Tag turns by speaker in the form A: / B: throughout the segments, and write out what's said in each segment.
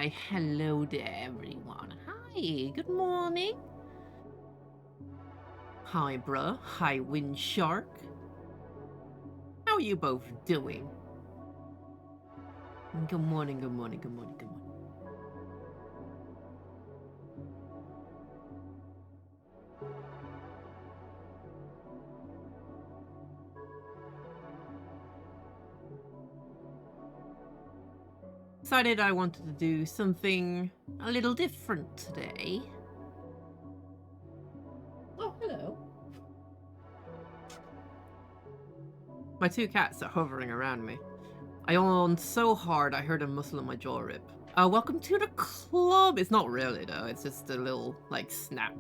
A: Why, hello there, everyone. Hi, good morning. Hi, bruh. Hi, Wind Shark. How are you both doing? Good morning, good morning, good morning, good morning. Decided I wanted to do something a little different today. Oh, hello. My two cats are hovering around me. I yawned so hard I heard a muscle in my jaw rip. Welcome to the club! It's not really though, it's just a little, like, snap.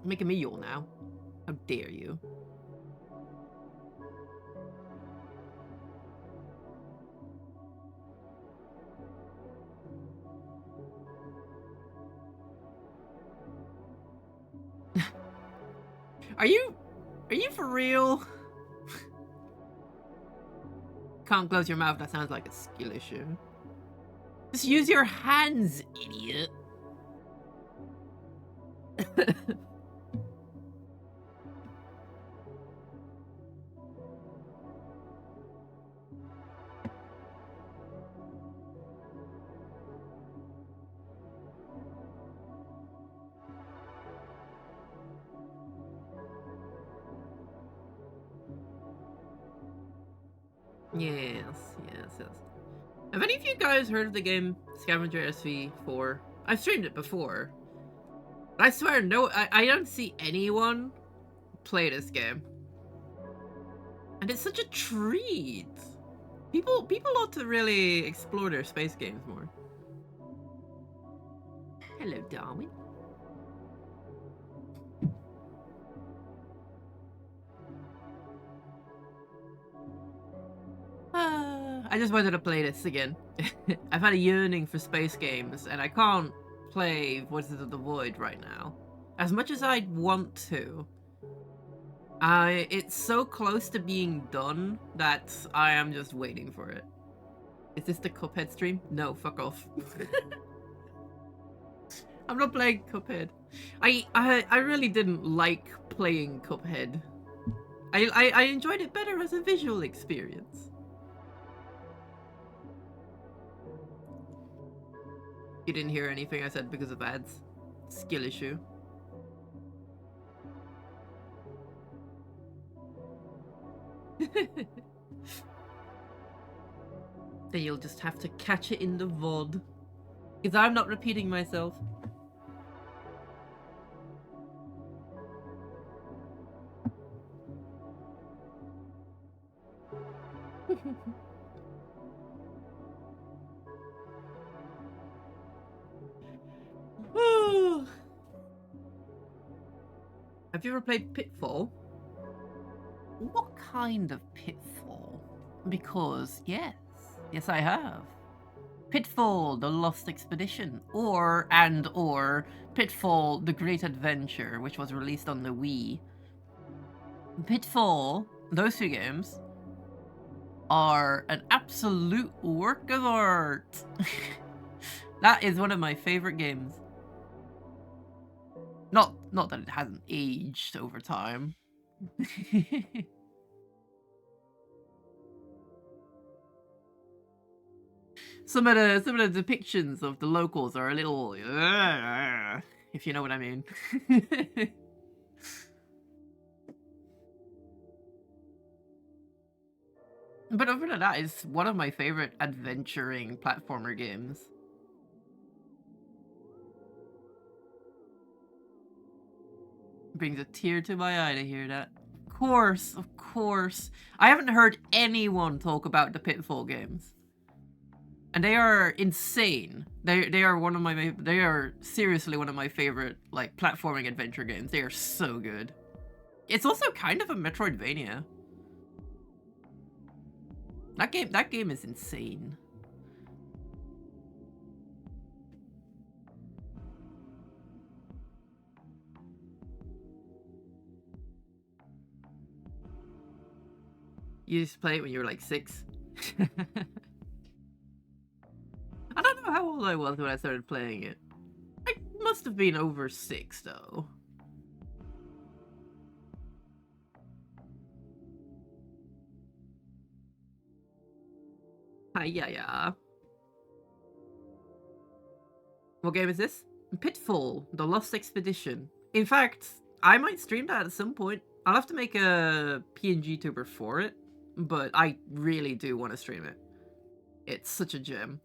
A: Making me yawn now. How dare you? Are you for real? Can't close your mouth, that sounds like a skill issue. Just use your hands, idiot. Yes. Have any of you guys heard of the game Scavenger SV-4? I've streamed it before. But I swear, no, I don't see anyone play this game. And it's such a treat. People ought to really explore their space games more. Hello, Darwin. I just wanted to play this again. I've had a yearning for space games, and I can't play Voices of the Void right now. As much as I'd want to. It's so close to being done that I am just waiting for it. Is this the Cuphead stream? No, fuck off. I'm not playing Cuphead. I really didn't like playing Cuphead. I enjoyed it better as a visual experience. You didn't hear anything I said because of ads. Skill issue. Then you'll just have to catch it in the VOD. Because I'm not repeating myself. Have you ever played Pitfall? What kind of Pitfall? Because, yes, I have. Pitfall, The Lost Expedition, or Pitfall, The Great Adventure, which was released on the Wii. Pitfall, those two games, are an absolute work of art. That is one of my favorite games. Not that it hasn't aged over time. Some of the depictions of the locals are a little, if you know what I mean. But other than that, it's one of my favorite adventuring platformer games. Brings a tear to my eye to hear that. Of course. I haven't heard anyone talk about the Pitfall games. And they are insane. They are seriously one of my favorite, like, platforming adventure games. They are so good. It's also kind of a Metroidvania. That game is insane. You used to play it when you were like 6? I don't know how old I was when I started playing it. I must have been over 6 though. Yeah. What game is this? Pitfall, The Lost Expedition. In fact, I might stream that at some point. I'll have to make a PNG tuber for it, but I really do want to stream it. It's such a gem.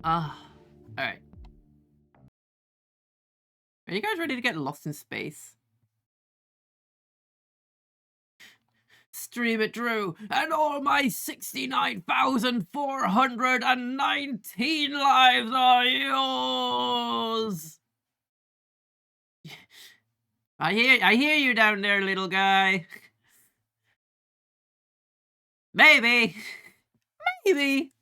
A: Alright. Are you guys ready to get lost in space? Stream it, Drew, and all my 69,419 lives are yours! I hear you down there, little guy. Maybe. Maybe.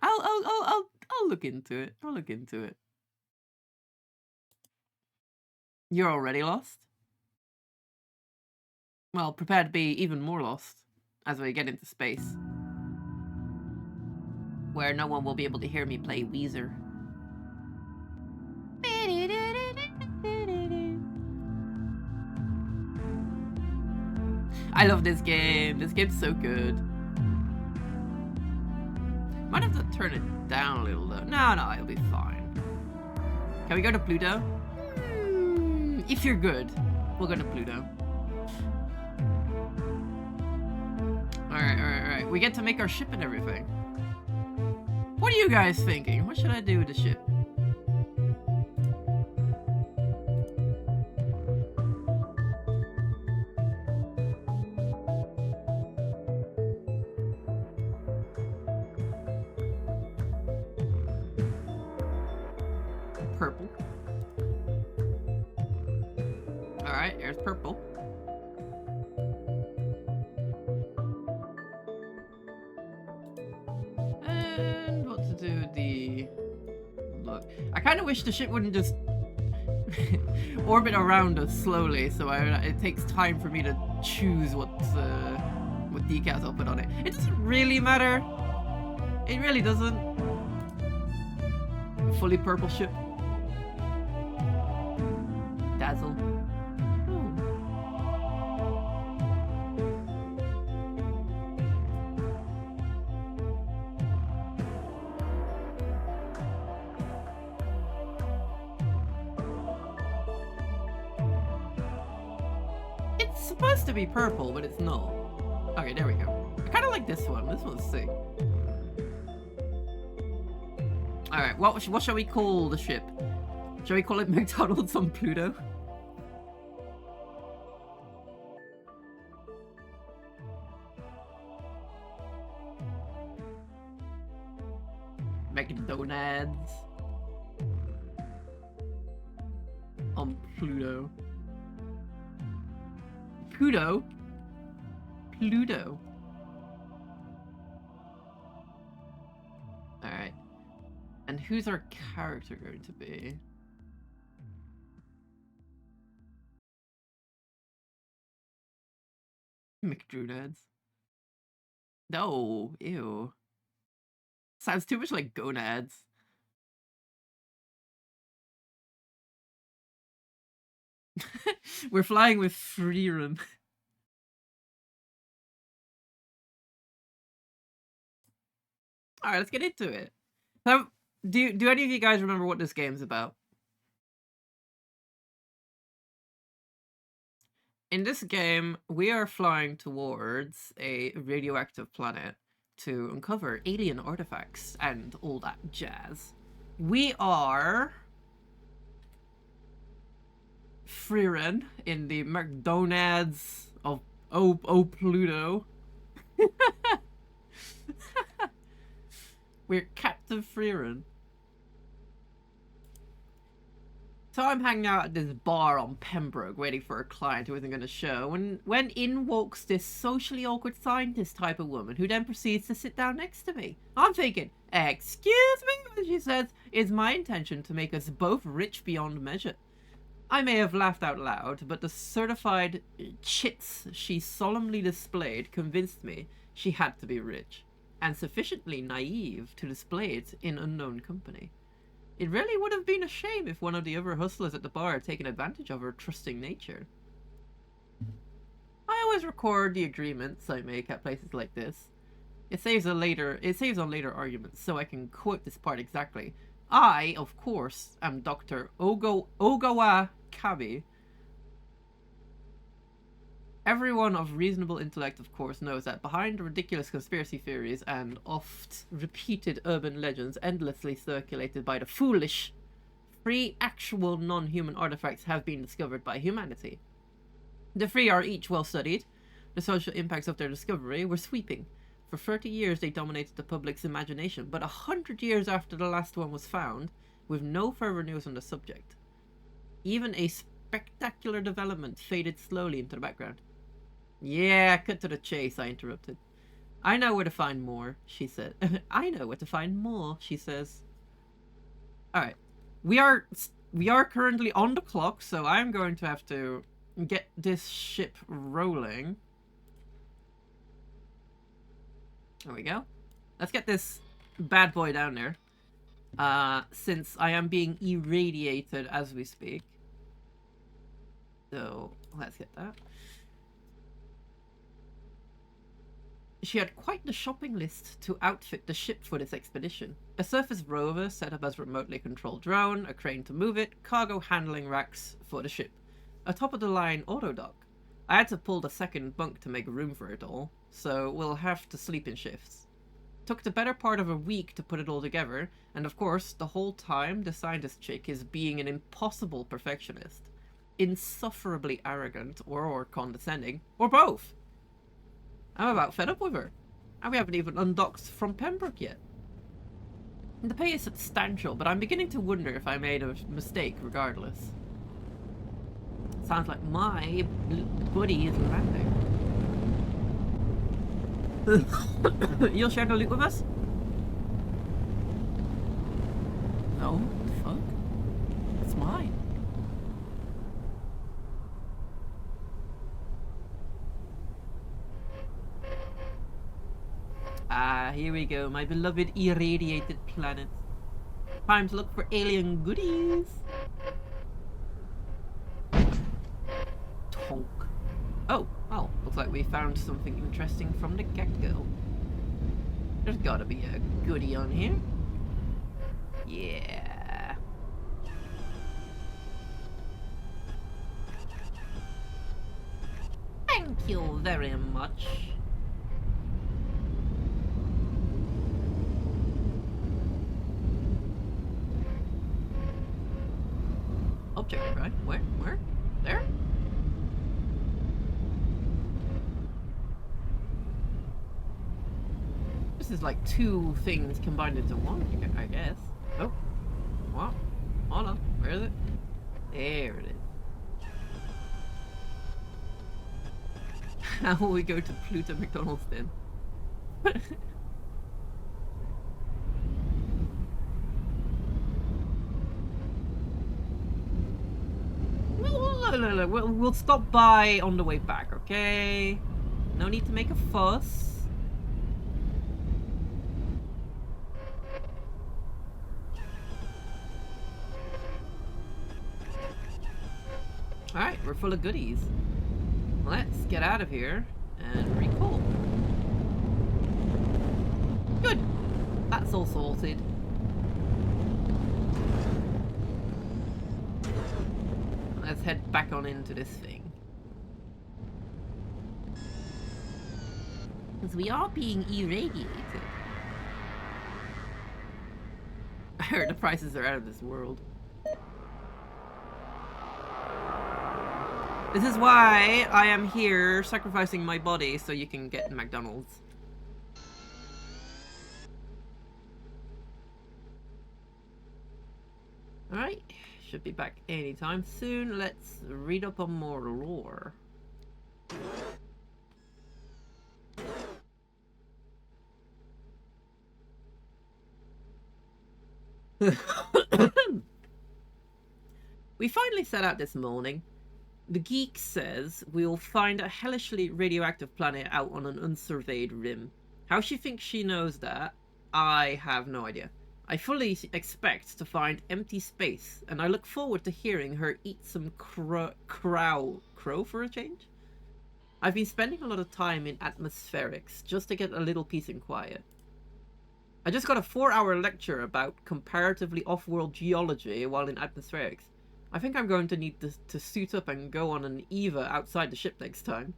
A: I'll look into it. I'll look into it. You're already lost? Well, prepare to be even more lost as we get into space, where no one will be able to hear me play Weezer. I love this game. This game's so good. Might have to turn it down a little though. No, it'll be fine. Can we go to Pluto? If you're good, we'll go to Pluto. Alright. We get to make our ship and everything. What are you guys thinking? What should I do with the ship? Purple. Alright, there's purple. And what to do with the... Look. I kind of wish the ship wouldn't just orbit around us slowly, so it takes time for me to choose what decals I'll put on it. It doesn't really matter. It really doesn't. Fully purple ship. Dazzle. It's supposed to be purple, but it's not. Okay, there we go. I kind of like this one. This one's sick. Alright, what shall we call the ship? Shall we call it McDonald's on Pluto? McDonald's on Pluto. Pluto? Alright. And who's our character going to be? McDrunads. No, ew. Sounds too much like gonads. We're flying with freedom. Alright, let's get into it. So, do any of you guys remember what this game's about? In this game, we are flying towards a radioactive planet to uncover alien artifacts and all that jazz. We are Frieren in the McDonald's of Pluto. We're Captain Frieren. So I'm hanging out at this bar on Pembroke, waiting for a client who isn't going to show, when in walks this socially awkward scientist type of woman, who then proceeds to sit down next to me. I'm thinking, excuse me, she says, it's my intention to make us both rich beyond measure. I may have laughed out loud, but the certified chits she solemnly displayed convinced me she had to be rich, and sufficiently naive to display it in unknown company. It really would have been a shame if one of the other hustlers at the bar had taken advantage of her trusting nature. I always record the agreements I make at places like this. It saves on later arguments, so I can quote this part exactly. I, of course, am Dr. Ogawa Kabi. Everyone of reasonable intellect, of course, knows that behind ridiculous conspiracy theories and oft-repeated urban legends endlessly circulated by the foolish, 3 actual non-human artifacts have been discovered by humanity. The 3 are each well studied. The social impacts of their discovery were sweeping. For 30 years they dominated the public's imagination, but 100 years after the last one was found, with no further news on the subject. Even a spectacular development faded slowly into the background. Yeah, cut to the chase, I interrupted. I know where to find more, she said. I know where to find more, she says. Alright. We are currently on the clock, so I'm going to have to get this ship rolling. There we go. Let's get this bad boy down there. Since I am being irradiated as we speak. So, let's get that. She had quite the shopping list to outfit the ship for this expedition. A surface rover set up as remotely controlled drone, a crane to move it, cargo handling racks for the ship, a top-of-the-line autodock. I had to pull the second bunk to make room for it all, so we'll have to sleep in shifts. Took the better part of a week to put it all together, and of course, the whole time the scientist chick is being an impossible perfectionist. Insufferably arrogant, or condescending, or both. I'm about fed up with her. And we haven't even undocked from Pembroke yet. The pay is substantial, but I'm beginning to wonder if I made a mistake regardless. Sounds like my buddy is landing. You'll share the loot with us? No, what the fuck? It's mine. Ah, here we go, my beloved irradiated planet. Time to look for alien goodies. Tonk. Oh, well, looks like we found something interesting from the get-go. There's gotta be a goodie on here. Yeah. Thank you very much. Object, right? Where? There? This is like 2 things combined into one, I guess. Oh. What? Hold on. Where is it? There it is. How will we go to Pluto McDonald's then? No. We'll stop by on the way back, okay? No need to make a fuss. Alright, we're full of goodies. Let's get out of here and recall. Good! That's all sorted. Let's head back on into this thing. Because we are being irradiated. I heard the prices are out of this world. This is why I am here sacrificing my body so you can get McDonald's. Alright, should be back anytime soon. Let's read up on more lore. We finally set out this morning. The geek says we'll find a hellishly radioactive planet out on an unsurveyed rim. How she thinks she knows that, I have no idea. I fully expect to find empty space, and I look forward to hearing her eat some crow for a change? I've been spending a lot of time in atmospherics just to get a little peace and quiet. I just got a 4-hour lecture about comparatively off-world geology while in atmospherics. I think I'm going to need to suit up and go on an EVA outside the ship next time.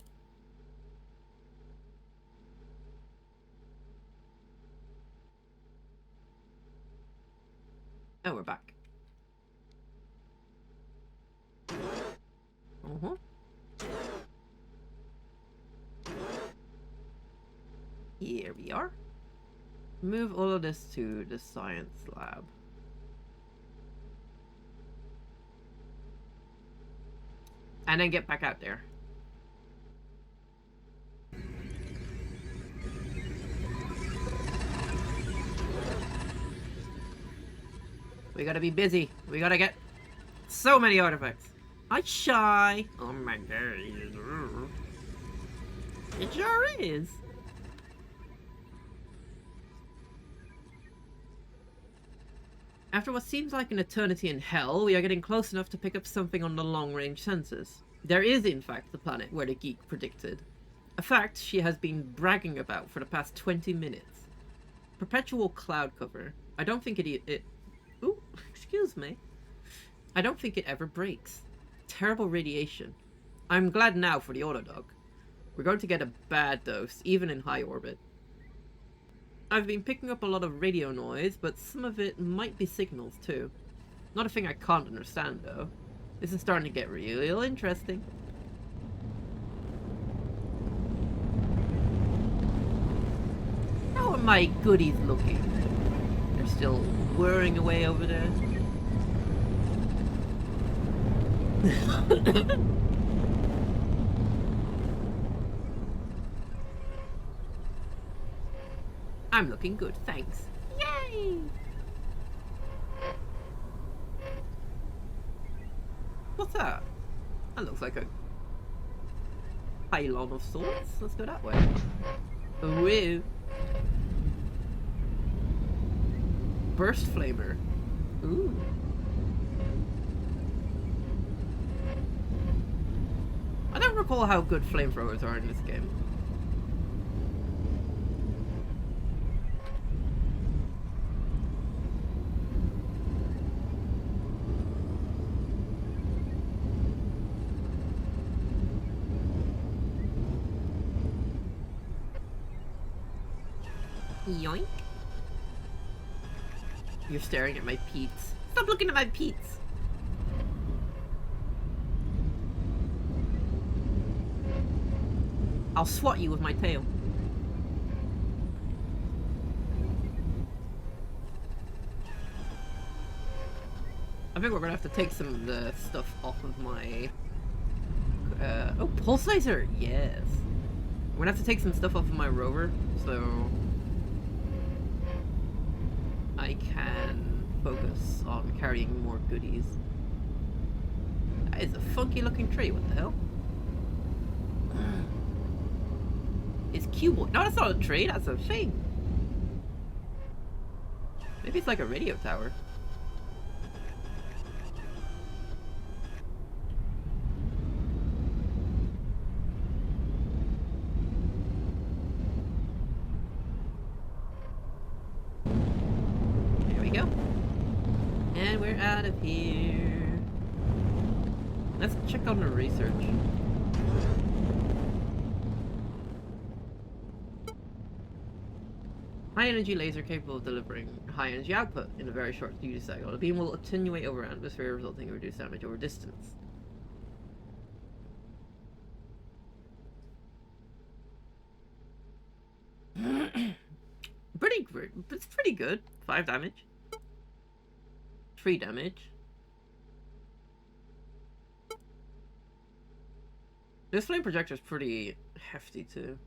A: Oh, we're back. Here we are. Move all of this to the science lab. And then get back out there. We gotta be busy. We gotta get so many artifacts. I'm shy. Oh my god. It sure is. After what seems like an eternity in hell, we are getting close enough to pick up something on the long-range sensors. There is, in fact, the planet where the geek predicted. A fact she has been bragging about for the past 20 minutes. Perpetual cloud cover. I don't think it ooh, excuse me. I don't think it ever breaks. Terrible radiation. I'm glad now for the autodog. We're going to get a bad dose, even in high orbit. I've been picking up a lot of radio noise, but some of it might be signals too. Not a thing I can't understand though. This is starting to get real interesting. How are my goodies looking? They're still whirring away over there. I'm looking good, thanks. Yay! What's that? That looks like a pylon of sorts. Let's go that way. Woo! Burst flamer. Ooh. I don't recall how good flamethrowers are in this game. Yoink. You're staring at my peats. Stop looking at my peats! I'll swat you with my tail. I think we're gonna have to take some of the stuff off of my... oh, pulse laser! Yes! We're gonna have to take some stuff off of my rover, so... I can focus on carrying more goodies. That is a funky looking tree, what the hell? It's cuboid. No, that's not a tree, that's a thing. Maybe it's like a radio tower. And we're out of here. Let's check on the research. High energy laser capable of delivering high energy output in a very short duty cycle. The beam will attenuate over atmosphere, resulting in reduced damage over distance. It's pretty good. 5 damage. 3 damage. This flame projector is pretty hefty too.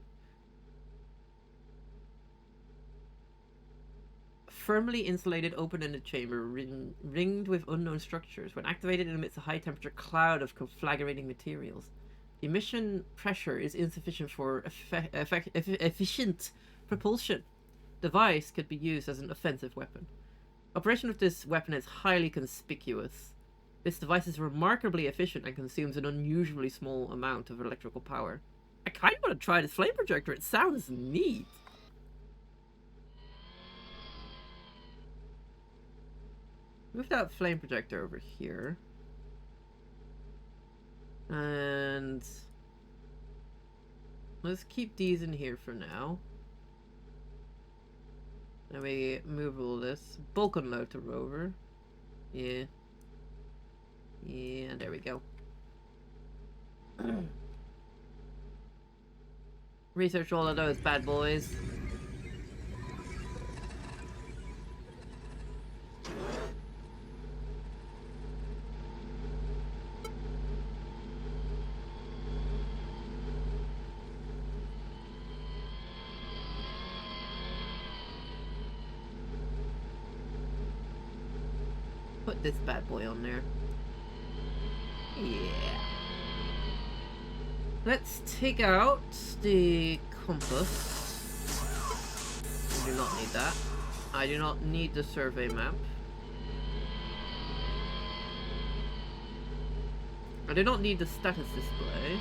A: Firmly insulated, open-ended chamber ringed with unknown structures. When activated, it emits a high-temperature cloud of conflagrating materials. The emission pressure is insufficient for efficient propulsion. The device could be used as an offensive weapon. Operation of this weapon is highly conspicuous. This device is remarkably efficient and consumes an unusually small amount of electrical power. I kind of want to try this flame projector. It sounds neat. Move that flame projector over here. And let's keep these in here for now. Then we move all this. Bulk unload to rover. Yeah. Yeah, there we go. Research all of those bad boys. Put this bad boy on there. Yeah. Let's take out the compass. I do not need that. I do not need the survey map. I do not need the status display.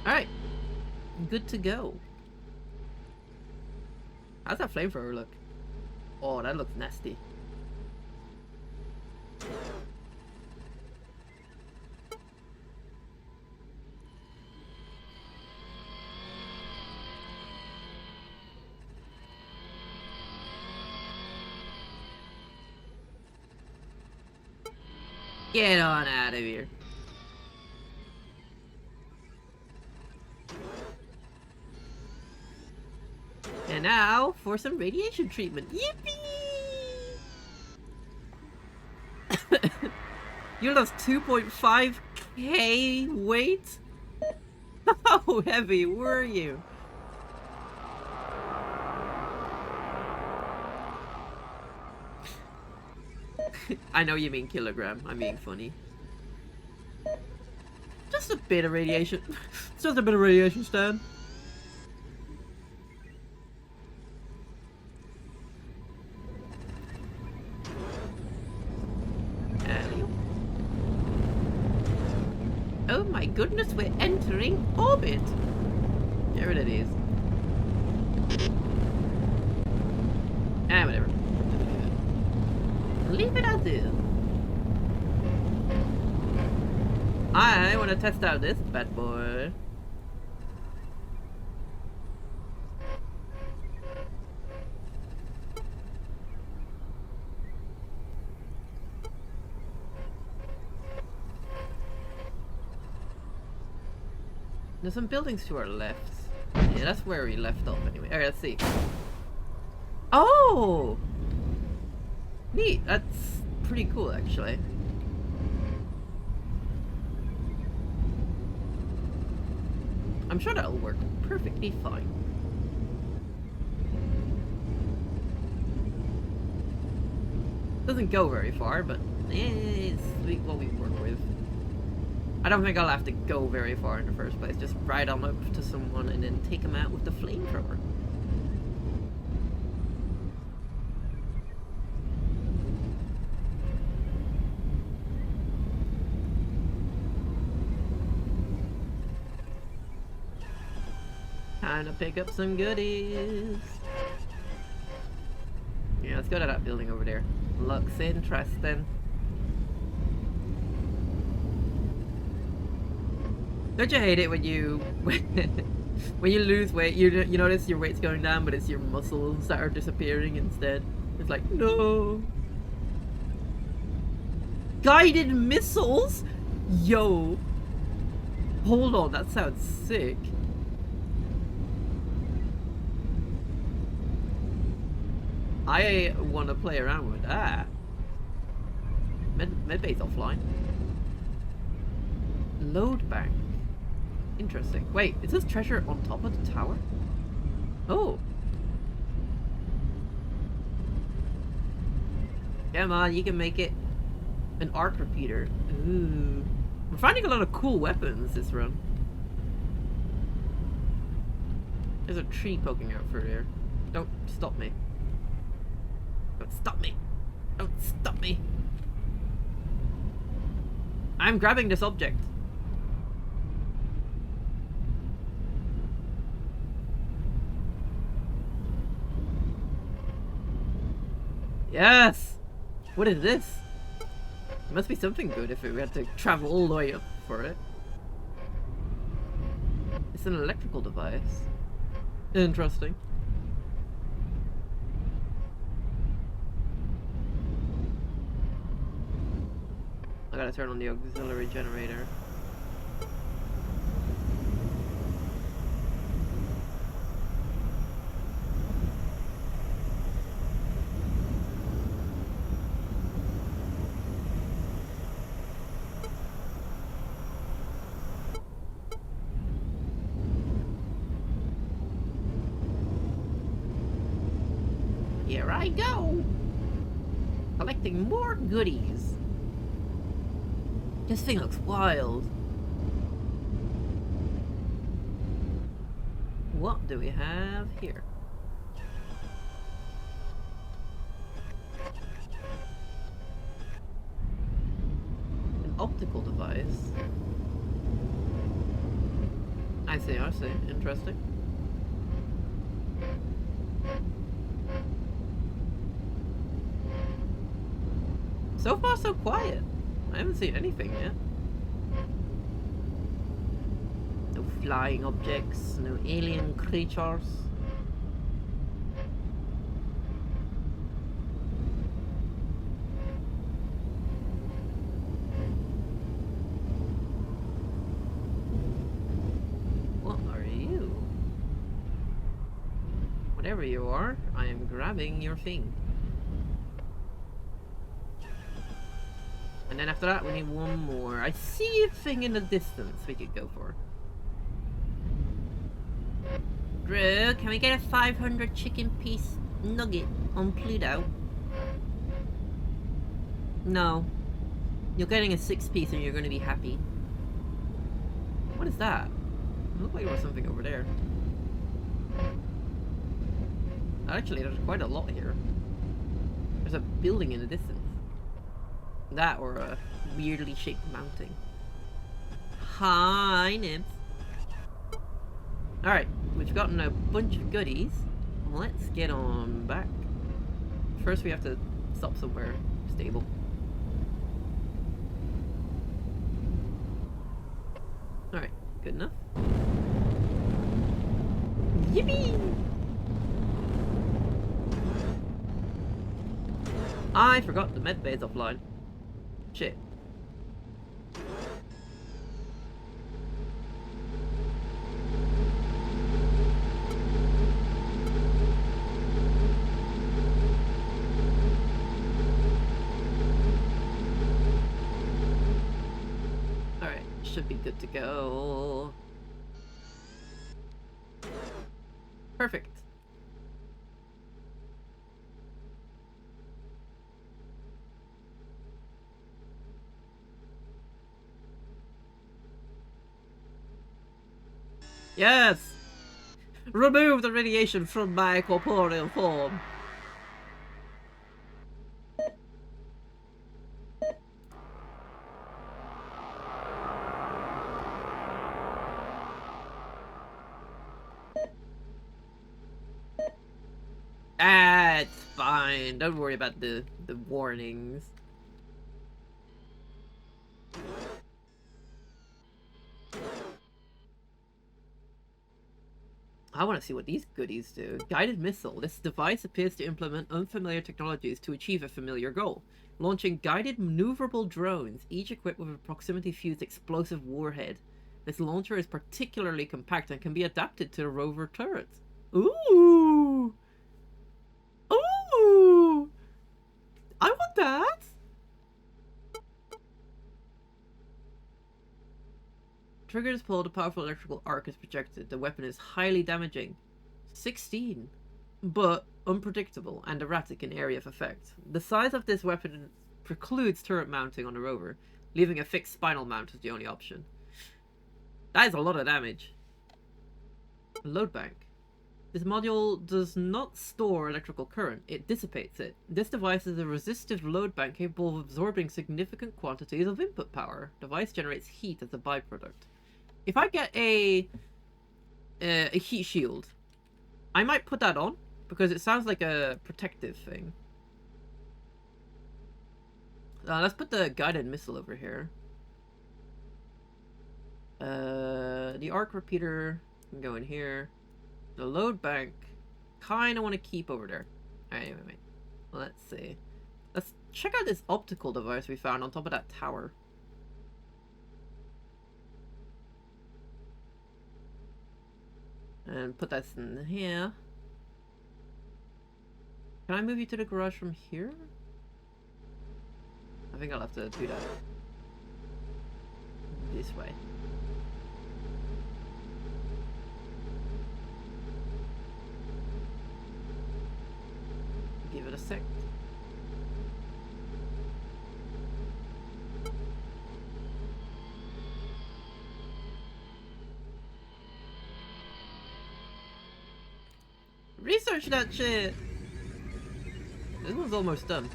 A: Alright. Good to go. How's that flamethrower look? Oh, that looks nasty. Get on out of here. And now for some radiation treatment. Yippee! You lost 2.5k weight? How heavy were you? I know you mean kilogram. I'm being funny. Just a bit of radiation. It's just a bit of radiation, Stan. Oh my goodness, we're entering orbit. There it is. Ah, whatever. Leave it as is. I want to test out this bad boy. There's some buildings to our left. Yeah, that's where we left off anyway. Alright, let's see. Oh! Neat. That's pretty cool, actually. I'm sure that'll work perfectly fine. Doesn't go very far, but it's what we work with. I don't think I'll have to go very far in the first place. Just ride on up to someone and then take them out with the flamethrower. Time to pick up some goodies. Yeah, let's go to that building over there. Looks interesting. Don't you hate it when you When you lose weight, you notice your weight's going down, but it's your muscles that are disappearing instead. It's like, no. Guided missiles? Yo. Hold on, that sounds sick. I want to play around with that. Medbay's offline. Load bank. Interesting. Wait, is this treasure on top of the tower? Oh. Come on, you can make it. An arc repeater. Ooh. We're finding a lot of cool weapons this run. There's a tree poking out through there. Don't stop me. Don't stop me. Don't stop me. I'm grabbing this object. Yes! What is this? It must be something good if we had to travel all the way up for it. It's an electrical device. Interesting. I gotta turn on the auxiliary generator. Here I go! Collecting more goodies. This thing looks wild. What do we have here? An optical device. I see, I see. Interesting. So far, so quiet. I haven't seen anything yet. No flying objects, no alien creatures. What are you? Whatever you are, I am grabbing your thing. And then after that, we need one more. I see a thing in the distance we could go for. Drew, can we get a 500 chicken piece nugget on Pluto? No. You're getting a 6-piece and you're going to be happy. What is that? It looked like there was something over there. Actually, there's quite a lot here. There's a building in the distance. That or a weirdly shaped mountain. Hi, nymphs. Alright, we've gotten a bunch of goodies. Let's get on back. First we have to stop somewhere stable. Alright, good enough. Yippee! I forgot the med bay's offline. Shit. Alright, should be good to go. Perfect. Yes! Remove the radiation from my corporeal form. Ah, it's fine. Don't worry about the warnings. I want to see what these goodies do. Guided missile. This device appears to implement unfamiliar technologies to achieve a familiar goal. Launching guided maneuverable drones, each equipped with a proximity-fused explosive warhead. This launcher is particularly compact and can be adapted to the rover turrets. Ooh! Ooh! I want that! Trigger is pulled, a powerful electrical arc is projected. The weapon is highly damaging. 16. But unpredictable and erratic in area of effect. The size of this weapon precludes turret mounting on the rover, leaving a fixed spinal mount as the only option. That is a lot of damage. Load bank. This module does not store electrical current, it dissipates it. This device is a resistive load bank capable of absorbing significant quantities of input power. The device generates heat as a byproduct. If I get a heat shield, I might put that on, because it sounds like a protective thing. Let's put the guided missile over here. The arc repeater can go in here. The load bank, kind of want to keep over there. Alright, anyway, let's see. Let's check out this optical device we found on top of that tower. And put that in here. Can I move you to the garage from here? I think I'll have to do that. This way. Give it a sec. Research that shit! This one's almost done.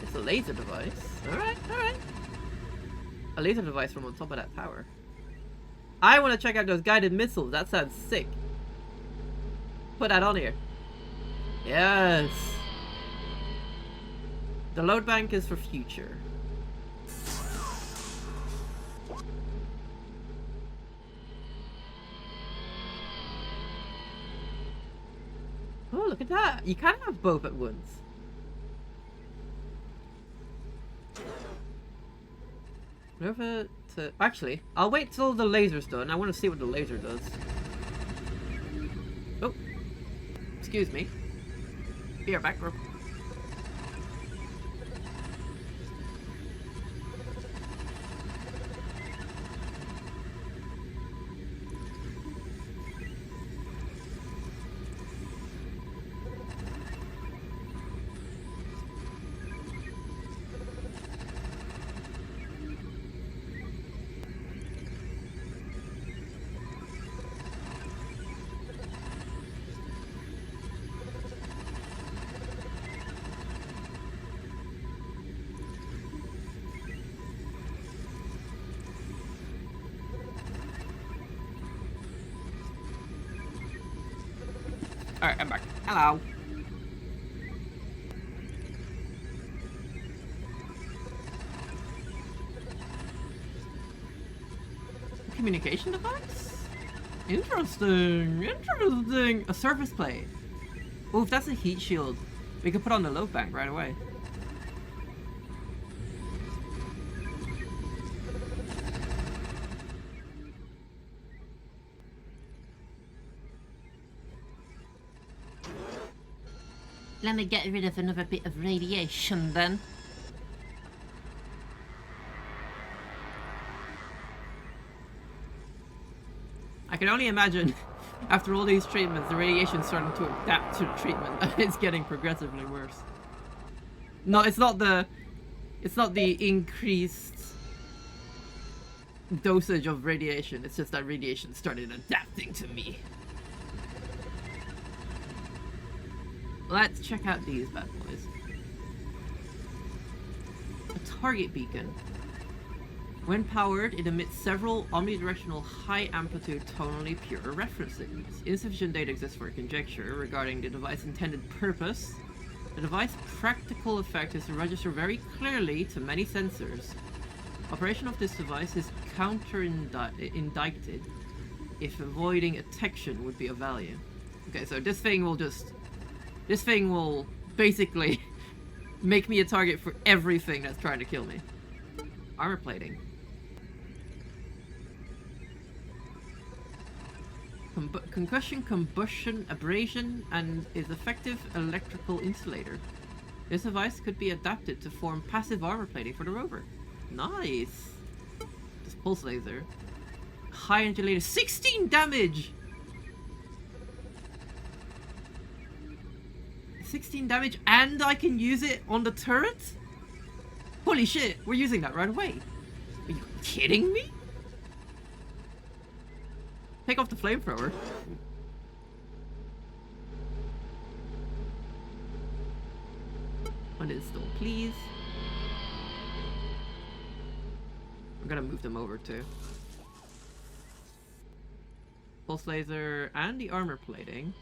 A: It's a laser device. Alright, alright. A laser device from on top of that tower. I want to check out those guided missiles. That sounds sick. Put that on here. Yes. The load bank is for future. Oh, look at that. You can't have both at once. Over to... Actually, I'll wait till the laser's done. I want to see what the laser does. Oh. Excuse me. Be right back, bro. Alright, I'm back. Hello. Communication device? Interesting. Interesting. A surface plate. Oh, if that's a heat shield, we could put on the load bank right away. Let me get rid of another bit of radiation then. I can only imagine, after all these treatments, the radiation's starting to adapt to the treatment and it's getting progressively worse. No, it's not the increased dosage of radiation, it's just that radiation started adapting to me. Let's check out these bad boys. A target beacon. When powered, it emits several omnidirectional high-amplitude tonally pure reference signals. Insufficient data exists for conjecture regarding the device's intended purpose. The device's practical effect is to register very clearly to many sensors. Operation of this device is counter-indicted if avoiding detection would be of value. Okay, so this thing will basically make me a target for everything that's trying to kill me. Armor plating. Concussion, combustion, abrasion, and is effective electrical insulator. This device could be adapted to form passive armor plating for the rover. Nice! This pulse laser. High energy laser. 16 damage! 16 damage, and I can use it on the turret? Holy shit, we're using that right away. Are you kidding me? Take off the flamethrower. Uninstall, please. I'm gonna move them over too. Pulse laser and the armor plating.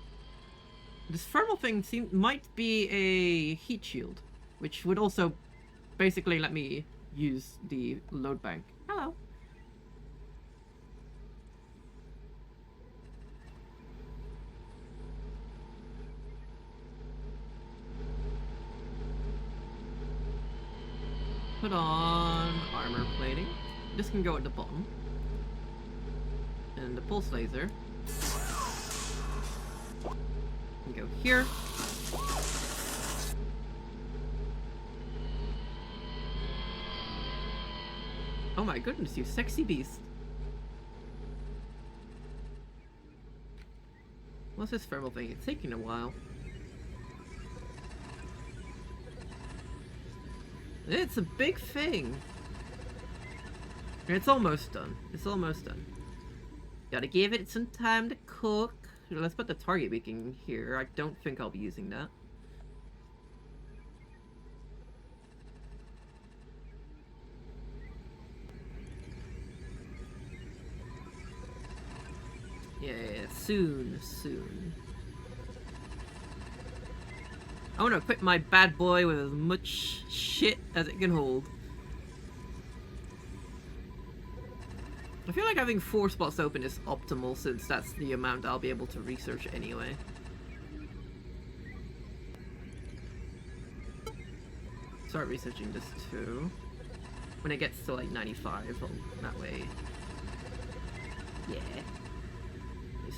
A: This thermal thing might be a heat shield, which would also basically let me use the load bank. Hello. Put on armor plating. This can go at the bottom. And the pulse laser can go here. Oh my goodness, you sexy beast. What's this thermal thing? It's taking a while. It's a big thing. It's almost done. It's almost done. Gotta give it some time to cook. Let's put the target beacon here. I don't think I'll be using that. Yeah, soon. I want to equip my bad boy with as much shit as it can hold. I feel like having 4 spots open is optimal, since that's the amount I'll be able to research anyway. Start researching this too. When it gets to like 95, that way. Yeah.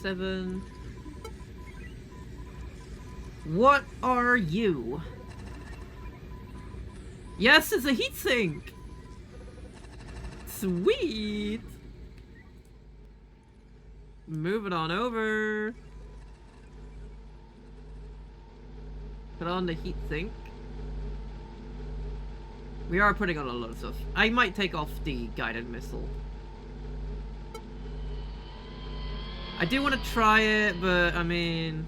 A: 97. What are you? Yes, it's a heatsink! Sweet! Move it on over. Put on the heatsink. We are putting on a lot of stuff. I might take off the guided missile. I do want to try it, but I mean...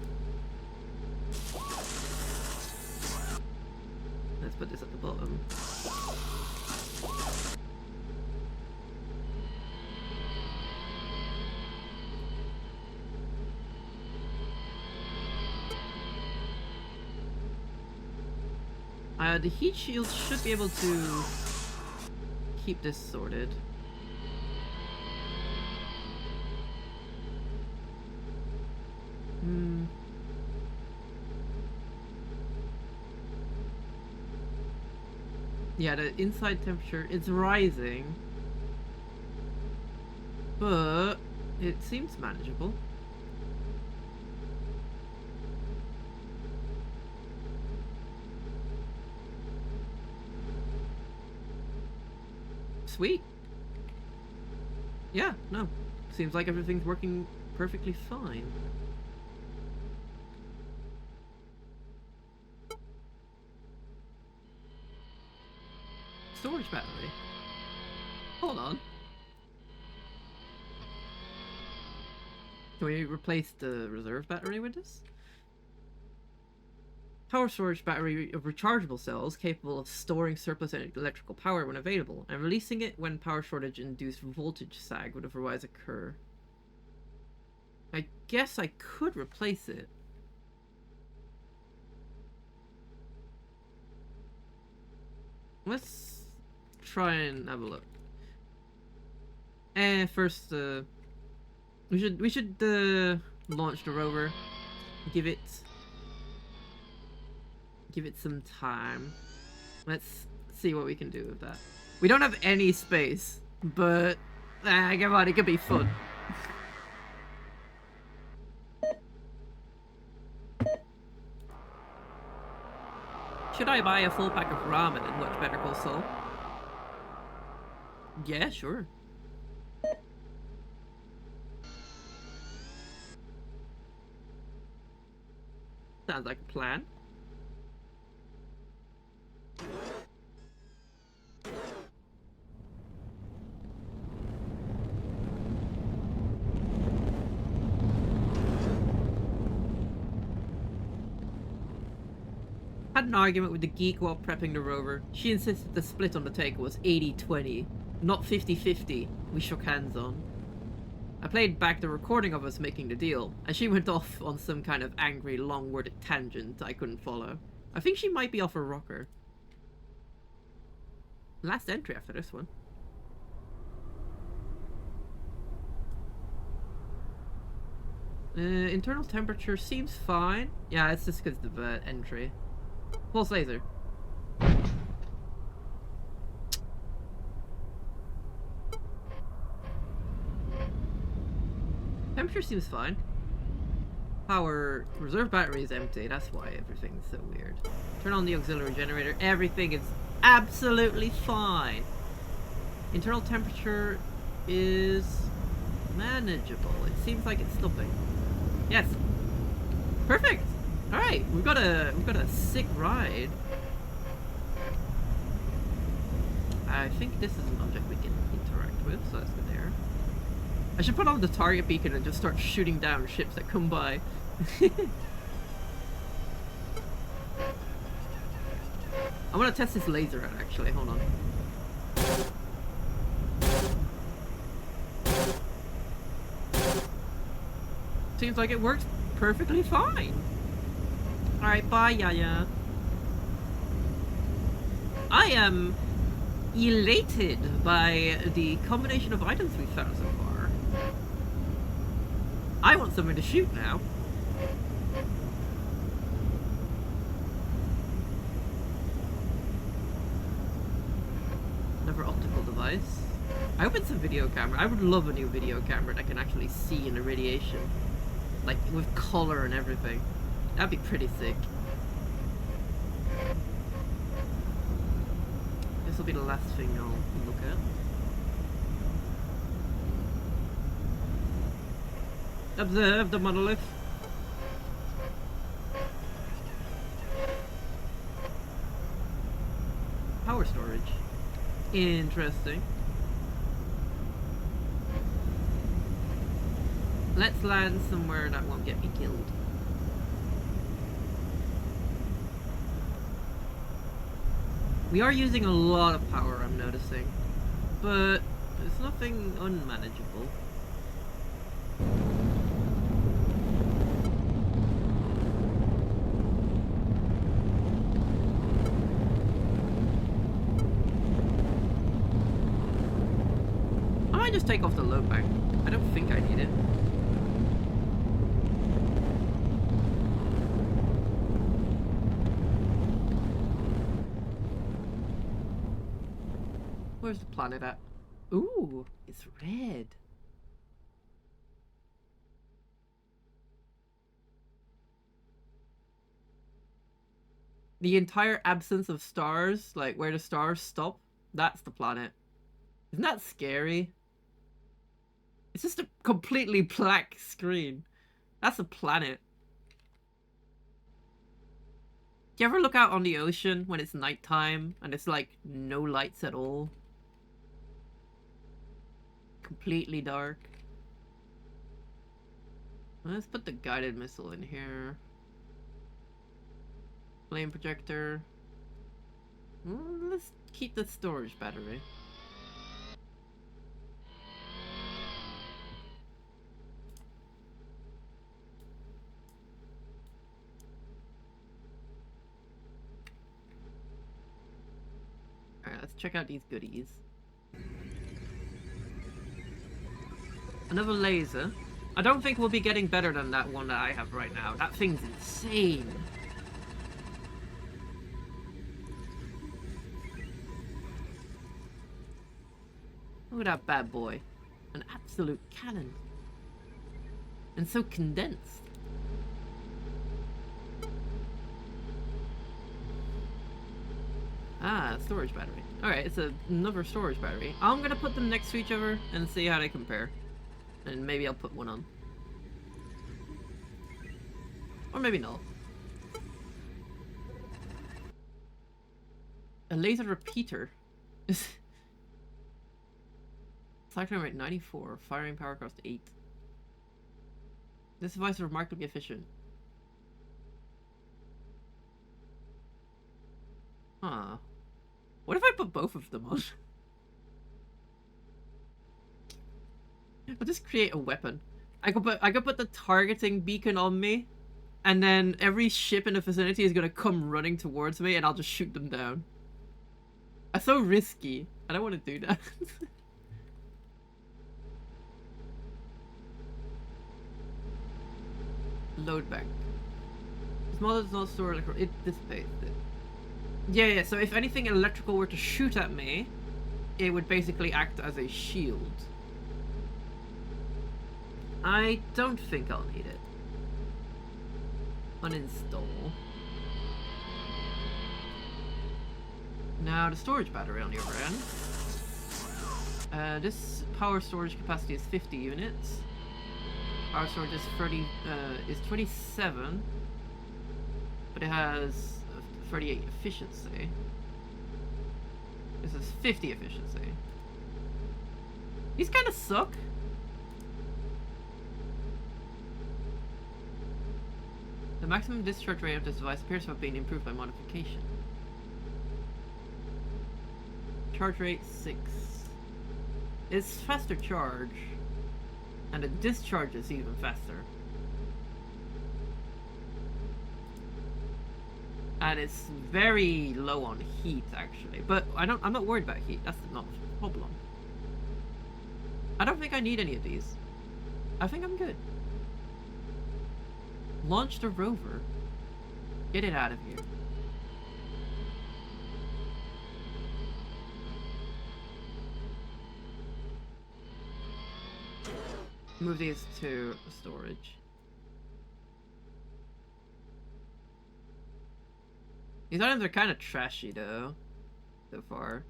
A: Let's put this at the bottom. The heat shield should be able to keep this sorted. Yeah, the inside temperature is rising, but it seems manageable. Sweet. Yeah, no. Seems like everything's working perfectly fine. Storage battery. Hold on. Can we replace the reserve battery with this? Power storage battery of rechargeable cells capable of storing surplus electrical power when available, and releasing it when power shortage-induced voltage sag would otherwise occur. I guess I could replace it. Let's try and have a look. First, we should launch the rover. Give it some time. Let's see what we can do with that. We don't have any space, but come on, it could be fun. Should I buy a full pack of ramen and watch Better Call Saul? Yeah, sure. Sounds like a plan. Had an argument with the geek while prepping the rover. She insisted the split on the take was 80-20, not 50-50, we shook hands on. I played back the recording of us making the deal, and she went off on some kind of angry, long-worded tangent I couldn't follow. I think she might be off her rocker. Last entry after this one. Internal temperature seems fine. Yeah, it's just because of the entry. Pulse laser. Temperature seems fine. Power reserve battery is empty. That's why everything's so weird. Turn on the auxiliary generator. Everything is absolutely fine. Internal temperature is manageable. It seems like it's stopping. Yes. Perfect. All right, we've got a sick ride. I think this is an object we can interact with, so that's good there. I should put on the target beacon and just start shooting down ships that come by. I want to test this laser out, actually. Hold on. Seems like it works perfectly fine. Alright, bye, Yaya. I am elated by the combination of items we've found so far. I want something to shoot now. Another optical device. I hope it's a video camera. I would love a new video camera that can actually see in the radiation. Like, with color and everything. That'd be pretty sick. This will be the last thing I'll look at. Observe the monolith. Power storage. Interesting. Let's land somewhere that won't get me killed. We are using a lot of power, I'm noticing. But there's nothing unmanageable. I might just take off the load bank. I don't think I need it. Where's the planet at? Ooh, it's red. The entire absence of stars, like where the stars stop, that's the planet. Isn't that scary? It's just a completely black screen. That's a planet. Do you ever look out on the ocean when it's nighttime and it's like no lights at all? Completely dark. Let's put the guided missile in here. Flame projector. Let's keep the storage battery. Alright, let's check out these goodies. Another laser. I don't think we'll be getting better than that one that I have right now. That thing's insane. Look at that bad boy. An absolute cannon. And so condensed. Ah, storage battery. Alright, it's another storage battery. I'm gonna put them next to each other and see how they compare. And maybe I'll put one on. Or maybe not. A laser repeater. Cycling rate 94, firing power cost 8. This device is remarkably efficient. Huh. What if I put both of them on? I'll just create a weapon. I could put the targeting beacon on me, and then every ship in the vicinity is gonna come running towards me, and I'll just shoot them down. That's so risky. I don't want to do that. Load bank. This model does not store electrical. It dissipates it. Yeah, so if anything electrical were to shoot at me, it would basically act as a shield. I don't think I'll need it. Uninstall. Now the storage battery on the other end. This power storage capacity is 50 units. Power storage is 27, but it has 38 efficiency. This is 50 efficiency. These kind of suck. The maximum discharge rate of this device appears to have been improved by modification. Charge rate 6. It's faster charge, and the discharge is even faster. And it's very low on heat, actually. But I'm not worried about heat. That's not a problem. I don't think I need any of these. I think I'm good. Launch the rover. Get it out of here. Move these to storage. These items are kind of trashy though, so far.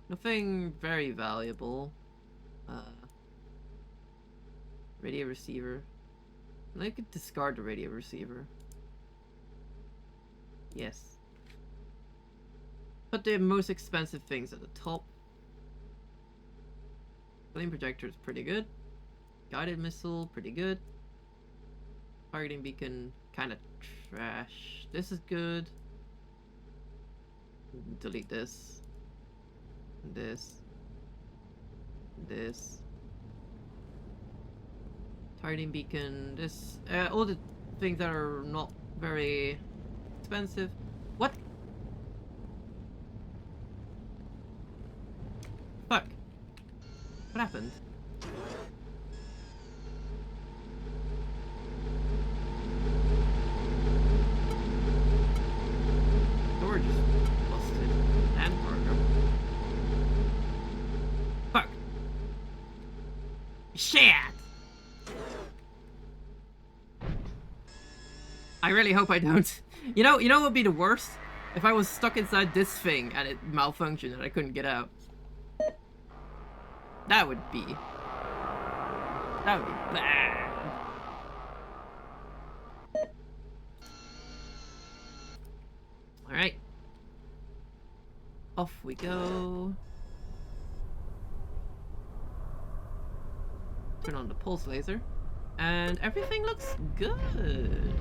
A: Nothing very valuable. Radio receiver. I could discard the radio receiver. Yes. Put the most expensive things at the top. Flame projector is pretty good. Guided missile, pretty good. Targeting beacon, kind of trash. This is good. Delete this. This. This. Targeting beacon, this. All the things that are not very expensive. What? Fuck. What happened? Door just busted. And cargo. Fuck. Shit! I really hope I don't. You know what would be the worst? If I was stuck inside this thing and it malfunctioned and I couldn't get out. That would be bad. Alright. Off we go. Turn on the pulse laser. And everything looks good.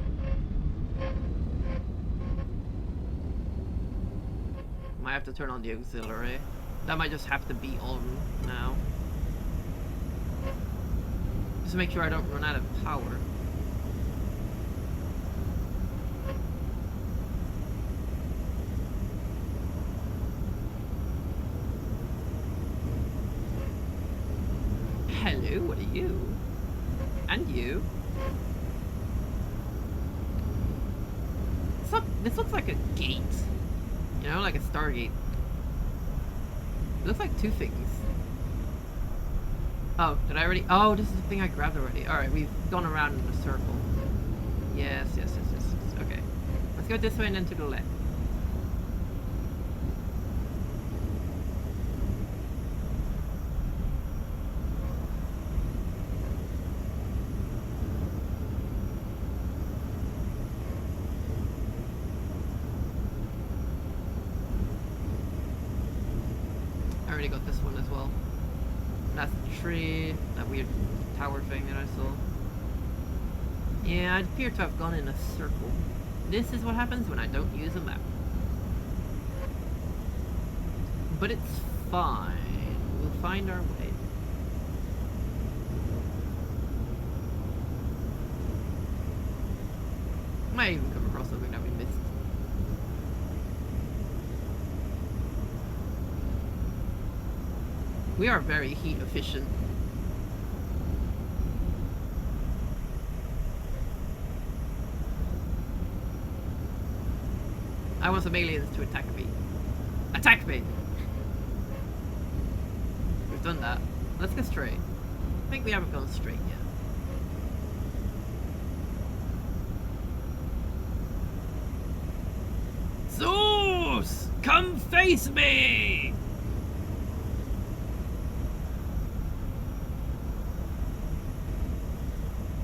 A: Might have to turn on the auxiliary. That might just have to be on now. Just to make sure I don't run out of power. Hello, what And you. This looks like a gate. You know, like a Stargate. It looks like two things. Oh, did I already? Oh, this is the thing I grabbed already. Alright, we've gone around in a circle. Yes. Okay. Let's go this way and then to the left. I already got this one as well. That's the tree, that weird tower thing that I saw. Yeah, I appear to have gone in a circle. This is what happens when I don't use a map. But it's fine. We'll find our way. Might even come across something that we missed. We are very heat efficient. I want some aliens to attack me. Attack me! We've done that. Let's go straight. I think we haven't gone straight yet. Zeus! Come face me!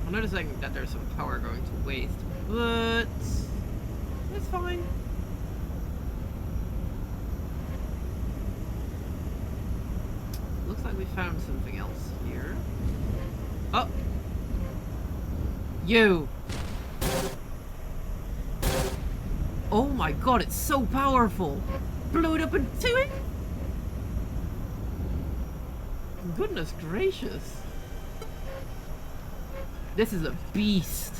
A: I'm noticing that there's some power going to waste, but it's fine. Looks like we found something else here. Oh! You! Oh my god, it's so powerful! Blew it up into it? Goodness gracious. This is a beast.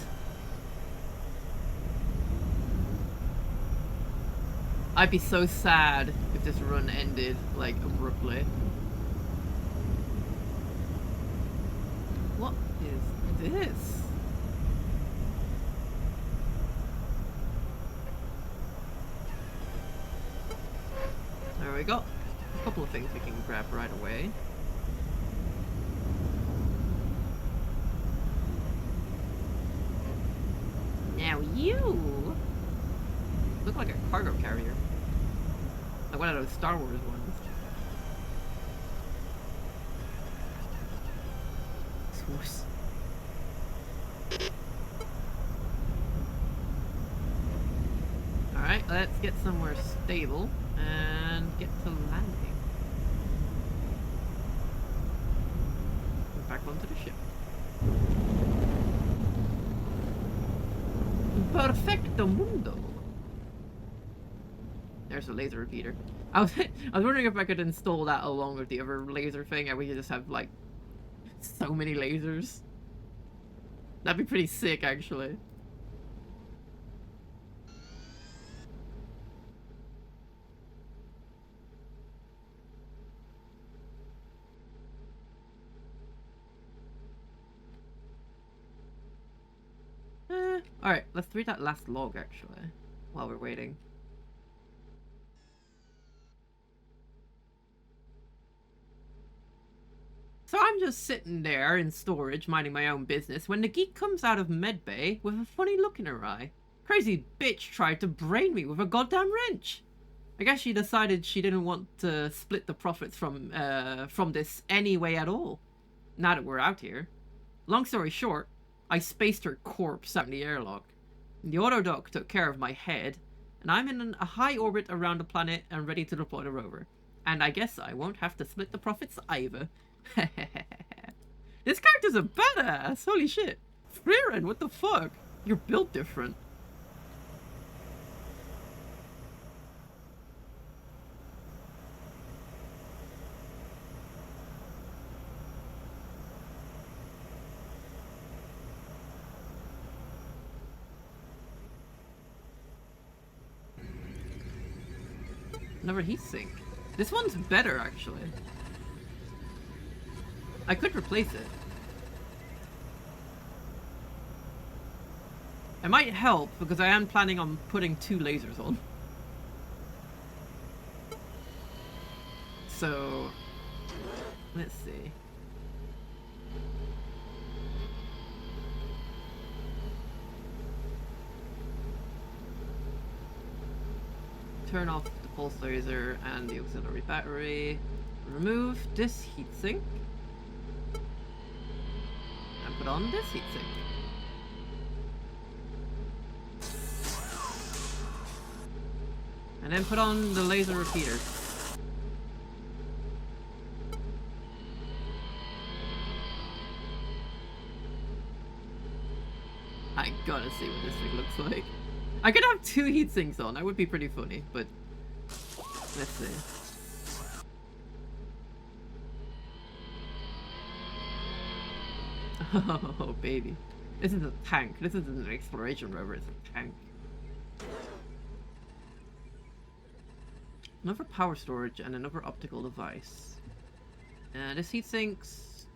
A: I'd be so sad if this run ended, like, abruptly. What is this? There we go. A couple of things we can grab right away. Now you look like a cargo carrier. Like one of those Star Wars ones. Swoosh. Alright, let's get somewhere stable and get to landing. Back onto the ship. Perfecto mundo. There's a laser repeater. I was wondering if I could install that along with the other laser thing and we could just have like so many lasers. That'd be pretty sick actually. Alright, let's read that last log actually, while we're waiting. So I'm just sitting there in storage, minding my own business, when the geek comes out of medbay with a funny look in her eye. Crazy bitch tried to brain me with a goddamn wrench. I guess she decided she didn't want to split the profits from this anyway at all. Now that we're out here. Long story short, I spaced her corpse out in the airlock. The autodoc took care of my head, and I'm in a high orbit around the planet and ready to deploy the rover. And I guess I won't have to split the profits either. This character's a badass! Holy shit! Frieren, what the fuck? You're built different. Another heat sink. This one's better, actually. I could replace it. It might help because I am planning on putting 2 lasers on. So, let's see. Turn off the pulse laser and the auxiliary battery. Remove this heatsink. And put on this heatsink. And then put on the laser repeater. I gotta see what this thing looks like. I could have 2 heatsinks on, that would be pretty funny, but let's see. Oh, baby. This is a tank. This isn't an exploration rover, it's a tank. Another power storage and another optical device. This heatsink's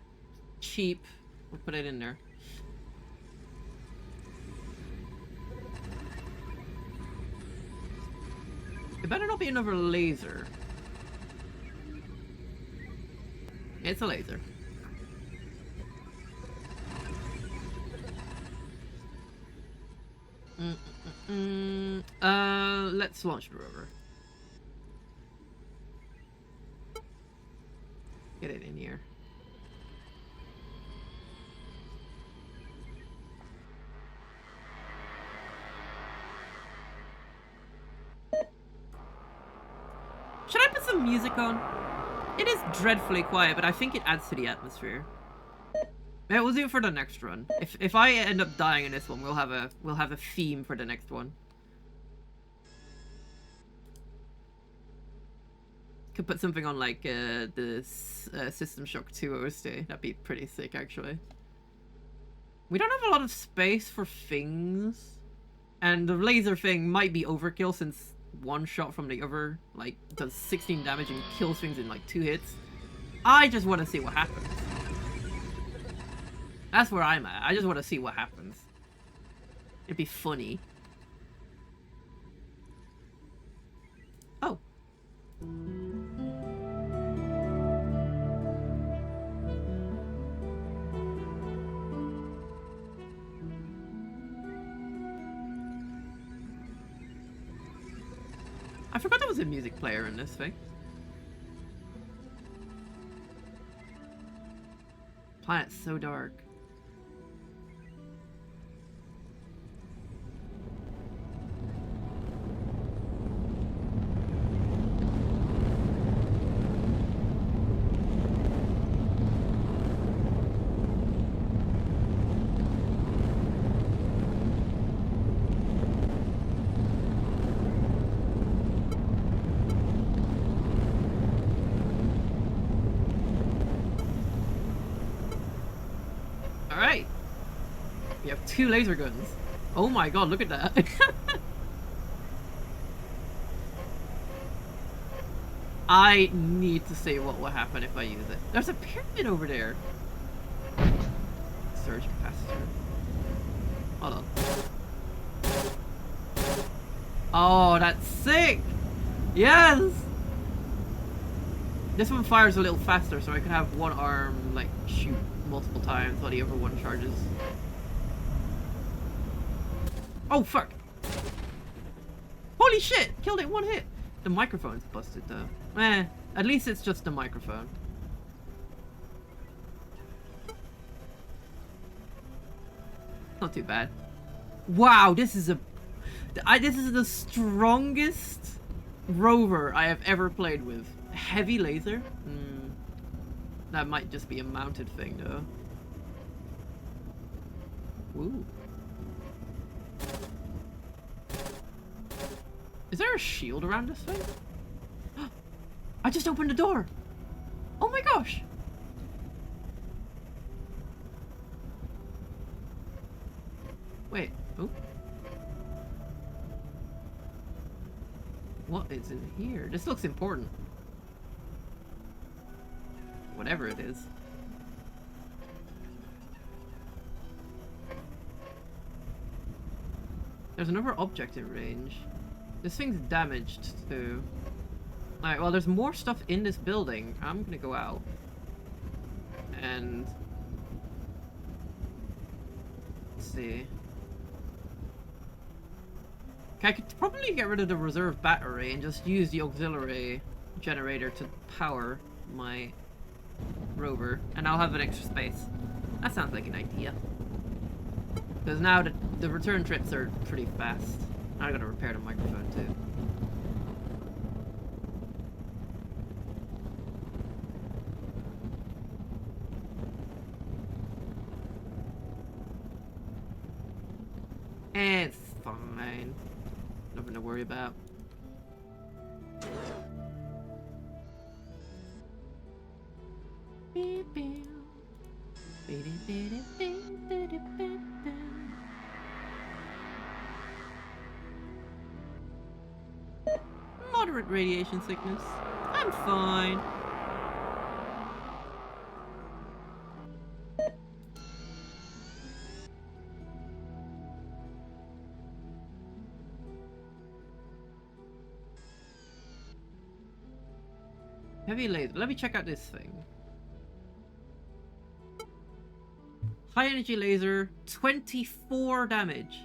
A: cheap. We'll put it in there. It better not be another laser. It's a laser. Let's launch the rover. Get it in here. Should I put some music on? It is dreadfully quiet, but I think it adds to the atmosphere. Yeah, we'll do it for the next run. If I end up dying in this one, we'll have a theme for the next one. Could put something on like the System Shock 2 OST. That'd be pretty sick, actually. We don't have a lot of space for things, and the laser thing might be overkill since one shot from the other like does 16 damage and kills things in like 2 hits. I just want to see what happens. That's where I'm at. I just want to see what happens. It'd be funny. Oh. I forgot there was a music player in this thing. Planet's so dark. Alright. We have 2 laser guns. Oh my god, look at that. I need to see what will happen if I use it. There's a pyramid over there. Surge capacitor. Hold on. Oh, that's sick! Yes! This one fires a little faster, so I can have one arm, like, shoot multiple times while the other one charges. Oh, fuck! Holy shit! Killed it in 1 hit! The microphone's busted, though. Eh, at least it's just the microphone. Not too bad. Wow, this is the strongest rover I have ever played with. Heavy laser? That might just be a mounted thing, though. Ooh. Is there a shield around this thing? I just opened the door! Oh my gosh! Wait, oh. What is in here? This looks important. Whatever it is. There's another object in range. This thing's damaged too. Alright, well there's more stuff in this building. I'm gonna go out. And... let's see. Okay, I could probably get rid of the reserve battery and just use the auxiliary generator to power my rover. And I'll have an extra space. That sounds like an idea. Because now the return trips are pretty fast. I gotta repair the microphone too. It's fine. Nothing to worry about. Moderate radiation sickness. I'm fine. Heavy laser. Let me check out this thing. High energy laser, 24 damage.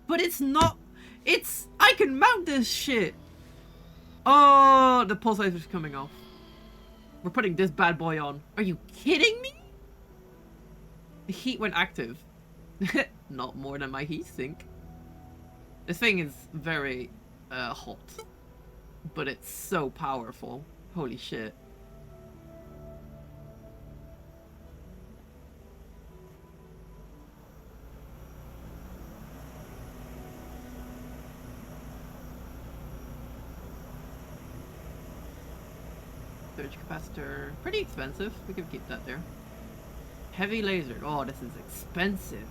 A: But it's not... it's... I can mount this shit! Oh, the pulse laser's coming off. We're putting this bad boy on. Are you kidding me? The heat went active. Not more than my heat sink. This thing is very hot. But it's so powerful. Holy shit. Storage capacitor. Pretty expensive. We could keep that there. Heavy laser. Oh, this is expensive.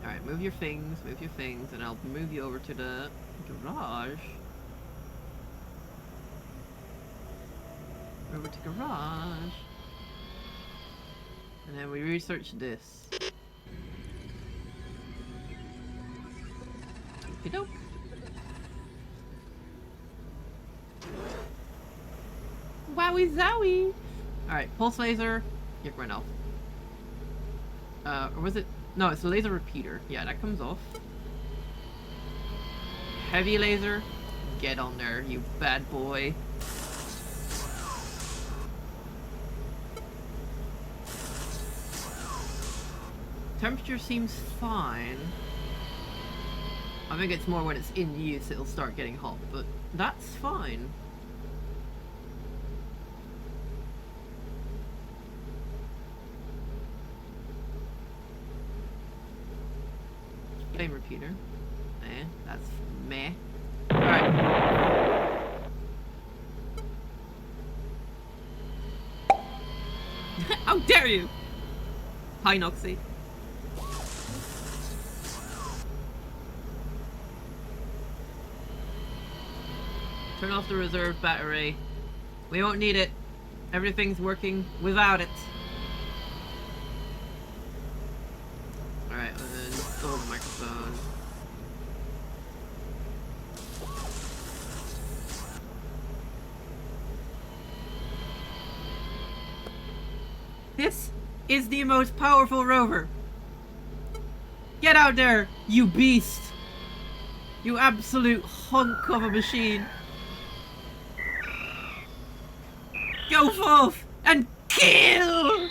A: Alright, move your things, and I'll move you over to the garage. Over to garage. And then we research this. Okey doke. Wowie zowie! Alright, pulse laser. You're going off. Or was it? No, it's a laser repeater. Yeah, that comes off. Heavy laser. Get on there, you bad boy. Temperature seems fine. I think it's more when it's in use it'll start getting hot, but that's fine. Flame repeater. Eh, that's meh. Alright. How dare you! Hi, Noxie. Turn off the reserve battery. We won't need it. Everything's working without it. Alright, install the microphone. This is the most powerful rover. Get out there, you beast! You absolute hunk of a machine. Go forth and kill!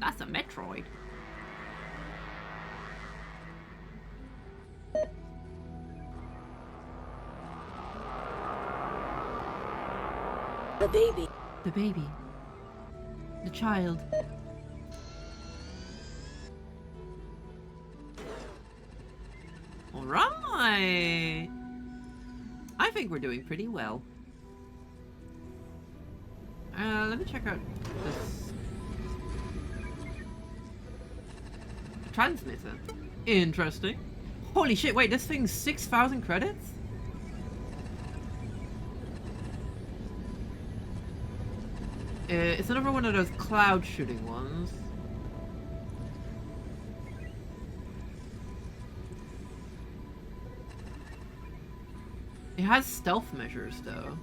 A: That's a Metroid.
B: The baby.
A: The baby. The child. Alright. I think we're doing pretty well. Let me check out this transmitter. Interesting. Holy shit, wait, this thing's 6,000 credits? It's another one of those cloud shooting ones. It has stealth measures, though.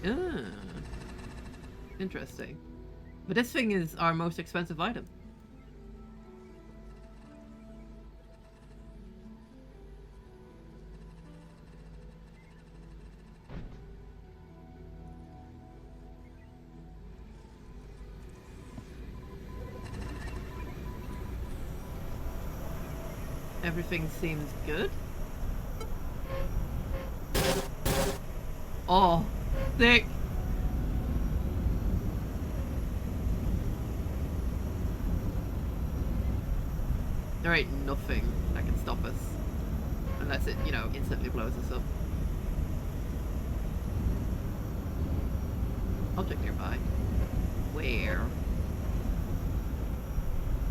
A: Ah, interesting. But this thing is our most expensive item. Everything seems good. Oh, thick. There ain't nothing that can stop us. Unless it, you know, instantly blows us up. Object nearby. Where?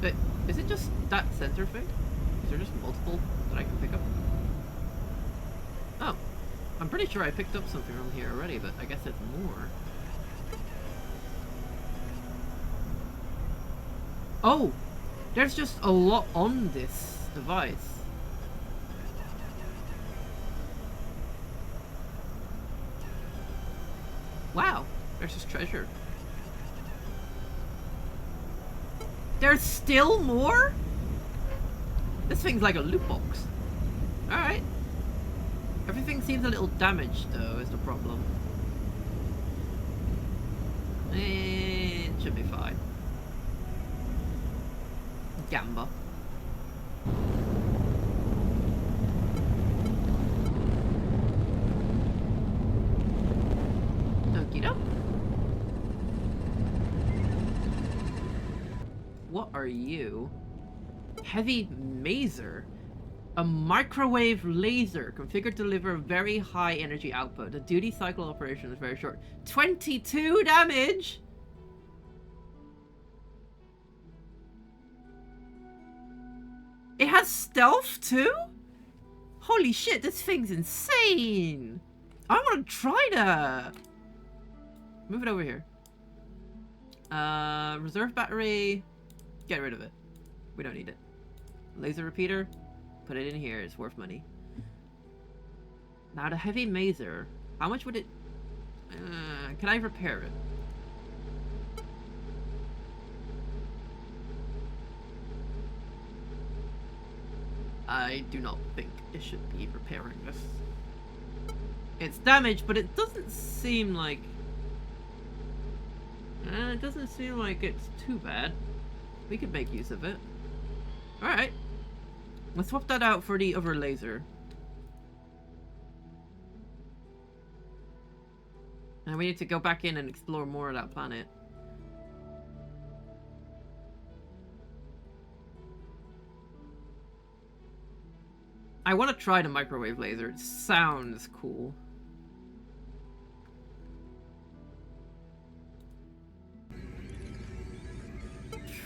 A: But is it just that center thing? Is there just multiple that I can pick up? Oh. I'm pretty sure I picked up something from here already, but I guess there's more. Oh! There's just a lot on this device. Wow, there's just treasure. There's still more? This thing's like a loot box. Alright. Everything seems a little damaged, though, is the problem. It should be fine. Gamba. Okie doke. What are you? Heavy mazer. A microwave laser configured to deliver very high energy output. The duty cycle operation is very short. 22 damage? It has stealth too? Holy shit, this thing's insane! I want to try that! Move it over here. Reserve battery. Get rid of it. We don't need it. Laser repeater. Put it in here. It's worth money. Now the heavy mazer. How much would it... can I repair it? I do not think it should be repairing this. It's damaged, but it doesn't seem like... it doesn't seem like it's too bad. We could make use of it. Alright. Let's swap that out for the other laser. And we need to go back in and explore more of that planet. I want to try the microwave laser. It sounds cool.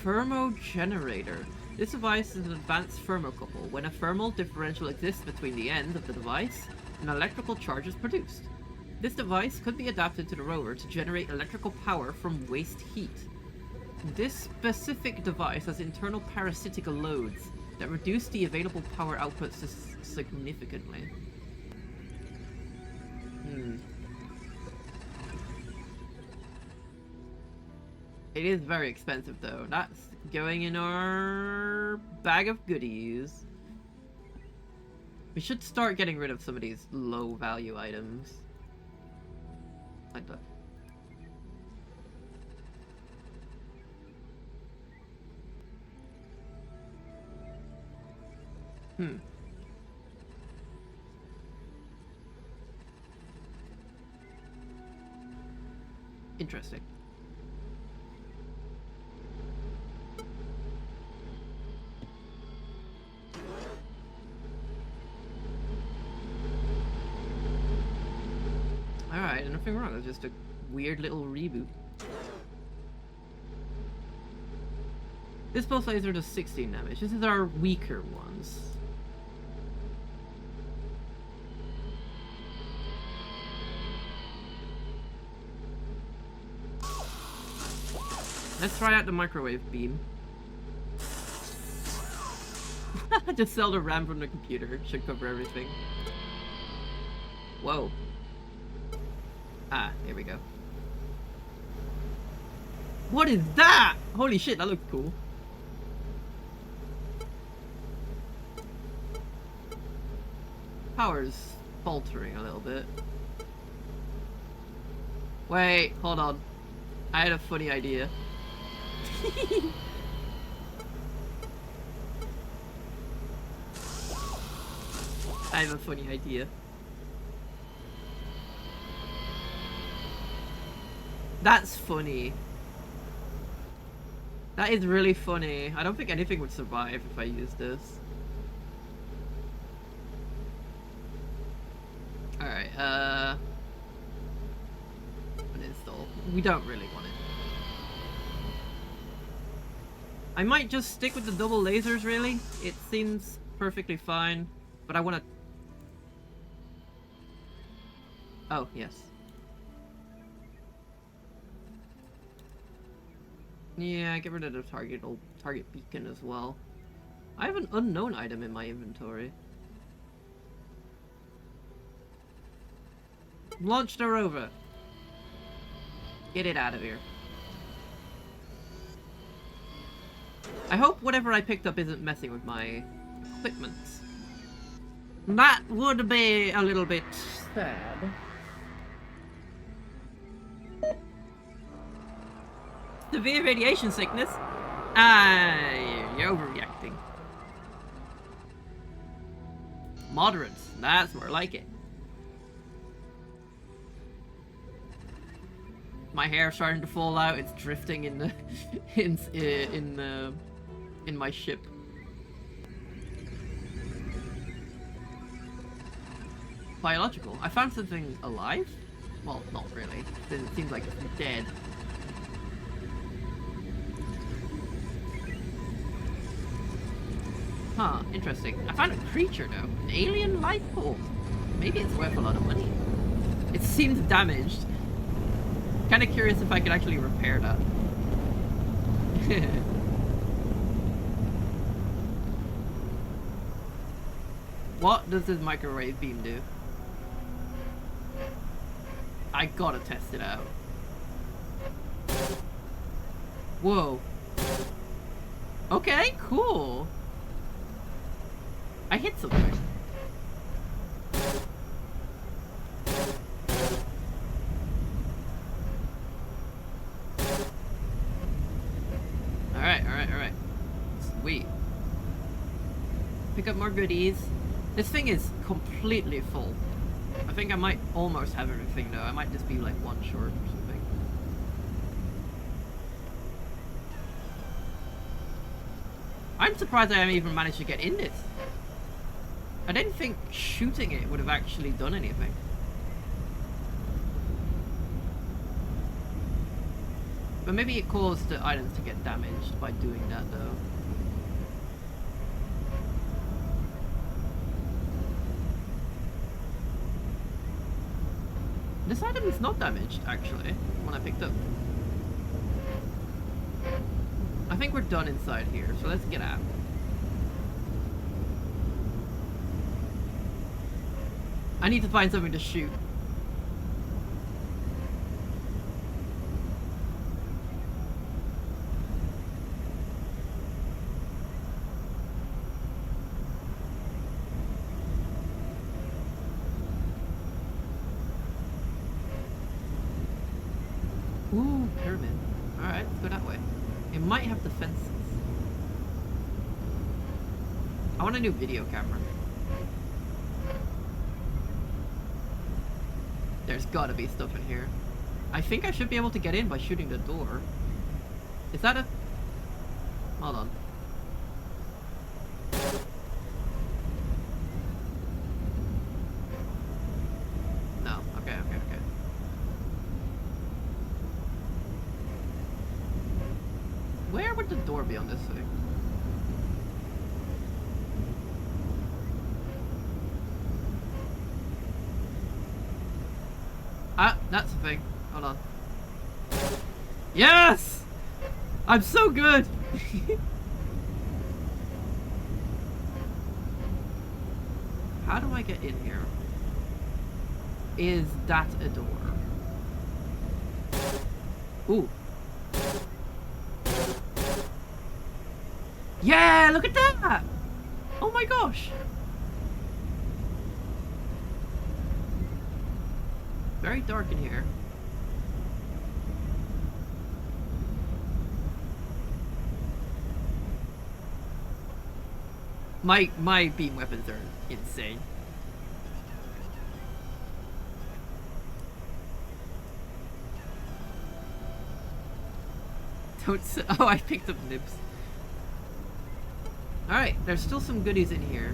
A: Thermogenerator. This device is an advanced thermocouple. When a thermal differential exists between the ends of the device, an electrical charge is produced. This device could be adapted to the rover to generate electrical power from waste heat. This specific device has internal parasitical loads that reduce the available power output significantly. It is very expensive though. That's going in our bag of goodies. We should start getting rid of some of these low value items. Like that. Interesting. Alright, nothing wrong. It's just a weird little reboot. This pulse laser does 16 damage. This is our weaker ones. Let's try out the microwave beam. Just sell the RAM from the computer. Should cover everything. Whoa. Ah, here we go. What is that? Holy shit, that looks cool. Power's faltering a little bit. Wait, hold on. I had a funny idea. I have a funny idea. That's funny. That is really funny. I don't think anything would survive if I used this. Alright, uninstall. We don't really want it. I might just stick with the double lasers, really. It seems perfectly fine, but I want to... Oh, yes. Yeah, get rid of the target beacon as well. I have an unknown item in my inventory. Launch the rover. Get it out of here. I hope whatever I picked up isn't messing with my equipment. That would be a little bit sad. Severe radiation sickness? You're overreacting. Moderate. That's more like it. My hair's starting to fall out. It's drifting in the in my ship. Biological. I found something alive? Well, not really. It seems like it's dead. Huh, interesting. I found a creature though. An alien life form. Maybe it's worth a lot of money. It seems damaged. Kind of curious if I could actually repair that. What does this microwave beam do? I gotta test it out. Whoa. Okay, cool. I hit something. Alright. Sweet. Pick up more goodies. This thing is completely full. I think I might almost have everything though. I might just be like one short or something. I'm surprised I even managed to get in this. I didn't think shooting it would have actually done anything. But maybe it caused the items to get damaged by doing that though. This item is not damaged, actually, when I picked up. I think we're done inside here, so let's get out. I need to find something to shoot. Ooh, pyramid. Alright, let's go that way. It might have defenses. I want a new video camera. There's gotta be stuff in here. I think I should be able to get in by shooting the door. Is that a... Hold on. No. Okay. Where would the door be on this thing? Ah, that's the thing. Hold on. Yes! I'm so good! How do I get in here? Is that a door? Ooh. Yeah, look at that! Oh my gosh! Very dark in here. My beam weapons are insane. Oh, I picked up nibs. Alright, there's still some goodies in here.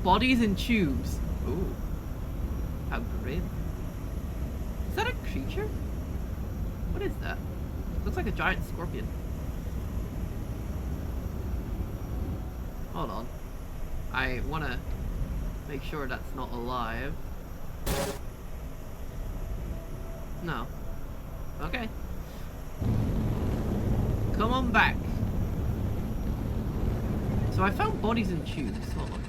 A: Bodies in tubes. Ooh. How grim. Is that a creature? What is that? Looks like a giant scorpion. Hold on. I wanna make sure that's not alive. No. Okay. Come on back. So I found bodies in tubes. Hold on.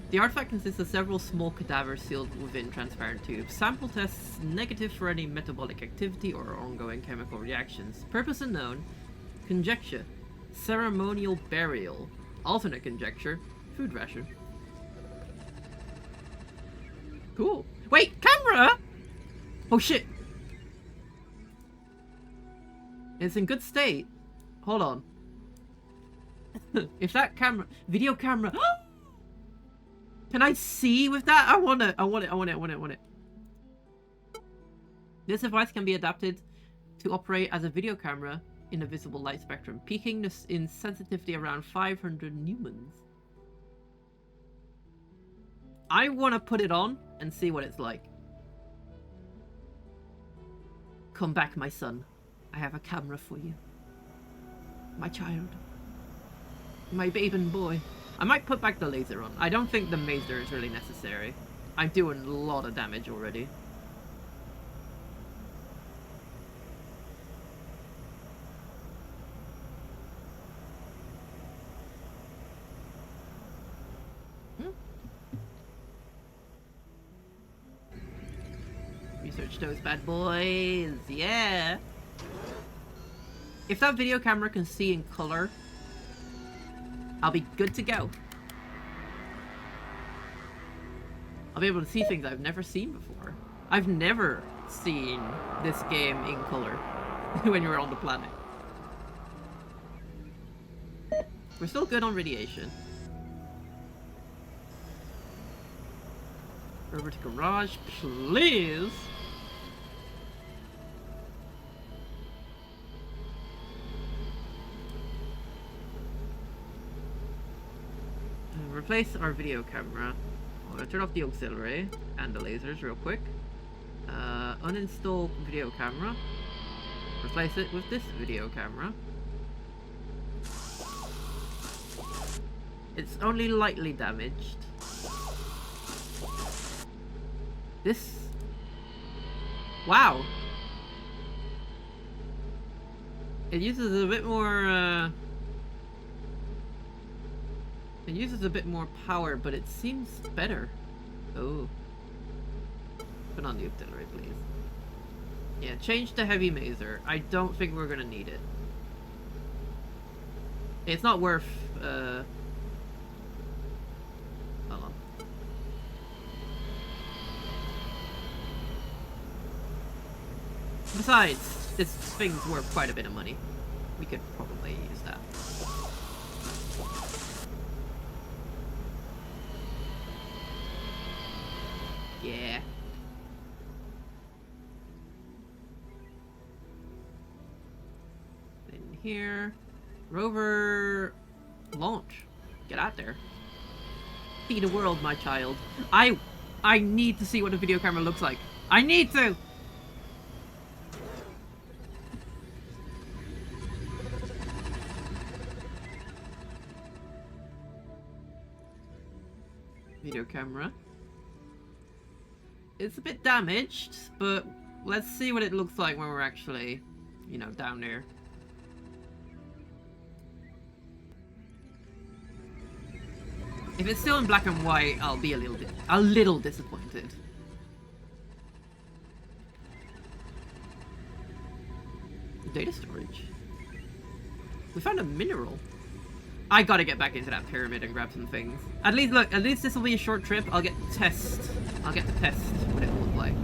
A: The artifact consists of several small cadavers sealed within transparent tubes. Sample tests negative for any metabolic activity or ongoing chemical reactions. Purpose unknown. Conjecture. Ceremonial burial. Alternate conjecture. Food ration. Cool. Wait, camera! Oh shit. It's in good state. Hold on. If that camera... Video camera... Can I see with that? I want it. This device can be adapted to operate as a video camera in a visible light spectrum, peaking in sensitivity around 500 lumens. I want to put it on and see what it's like. Come back, my son. I have a camera for you. My child. My baby boy. I might put back the laser on. I don't think the mazer is really necessary. I'm doing a lot of damage already. Research those bad boys. Yeah. If that video camera can see in color, I'll be good to go. I'll be able to see things I've never seen before. I've never seen this game in color when you're on the planet. We're still good on radiation. Over to garage, please. Replace our video camera. I'm gonna turn off the auxiliary and the lasers real quick. Uninstall video camera. Replace it with this video camera. It's only lightly damaged. This... Wow! It uses a bit more, It uses a bit more power, but it seems better. Oh. Put on the auxiliary, please. Yeah, change to heavy mazer. I don't think we're gonna need it. It's not worth, hold on. Besides, this thing's worth quite a bit of money. We could probably use that. Yeah. In here. Rover launch. Get out there. See the world, my child. I need to see what a video camera looks like. I need to! video camera. It's a bit damaged, but let's see what it looks like when we're actually, you know, down there. If it's still in black and white, I'll be a little disappointed. Data storage. We found a mineral. I gotta get back into that pyramid and grab some things. At least, look, at least this will be a short trip. I'll get to test what it will look like.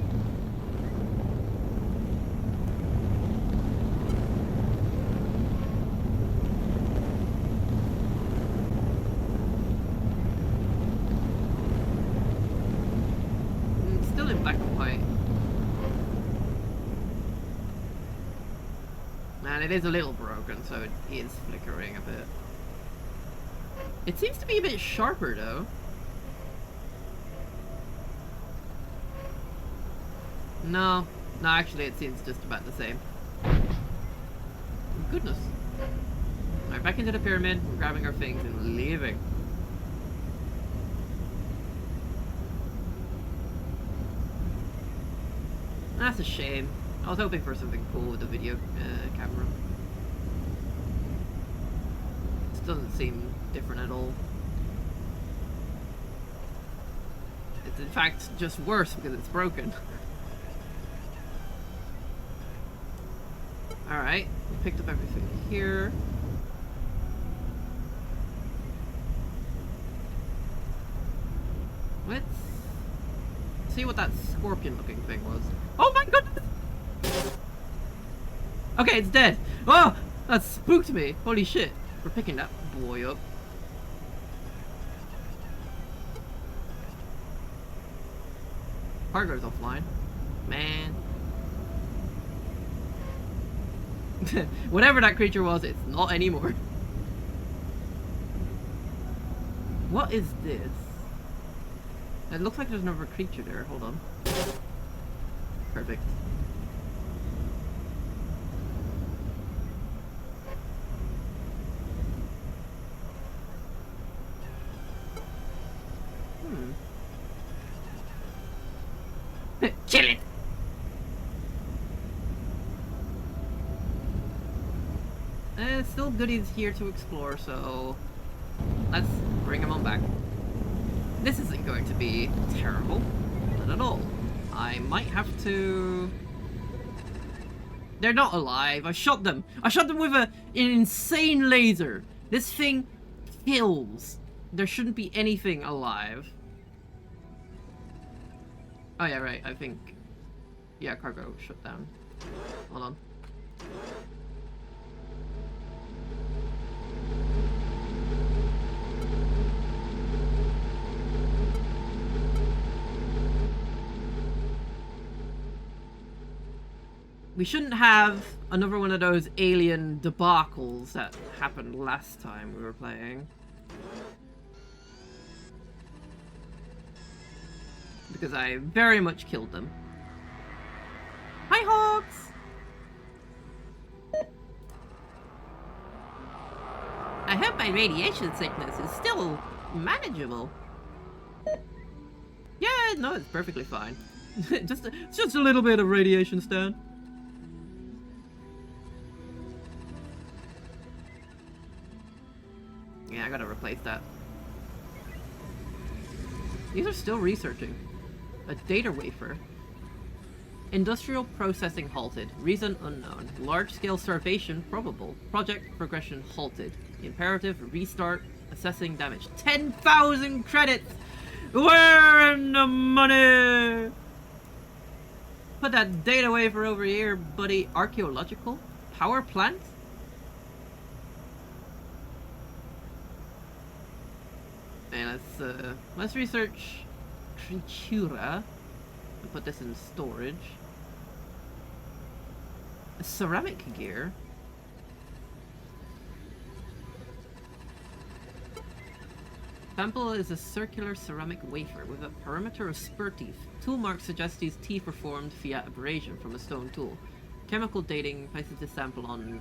A: It's still in black and white. And it is a little broken, so it is flickering a bit. It seems to be a bit sharper, though. No, actually it seems just about the same. Goodness. Alright, back into the pyramid, we're grabbing our things and leaving. That's a shame. I was hoping for something cool with the video camera. This doesn't seem different at all. It's in fact just worse because it's broken. Alright, we picked up everything here. Let's see what that scorpion looking thing was. Oh my goodness! Okay, it's dead. Oh! That spooked me. Holy shit. We're picking that boy up. Cargo's offline. Man. Whatever that creature was, it's not anymore. What is this? It looks like there's another creature there. Hold on. Perfect. Kill it! Still goodies here to explore, so let's bring them on back. This isn't going to be terrible. Not at all. I might have to... They're not alive. I shot them. I shot them with an insane laser. This thing kills. There shouldn't be anything alive. Oh yeah, right. I think... Yeah, cargo shut down. Hold on. We shouldn't have another one of those alien debacles that happened last time we were playing. Because I very much killed them. Hi, Hawks! I hope my radiation sickness is still manageable. Yeah, no, it's perfectly fine. just a little bit of radiation, Stan. Yeah, I gotta replace that. These are still researching. A data wafer. Industrial processing halted. Reason unknown. Large-scale starvation probable. Project progression halted. Imperative restart. Assessing damage. 10,000 credits! Where in the money? Put that data wafer over here, buddy. Archaeological? Power plant? Okay, let's research Tritura and put this in storage. A ceramic gear. Sample is a circular ceramic wafer with a perimeter of spur teeth. Tool mark suggests these teeth were formed via abrasion from a stone tool. Chemical dating places this sample on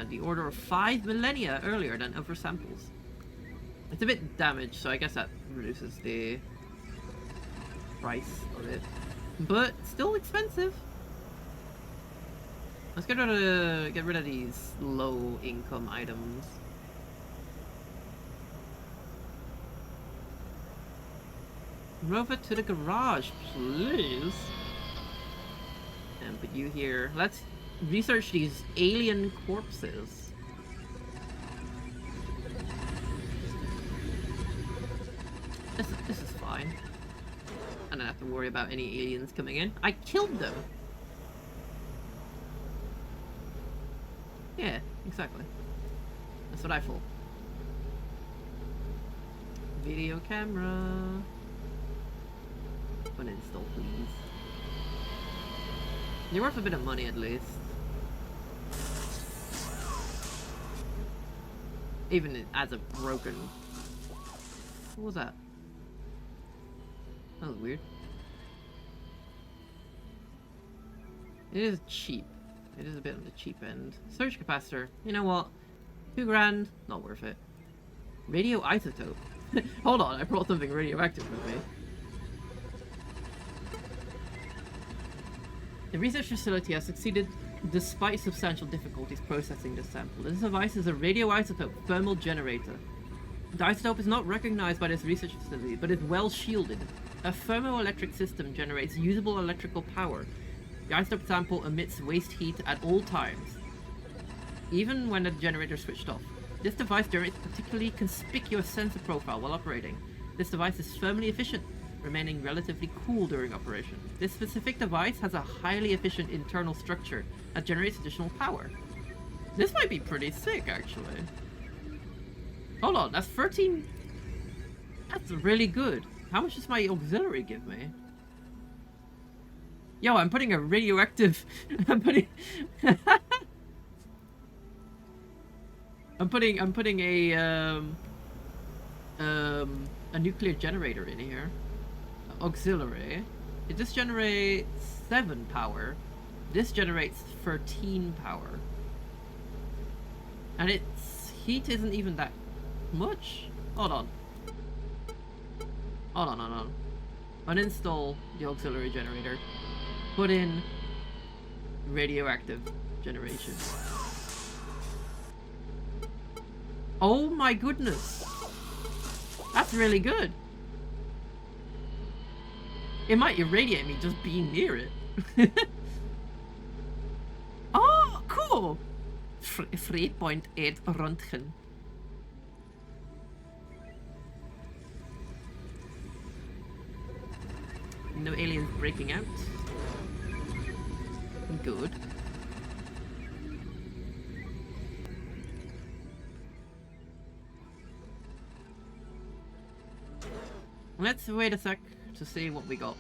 A: the order of 5 millennia earlier than other samples. It's a bit damaged, so I guess that reduces the price of it. But still expensive. Let's get rid of these low income items. Rover to the garage, please. And put you here. Let's research these alien corpses. This is fine. I don't have to worry about any aliens coming in. I killed them. Yeah, exactly. That's what I thought. Video camera. Uninstall, please. You're worth a bit of money at least. Even as a broken. What was that? That was weird. It is cheap. It is a bit on the cheap end. Surge capacitor. You know what? $2 grand. Not worth it. Radioisotope. Hold on, I brought something radioactive with me. The research facility has succeeded despite substantial difficulties processing the sample. This device is a radioisotope thermal generator. The isotope is not recognized by this research facility, but is well shielded. A thermoelectric system generates usable electrical power. The isotope sample emits waste heat at all times, even when the generator is switched off. This device generates a particularly conspicuous sensor profile while operating. This device is thermally efficient, remaining relatively cool during operation. This specific device has a highly efficient internal structure that generates additional power. This might be pretty sick, actually. Hold on, that's 13... That's really good. How much does my auxiliary give me? Yo, I'm putting a radioactive... I'm putting a nuclear generator in here. Auxiliary. This generates 7 power. This generates 13 power. And its heat isn't even that much. Hold on. Hold on. Uninstall the auxiliary generator. Put in radioactive generation. Oh my goodness. That's really good. It might irradiate me just being near it. Oh, cool. 3.8 Röntgen. No aliens breaking out. Good. Let's wait a sec to see what we got.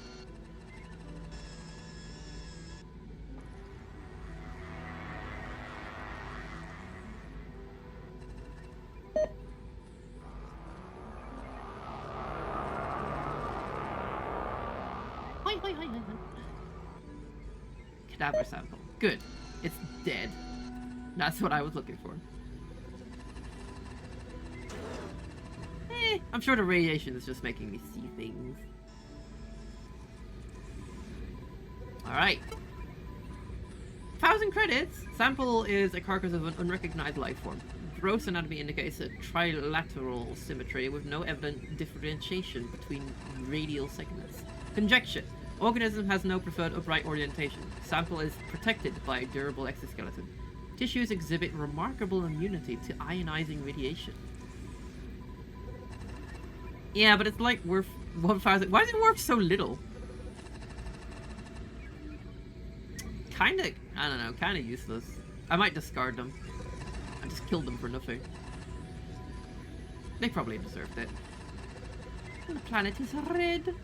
A: Hi. Cadaver sample. Good. It's dead. That's what I was looking for. I'm sure the radiation is just making me see things. Alright. 1,000 credits! Sample is a carcass of an unrecognized life form. Gross anatomy indicates a trilateral symmetry with no evident differentiation between radial segments. Conjecture. Organism has no preferred upright orientation. Sample is protected by a durable exoskeleton. Tissues exhibit remarkable immunity to ionizing radiation. Yeah, but it's like worth 1,000. Why is it worth so little? Kinda, I don't know, kinda useless. I might discard them. I just killed them for nothing. They probably deserved it. And the planet is red.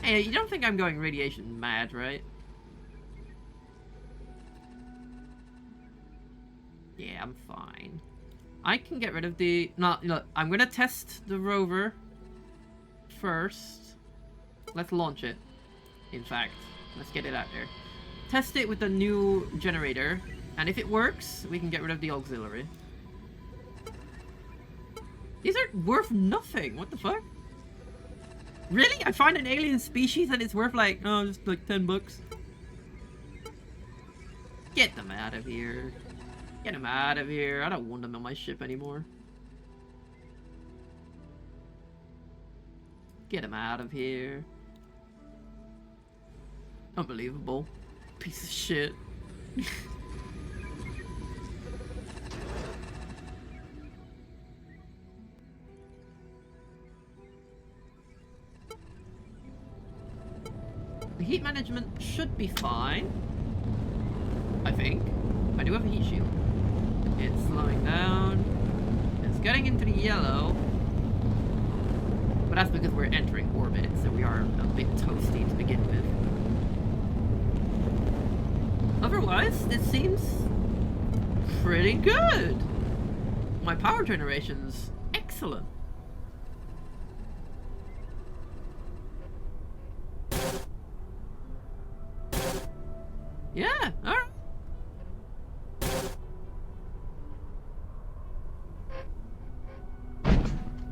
A: Hey, you don't think I'm going radiation mad, right? Yeah, I'm fine. I can get rid of the... No, look, I'm gonna test the rover first. Let's launch it. In fact, let's get it out there. Test it with the new generator. And if it works, we can get rid of the auxiliary. These are worth nothing. What the fuck? Really? I find an alien species and it's worth like, oh, just like 10 bucks. Get them out of here. Get them out of here. I don't want them on my ship anymore. Get them out of here. Unbelievable. Piece of shit. The heat management should be fine. I think. I do have a heat shield. It's slowing down. It's getting into the yellow. But that's because we're entering orbit, so we are a bit toasty to begin with. Otherwise, this seems pretty good. My power generation's excellent. Yeah, alright.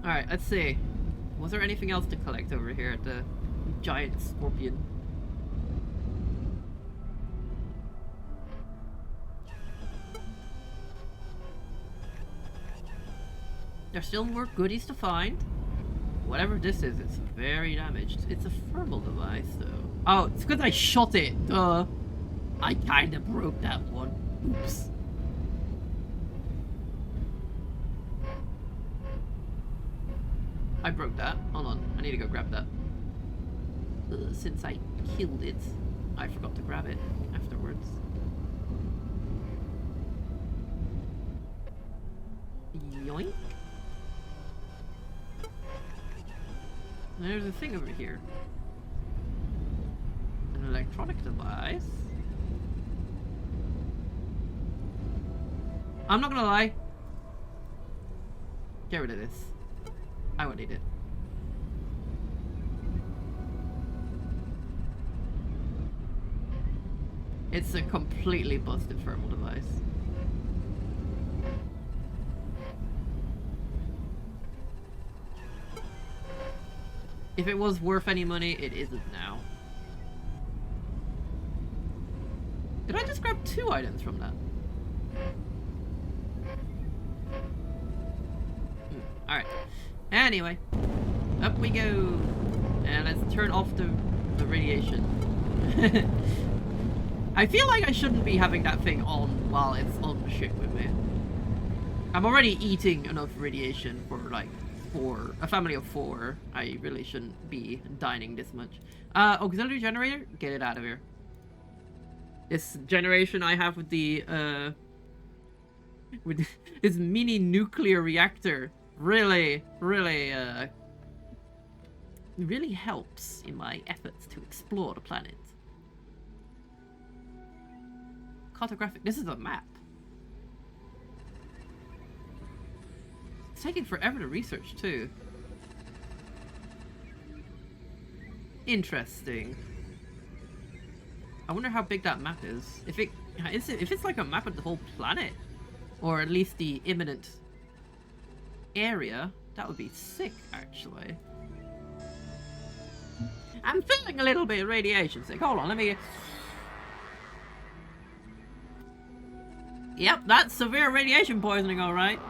A: Alright, let's see. Was there anything else to collect over here at the giant scorpion? There's still more goodies to find. Whatever this is, it's very damaged. It's a thermal device, though. Oh, it's because I shot it. Duh. I kinda broke that one. Oops. I broke that. Hold on. I need to go grab that. Since I killed it, I forgot to grab it afterwards. Yoink. There's a thing over here. An electronic device. I'm not gonna lie. Get rid of this. I won't need it. It's a completely busted thermal device. If it was worth any money, it isn't now. Did I just grab 2 items from that? Alright. Anyway. Up we go. And let's turn off the radiation. I feel like I shouldn't be having that thing on while it's on the ship with me. I'm already eating enough radiation for like a family of 4. I really shouldn't be dining this much. Auxiliary generator? Get it out of here. This generation I have with the with this mini nuclear reactor really helps in my efforts to explore the planet. Cartographic. This is a map. It's taking forever to research too. Interesting. I wonder how big that map is. If it's like a map of the whole planet, or at least the imminent area, that would be sick, actually. I'm feeling a little bit radiation sick. Hold on, let me. Yep, that's severe radiation poisoning, all right.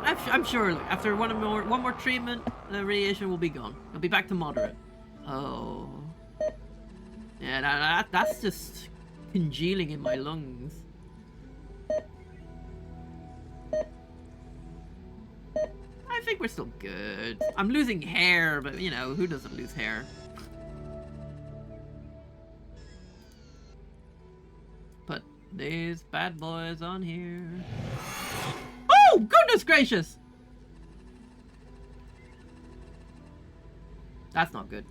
A: I'm sure after one more treatment, the radiation will be gone. It'll be back to moderate. Oh. Yeah, that's just congealing in my lungs. I think we're still good. I'm losing hair, but you know, who doesn't lose hair? Put these bad boys on here. Oh, goodness gracious! That's not good.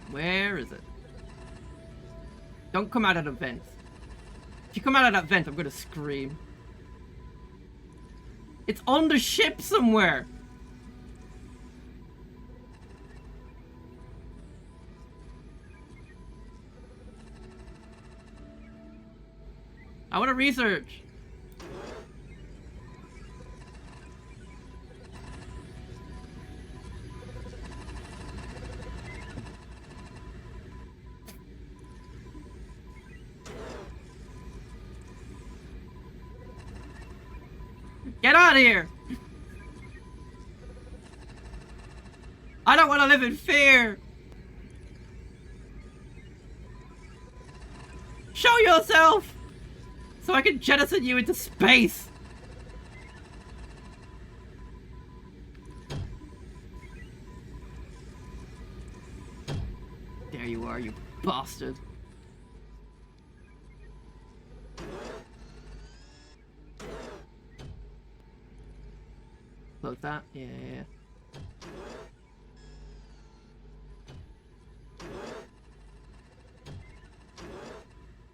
A: Where is it? Don't come out of the vent. If you come out of that vent, I'm gonna scream. It's on the ship somewhere! I want to research. Get out of here! I don't want to live in fear! Show yourself! So I can jettison you into space! There you are, you bastard. Close that? Yeah.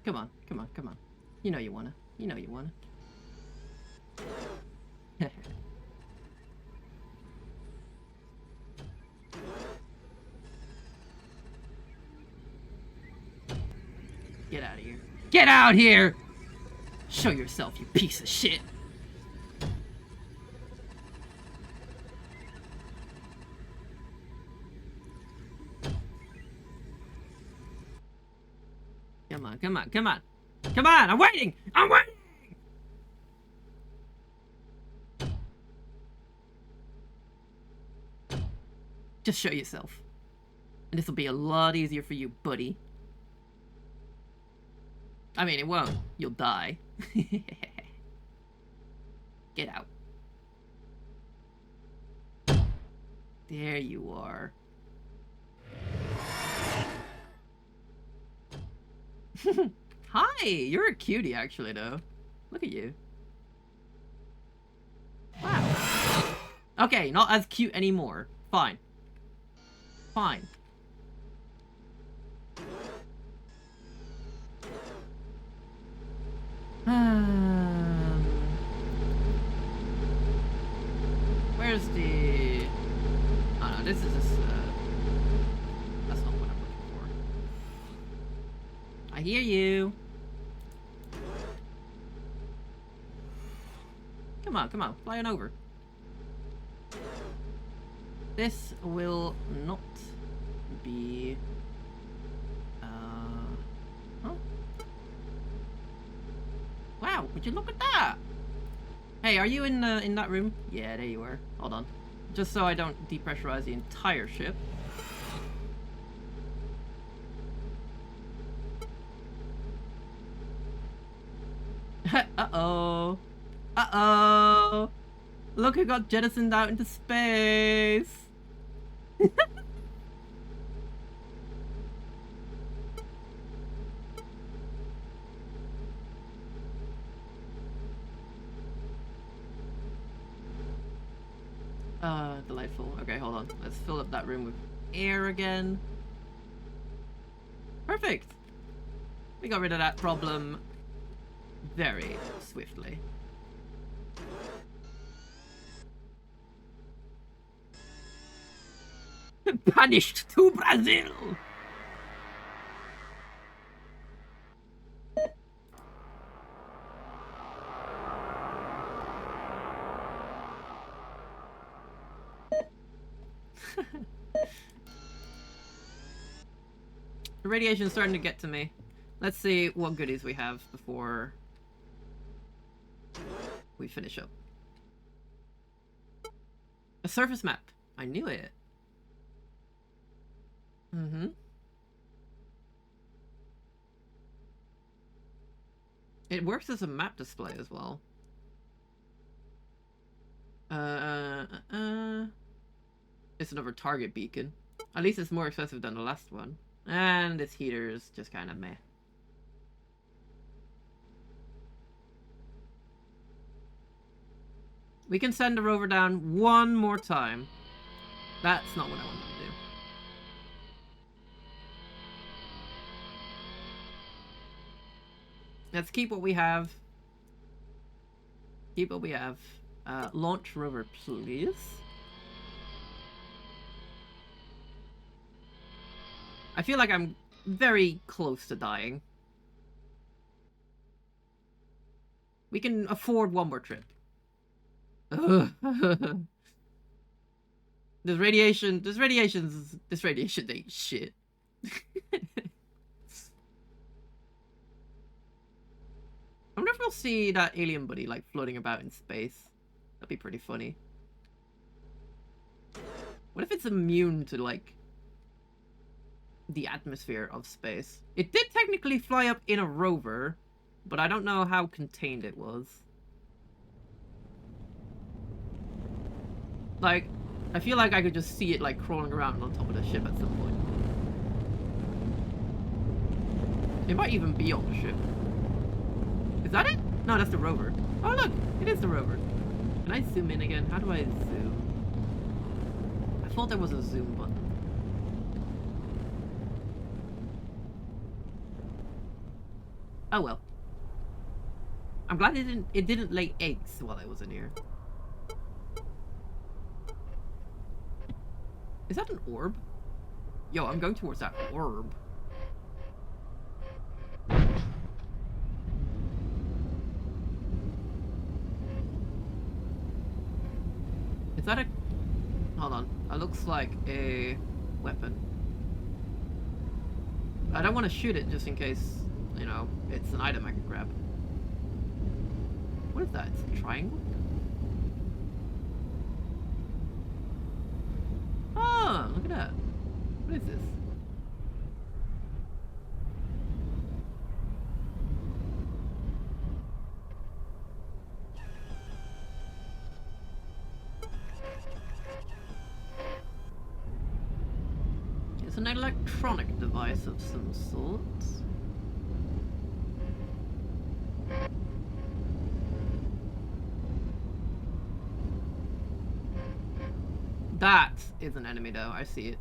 A: Come on. You know you wanna. Get out of here. Get out here! Show yourself, you piece of shit. Come on. I'm waiting! Just show yourself. And this will be a lot easier for you, buddy. I mean, it won't. You'll die. Get out. There you are. Hi! You're a cutie, actually, though. Look at you. Wow. Okay, not as cute anymore. Fine. Where's the... Oh no, this is just... That's not what I'm looking for. I hear you. Come on, fly on over. This will not be... Huh? Wow, would you look at that? Hey, are you in that room? Yeah, there you are. Hold on. Just so I don't depressurize the entire ship. Uh-oh. Look who got jettisoned out into space. Delightful. Okay, hold on. Let's fill up that room with air again. Perfect. We got rid of that problem very swiftly. Banished to Brazil! The radiation's starting to get to me. Let's see what goodies we have before we finish up. A surface map. I knew it. It works as a map display as well. It's another target beacon. At least it's more expensive than the last one. And this heater is just kind of meh. We can send the rover down one more time. That's not what I wanted to do. Let's keep what we have. Launch rover, please. I feel like I'm very close to dying. We can afford one more trip. Ugh. This radiation ain't shit. I wonder if we'll see that alien buddy like floating about in space. That'd be pretty funny. What if it's immune to like the atmosphere of space? It did technically fly up in a rover, but I don't know how contained it was. Like, I feel like I could just see it like crawling around on top of the ship at some point. It might even be on the ship. Is that it? No, that's the rover. Oh look, it is the rover. Can I zoom in again? How do I zoom? I thought there was a zoom button. Oh well. I'm glad it didn't lay eggs while I was in here. Is that an orb? Yo, I'm going towards that orb. Is that a... Hold on. That looks like a weapon. I don't want to shoot it just in case, you know, it's an item I can grab. What is that? It's a triangle? Oh, look at that. What is this? It's an electronic device of some sort. That is an enemy though, I see it.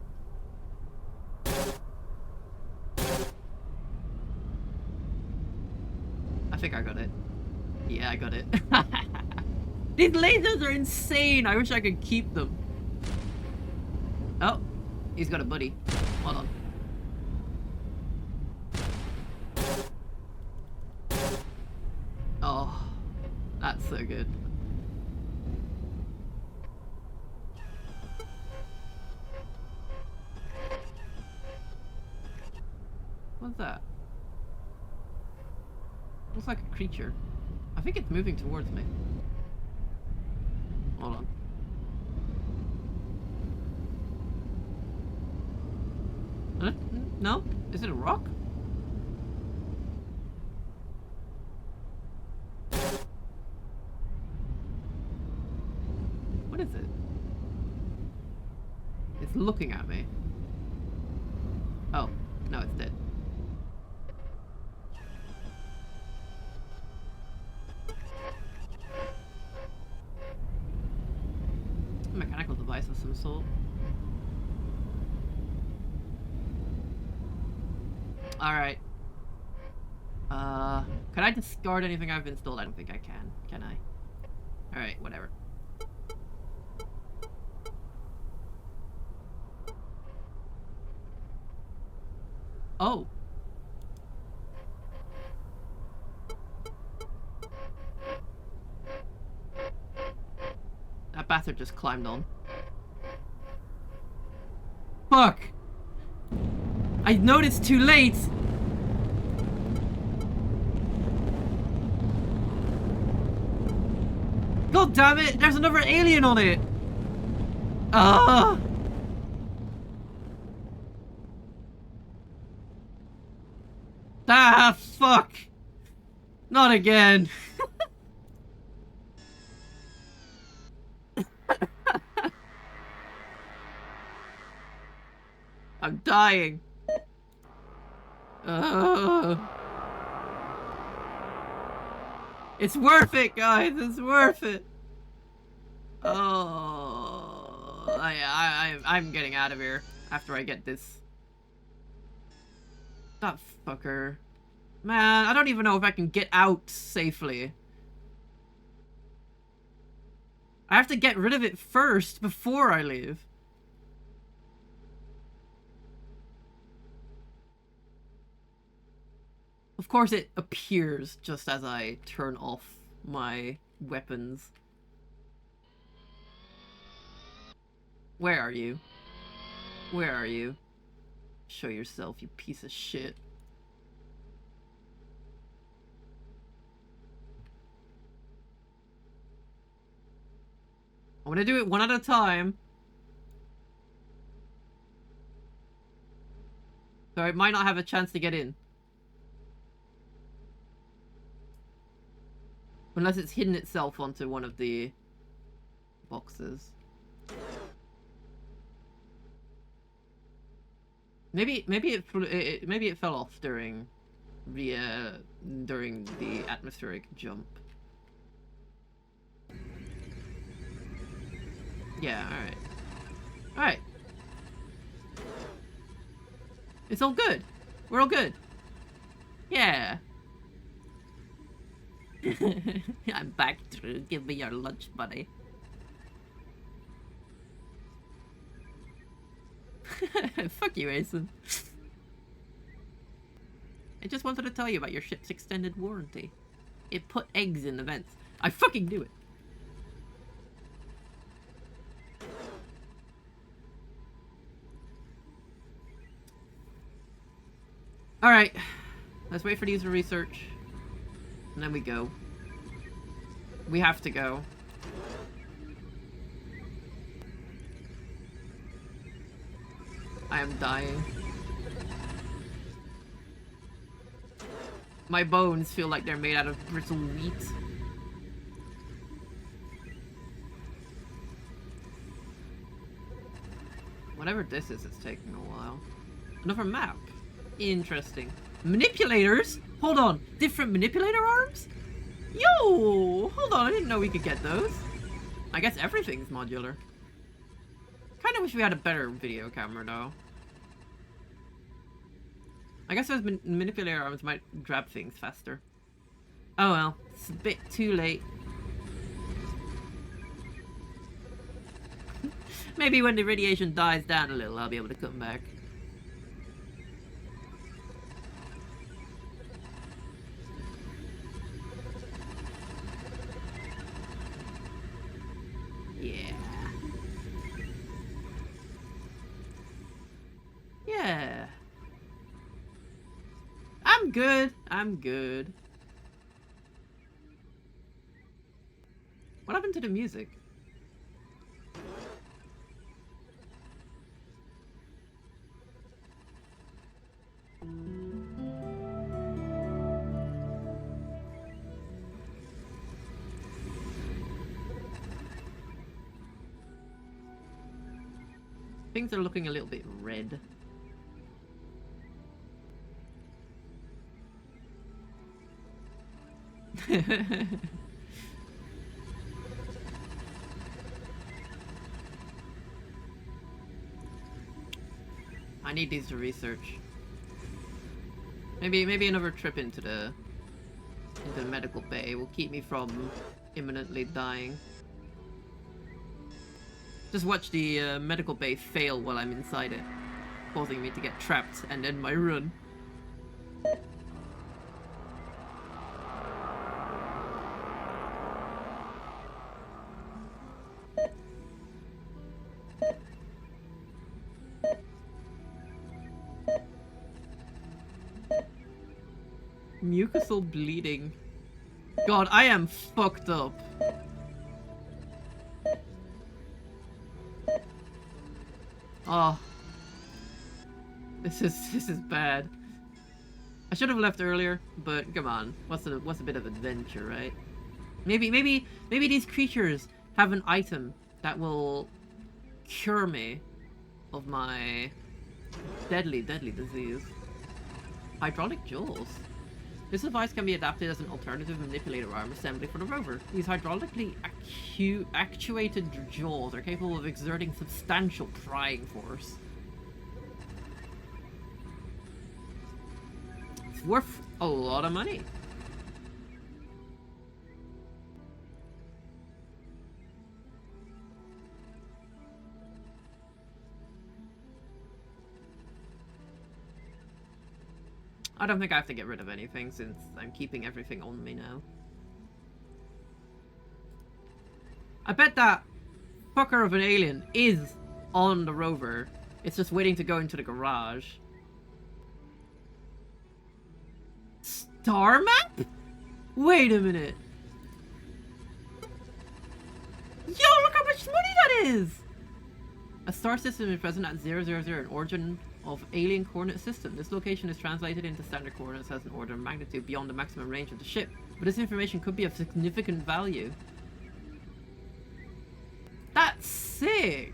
A: I think I got it. Yeah, I got it. These lasers are insane! I wish I could keep them. Oh, he's got a buddy. Hold on. Oh, that's so good. What's that? Looks like a creature. I think it's moving towards me. Hold on. No? Is it a rock? What is it? It's looking at me. Oh, no, it's dead. A mechanical device of some sort. Alright. Can I discard anything I've installed? I don't think I can I? Alright, whatever. Oh! That bastard just climbed on. Fuck! I noticed too late! God damn it! There's another alien on it! Ah! Ah, fuck! Not again! I'm dying. It's worth it, guys. It's worth it. Oh, I'm getting out of here after I get this. That fucker. Man, I don't even know if I can get out safely. I have to get rid of it first before I leave. Of course, it appears just as I turn off my weapons. Where are you? Where are you? Show yourself, you piece of shit. I'm gonna do it one at a time. So it might not have a chance to get in. Unless it's hidden itself onto one of the boxes. Maybe it fell off during the atmospheric jump. Yeah, alright. Alright. It's all good. We're all good. Yeah. I'm back, Drew. Give me your lunch, buddy. Fuck you, Asen. I just wanted to tell you about your ship's extended warranty. It put eggs in the vents. I fucking knew it. Alright. Let's wait for the user research. And then we go. We have to go. I am dying. My bones feel like they're made out of brittle wheat. Whatever this is, it's taking a while. Another map. Interesting. Manipulators? Hold on. Different manipulator arms? Yo! Hold on, I didn't know we could get those. I guess everything's modular. Kinda wish we had a better video camera, though. I guess those manipulator arms might grab things faster. Oh well, it's a bit too late. Maybe when the radiation dies down a little, I'll be able to come back. Yeah. Yeah. I'm good. I'm good. What happened to the music? Things are looking a little bit red. I need these to research. Maybe another trip into the medical bay will keep me from imminently dying. Just watch the medical bay fail while I'm inside it, causing me to get trapped and end my run. Mucosal bleeding. God, I am fucked up. Oh. This is bad. I should have left earlier, but come on. What's a bit of adventure, right? Maybe these creatures have an item that will cure me of my deadly disease. Hydraulic jaws. This device can be adapted as an alternative manipulator arm assembly for the rover. These hydraulically actuated jaws are capable of exerting substantial prying force. It's worth a lot of money. I don't think I have to get rid of anything since I'm keeping everything on me now. I bet that fucker of an alien is on the rover. It's just waiting to go into the garage. Star map? Wait a minute. Yo, look how much money that is! A star system is present at 000, an origin of alien coordinate system. This location is translated into standard coordinates as an order of magnitude beyond the maximum range of the ship. But this information could be of significant value. That's sick!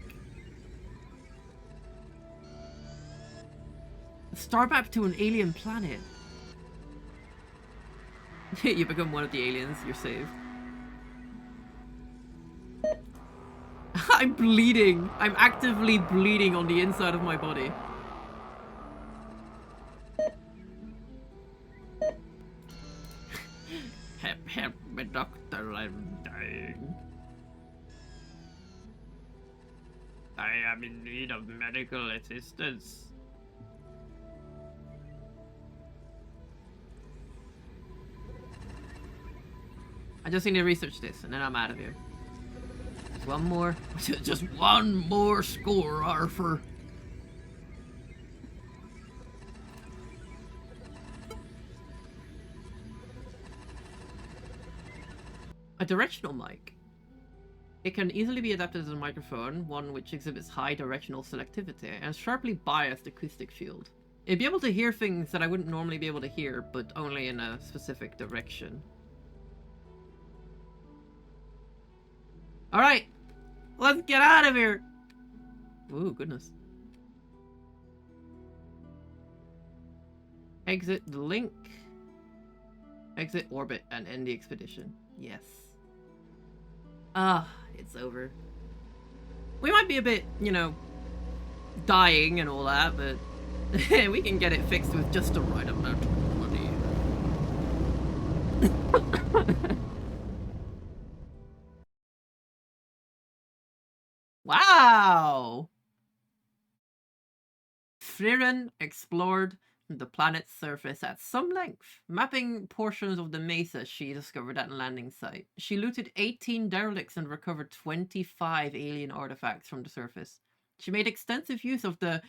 A: A star map to an alien planet. You become one of the aliens, you're saved. I'm bleeding. I'm actively bleeding on the inside of my body. Help me, doctor, I'm dying. I am in need of medical assistance. I just need to research this and then I'm out of here. Just one more. Just one more score, Arthur. A directional mic. It can easily be adapted as a microphone, one which exhibits high directional selectivity and sharply biased acoustic field. It'd be able to hear things that I wouldn't normally be able to hear, but only in a specific direction. Alright, let's get out of here! Ooh, goodness. Exit the link. Exit orbit and end the expedition. Yes. Ah, it's over. We might be a bit, you know, dying and all that, but we can get it fixed with just the right amount of money. Wow! Frieren explored the planet's surface at some length, mapping portions of the mesa she discovered at the landing site. She looted 18 derelicts and recovered 25 alien artifacts from the surface. She made extensive use of the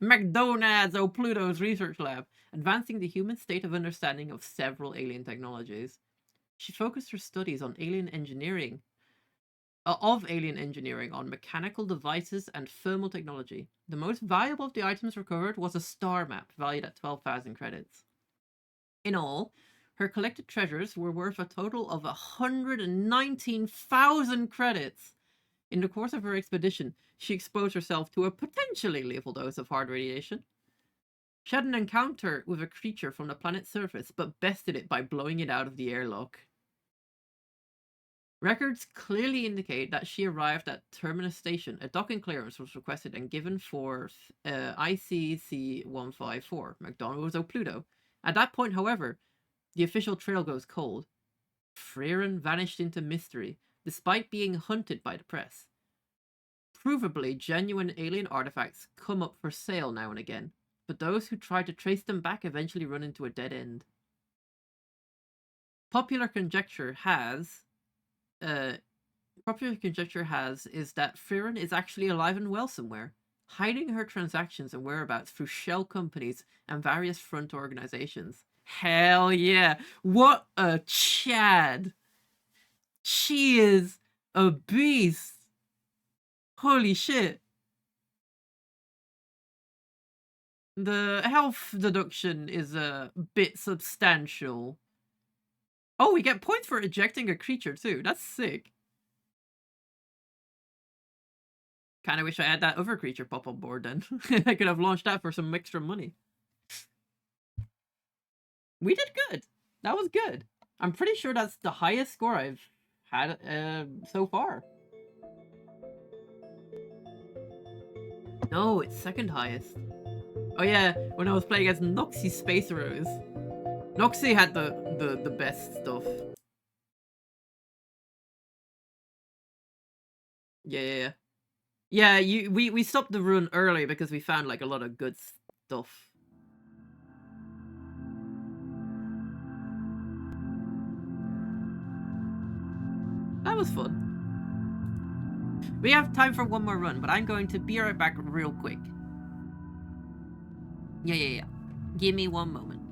A: McDonald's of Pluto's research lab, advancing the human state of understanding of several alien technologies. She focused her studies on alien engineering on mechanical devices and thermal technology. The most valuable of the items recovered was a star map valued at 12,000 credits. In all, her collected treasures were worth a total of 119,000 credits. In the course of her expedition, she exposed herself to a potentially lethal dose of hard radiation. She had an encounter with a creature from the planet's surface, but bested it by blowing it out of the airlock. Records clearly indicate that she arrived at Terminus Station. A docking clearance was requested and given for ICC-154, McDonald's of Pluto. At that point, however, the official trail goes cold. Frieren vanished into mystery, despite being hunted by the press. Provably, genuine alien artifacts come up for sale now and again, but those who try to trace them back eventually run into a dead end. Popular conjecture is that Frieren is actually alive and well somewhere, hiding her transactions and whereabouts through shell companies and various front organizations. Hell yeah! What a Chad! She is a beast! Holy shit! The health deduction is a bit substantial. Oh, we get points for ejecting a creature too. That's sick. Kinda wish I had that other creature pop on board then. I could have launched that for some extra money. We did good. That was good. I'm pretty sure that's the highest score I've had so far. No, it's second highest. Oh yeah, when I was playing as Noxie Space Rose. Noxie had the best stuff. Yeah. Yeah, we stopped the run early because we found like a lot of good stuff. That was fun. We have time for one more run, but I'm going to be right back real quick. Yeah. Give me one moment.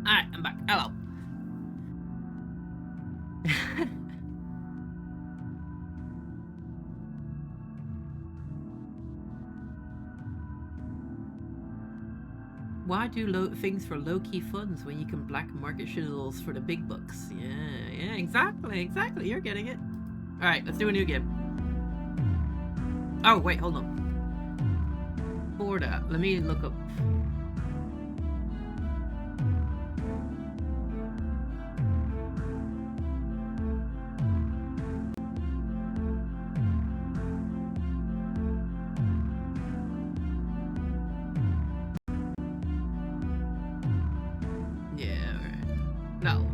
A: Alright, I'm back. Hello. Why do things for low-key funds when you can black market shizzles for the big bucks? Yeah, exactly. You're getting it. Alright, let's do a new game. Oh, wait, hold on. For that, let me look up. Yeah, alright. That'll work.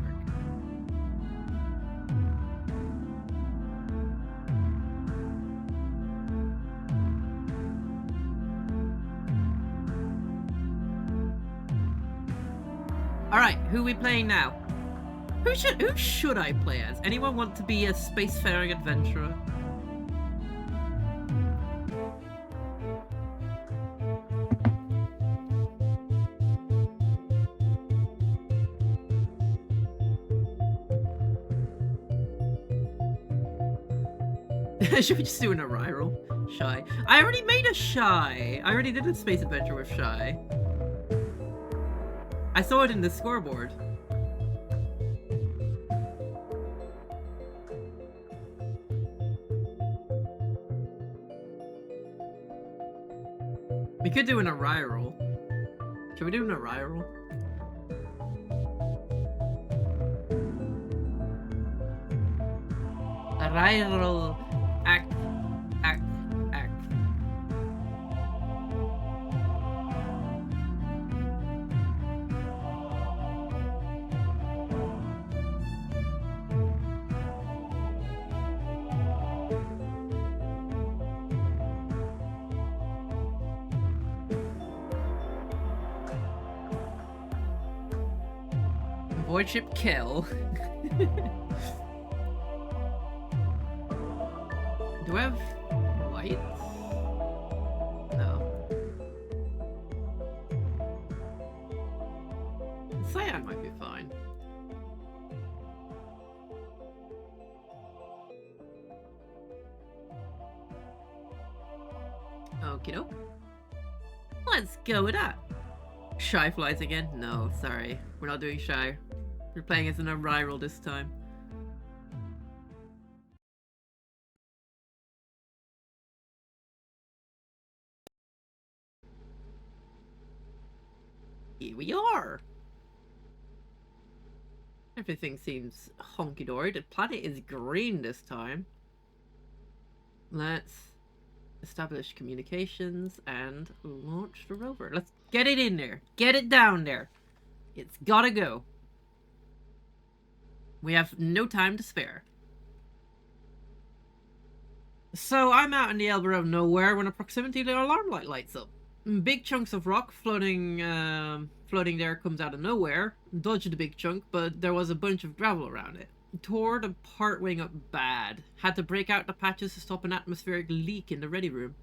A: Alright, who are we playing now? Who should I play as? Anyone want to be a spacefaring adventurer? Should we just do an arrival? Shy. I already made a Shy. I already did a space adventure with Shy. I saw it in the scoreboard. We could do an arrival. Should we do an arrival? Arrival. Act. Void ship kill. Do I have lights? No. Cyan might be fine. Okie doke. Let's go with that. Shy flies again? No, sorry. We're not doing Shy. We're playing as an arrival this time. Here we are! Everything seems honky-dory. The planet is green this time. Let's establish communications and launch the rover. Let's get it in there. Get it down there. It's gotta go. We have no time to spare. So I'm out in the elbow of nowhere when a proximity alarm light lights up. Big chunks of rock floating there comes out of nowhere. Dodged the big chunk, but there was a bunch of gravel around it. Tore the part wing up bad. Had to break out the patches to stop an atmospheric leak in the ready room.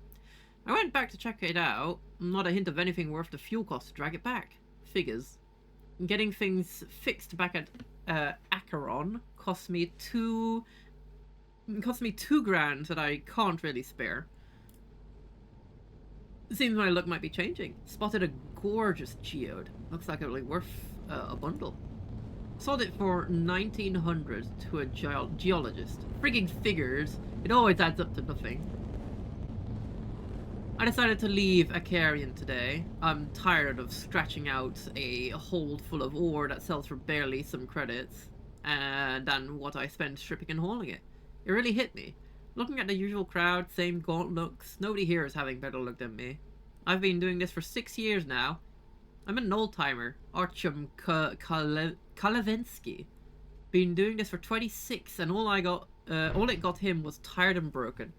A: I went back to check it out. Not a hint of anything worth the fuel cost to drag it back. Figures. Getting things fixed back at Acheron cost me $2 grand that I can't really spare. Seems my luck might be changing. Spotted a gorgeous geode. Looks like it'll be worth a bundle. Sold it for 1900 to a geologist. Frigging figures. It always adds up to nothing. I decided to leave Acarian today. I'm tired of scratching out a hold full of ore that sells for barely some credits than what I spend stripping and hauling it. It really hit me. Looking at the usual crowd, same gaunt looks, nobody here is having better luck than me. I've been doing this for 6 years now. I'm an old-timer, Archum Kalevensky. Been doing this for 26, and all it got him was tired and broken.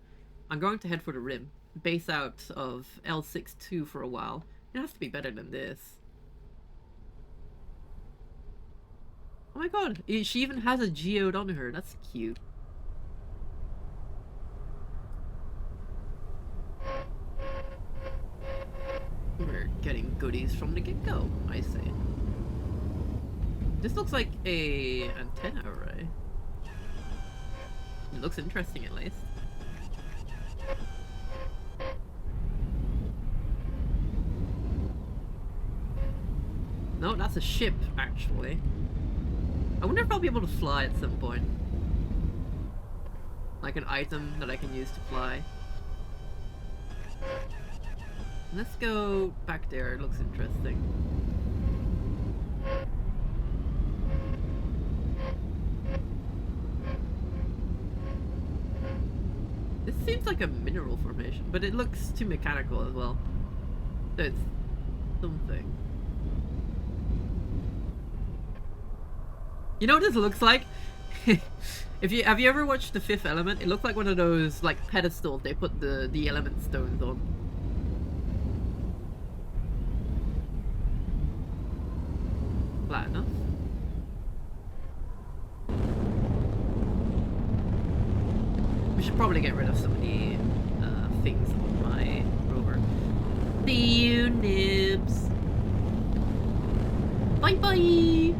A: I'm going to head for the rim. Base out of L62 for a while. It has to be better than this. Oh my god, she even has a geode on her. That's cute. We're getting goodies from the get-go, I see. This looks like a antenna array. It looks interesting at least. No, that's a ship, actually. I wonder if I'll be able to fly at some point. Like an item that I can use to fly. Let's go back there, it looks interesting. This seems like a mineral formation, but it looks too mechanical as well. So it's something. You know what this looks like? Have you ever watched The Fifth Element? It looks like one of those like pedestals they put the element stones on. Flat enough. We should probably get rid of some of the things on my rover. See you, nibs. Bye bye.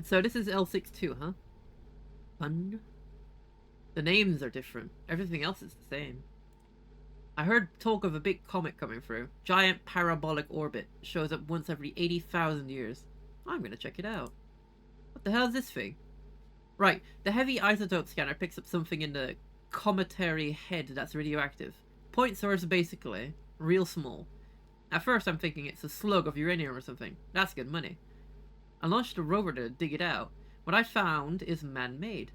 A: So this is L62, huh? Fun. The names are different. Everything else is the same. I heard talk of a big comet coming through. Giant parabolic orbit. Shows up once every 80,000 years. I'm gonna check it out. What the hell is this thing? Right, the heavy isotope scanner picks up something in the cometary head that's radioactive. Point source basically. Real small. At first I'm thinking it's a slug of uranium or something. That's good money. I launched a rover to dig it out. What I found is man-made.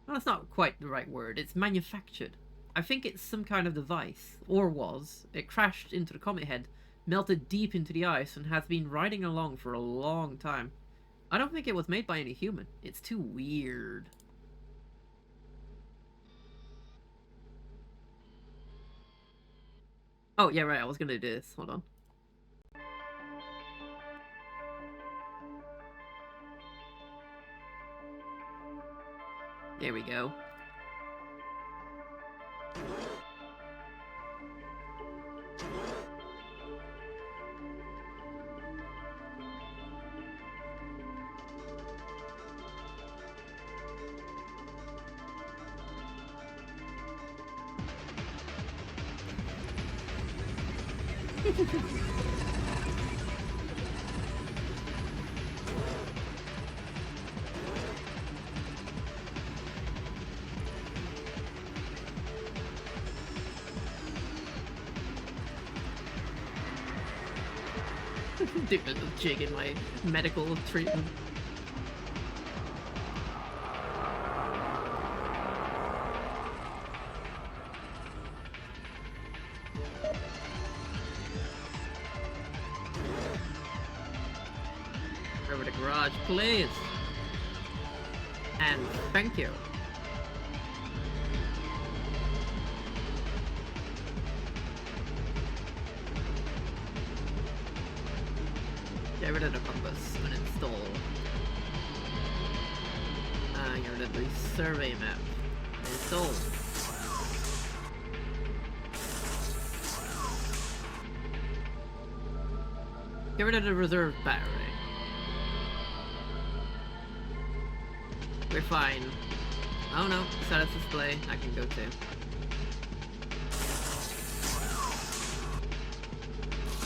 A: Well, that's not quite the right word. It's manufactured. I think it's some kind of device. Or was. It crashed into the comet head, melted deep into the ice, and has been riding along for a long time. I don't think it was made by any human. It's too weird. Oh, yeah, right. I was gonna do this. Hold on. There we go. Doing a little jig in my medical treatment. Over the garage, please. And thank you. Get rid of the compass and install. Get rid of the survey map. Install. Get rid of the reserve battery. We're fine. Oh no, status display. I can go to.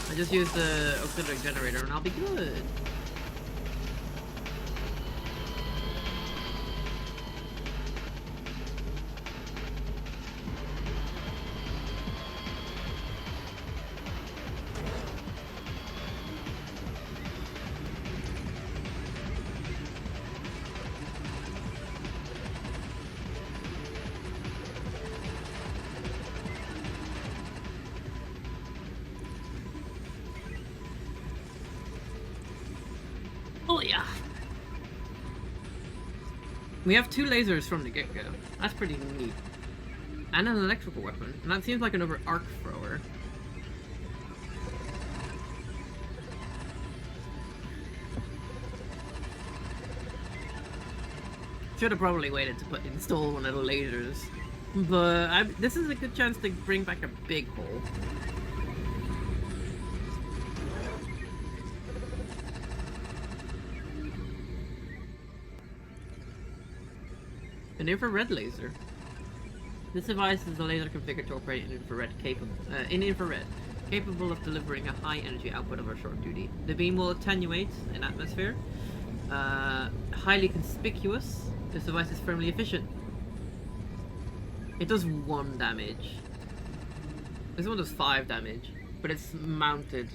A: I just use the auxiliary generator and I'll be good. Oh yeah. We have 2 lasers from the get-go. That's pretty neat. And an electrical weapon. And that seems like another arc thrower. Should have probably waited to install one of the lasers. But this is a good chance to bring back a big hole. An infrared laser. This device is a laser configured to operate in infrared capable of delivering a high energy output over short duty. The beam will attenuate in atmosphere. Highly conspicuous. This device is firmly efficient. It does 1 damage. This one does 5 damage, but it's mounted.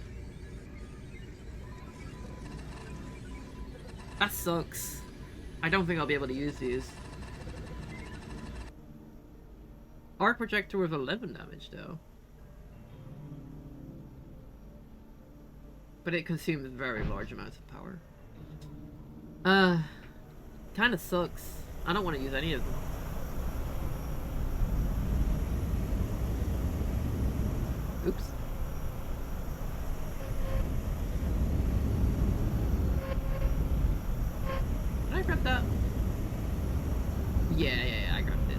A: That sucks. I don't think I'll be able to use these. Arc projector with 11 damage though. But it consumes very large amounts of power. Kinda sucks. I don't want to use any of them. Oops. Did I grab that? Yeah, I grabbed this.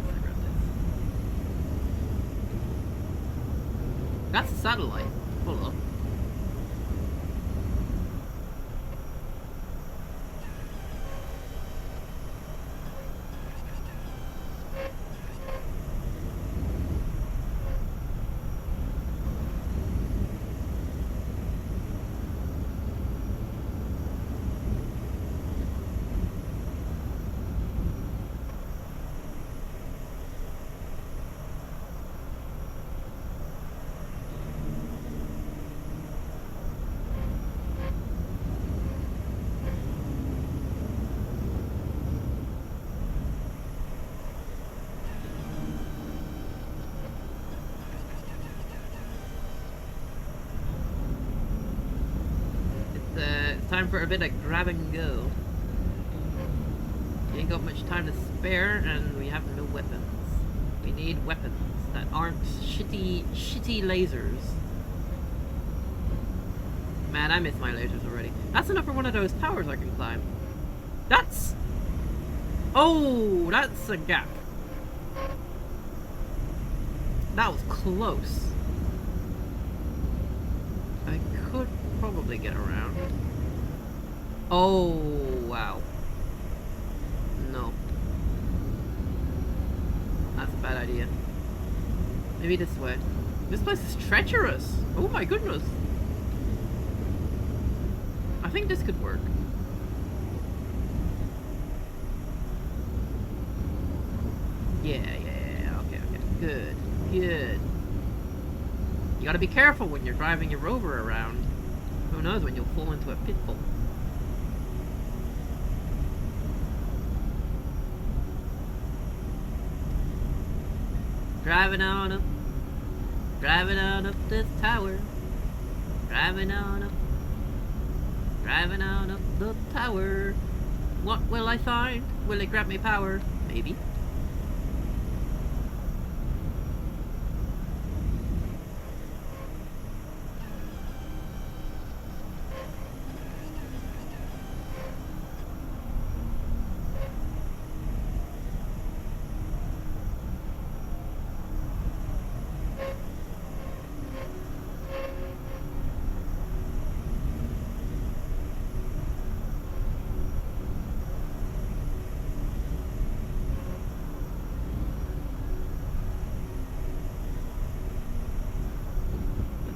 A: That's a satellite. Hold on. It's time for a bit of grab and go. We ain't got much time to spare, and we have no weapons. We need weapons that aren't shitty lasers. Man, I miss my lasers already. That's enough for one of those towers I can climb. That's... Oh, that's a gap. That was close. I could probably get around. Oh, wow. No. That's a bad idea. Maybe this way. This place is treacherous. Oh my goodness. I think this could work. Yeah. Okay. Good. You gotta be careful when you're driving your rover around. Who knows when you'll fall into a pitfall. Driving on up this tower. Driving on up the tower. What will I find? Will it grant me power? Maybe.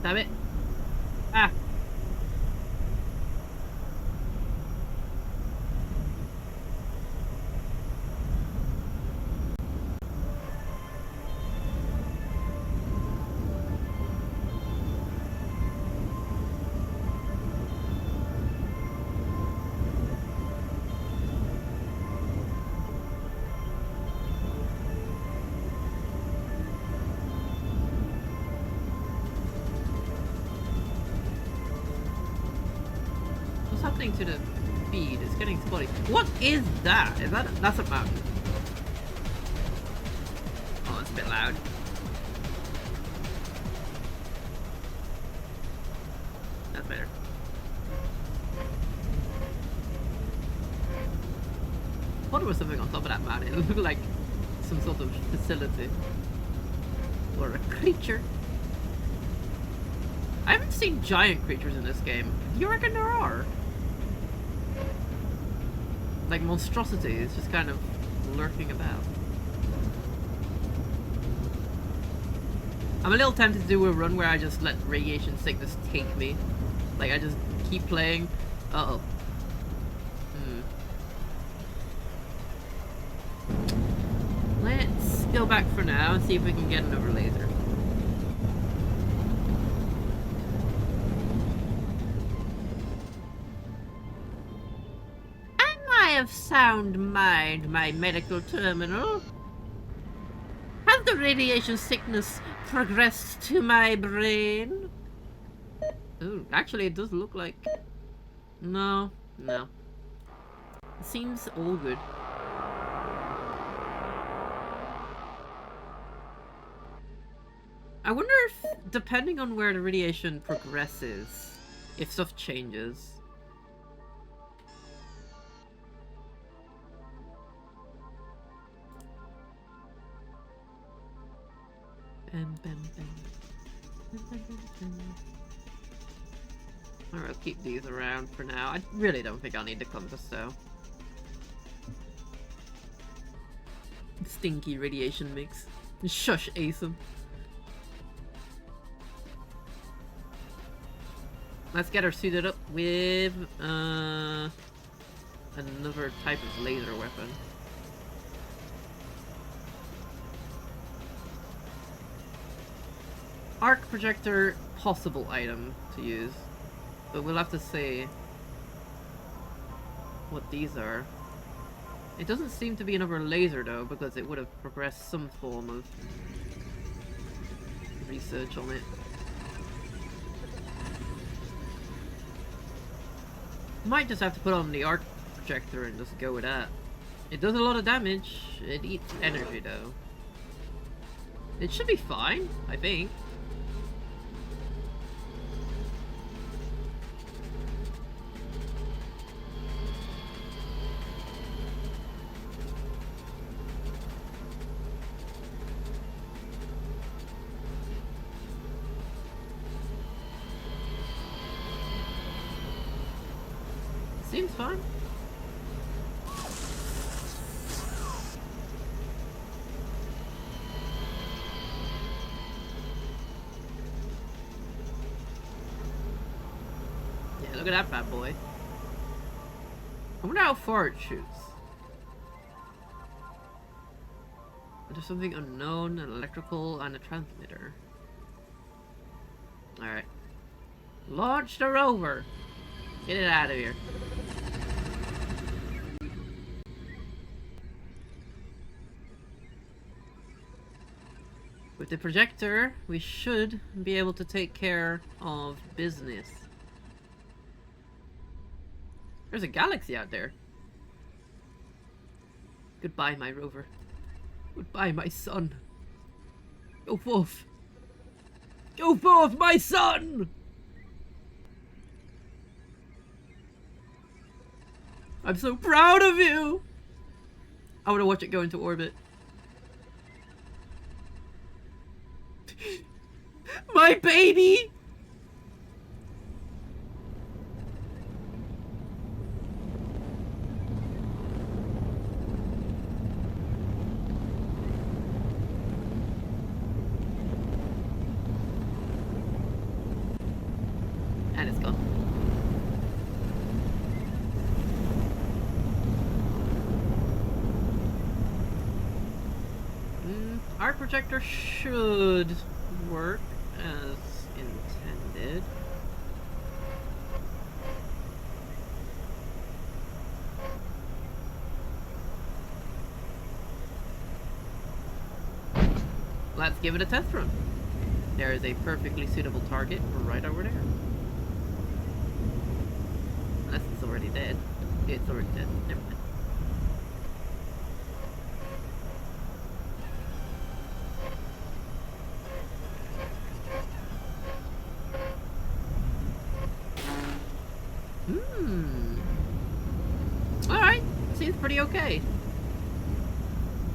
A: Damn it. Ah. What's happening to the feed? It's getting spotty. What is that? That's a map. Oh, it's a bit loud. That's better. I thought there was something on top of that mountain. It looked like some sort of facility. Or a creature. I haven't seen giant creatures in this game. Do you reckon there are? Like monstrosities just kind of lurking about. I'm a little tempted to do a run where I just let radiation sickness take me. Like I just keep playing. Uh-oh. Let's go back for now and see if we can get another laser. Of sound mind, my medical terminal. Has the radiation sickness progressed to my brain? Oh, actually it does look like... No. It seems all good. I wonder if, depending on where the radiation progresses, if stuff changes. Alright, I'll keep these around for now. I really don't think I'll need the compass though. Stinky radiation mix. Shush, Asim. Let's get her suited up with another type of laser weapon. Arc projector, possible item to use, but we'll have to see what these are. It doesn't seem to be another laser though, because it would have progressed some form of research on it. Might just have to put on the arc projector and just go with that. It does a lot of damage. It eats energy though. It should be fine, I think. Seems fine. Yeah, look at that bad boy. I wonder how far it shoots. There's something unknown, an electrical, and a transmitter. Alright. Launch the rover! Get it out of here. With the projector, we should be able to take care of business. There's a galaxy out there. Goodbye, my rover. Goodbye, my son. Go forth. Go forth, my son! I'm so proud of you! I want to watch it go into orbit. My baby! And it's gone. Our projector should work as intended. Let's give it a test run. There is a perfectly suitable target right over there. Unless it's already dead. It's already dead. Never mind. Alright, seems pretty okay.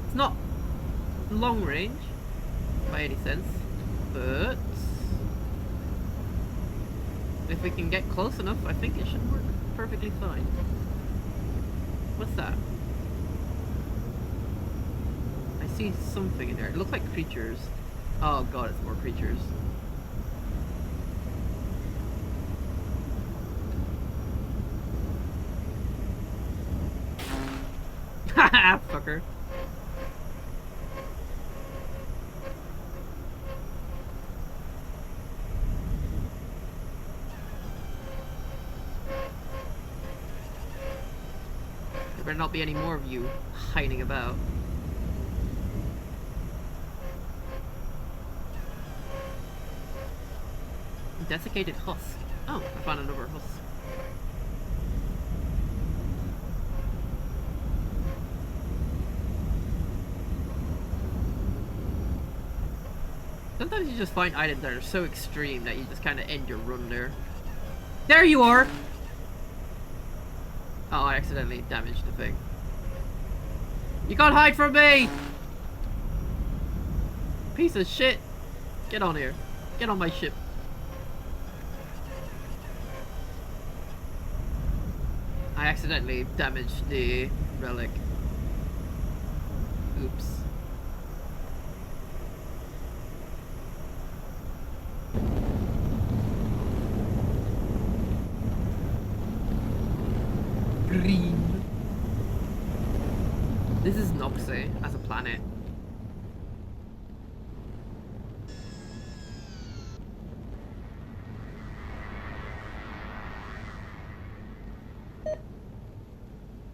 A: It's not long range by any sense, but if we can get close enough, I think it should work perfectly fine. What's that? I see something in there. It looks like creatures. Oh god, it's more creatures. Haha, fucker. There better not be any more of you hiding about. Desiccated husk. Oh, I found another husk. Sometimes you just find items that are so extreme that you just kind of end your run there. There you are! Oh, I accidentally damaged the thing. You can't hide from me! Piece of shit! Get on here. Get on my ship. I accidentally damaged the relic. Oops. Green. This is Noxie as a planet.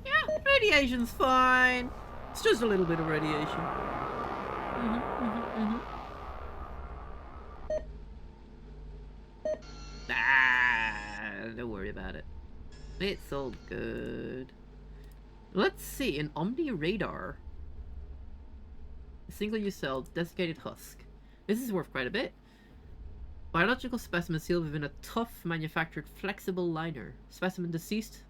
A: Yeah, radiation's fine. It's just a little bit of radiation. Ah, don't worry about it. It's all good. Let's see, an Omni Radar. A single-use cell, desiccated husk. This is worth quite a bit. Biological specimen sealed within a tough manufactured flexible liner. Specimen deceased.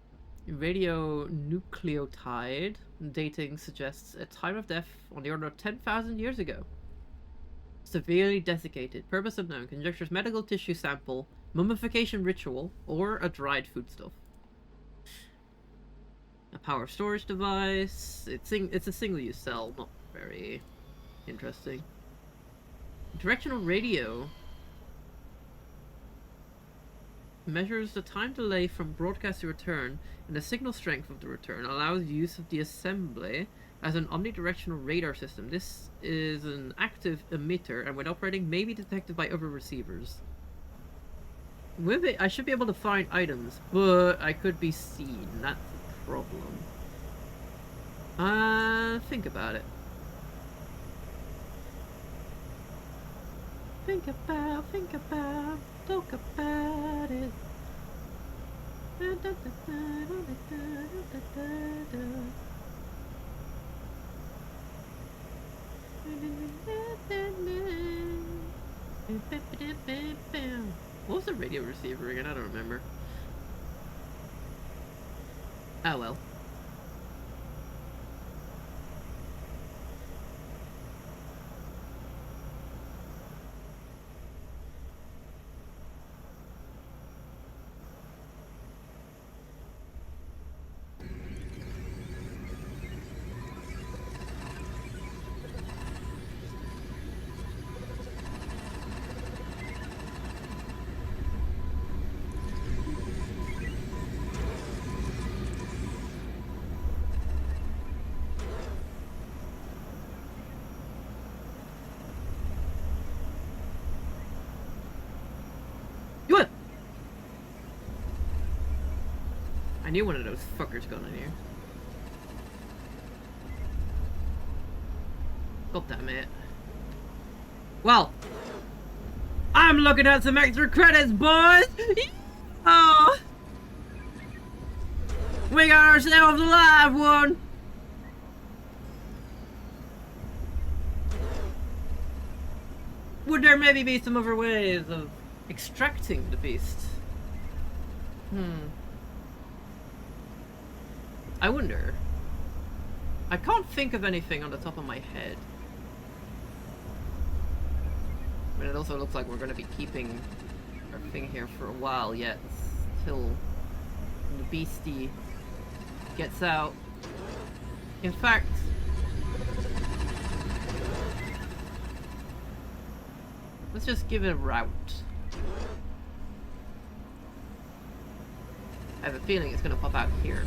A: Radionucleotide. Dating suggests a time of death on the order of 10,000 years ago. Severely desiccated. Purpose unknown. Conjectures medical tissue sample, mummification ritual, or a dried foodstuff. A power storage device. It's a single-use cell. Not very interesting. Directional radio. Measures the time delay from broadcast to return and the signal strength of the return. Allows use of the assembly as an omnidirectional radar system. This is an active emitter and when operating may be detected by other receivers. With it, I should be able to find items, but I could be seen. That's a problem. Think about it. Think about, talk about it. What was the radio receiver again? I don't remember. Oh well. I knew one of those fuckers got in here. God damn it. Well, I'm looking at some extra credits, boys! Oh! We got ourselves a live one! Would there maybe be some other ways of extracting the beast? I wonder. I can't think of anything on the top of my head. But it also looks like we're going to be keeping our thing here for a while yet, till the beastie gets out. In fact, let's just give it a route. I have a feeling it's going to pop out here.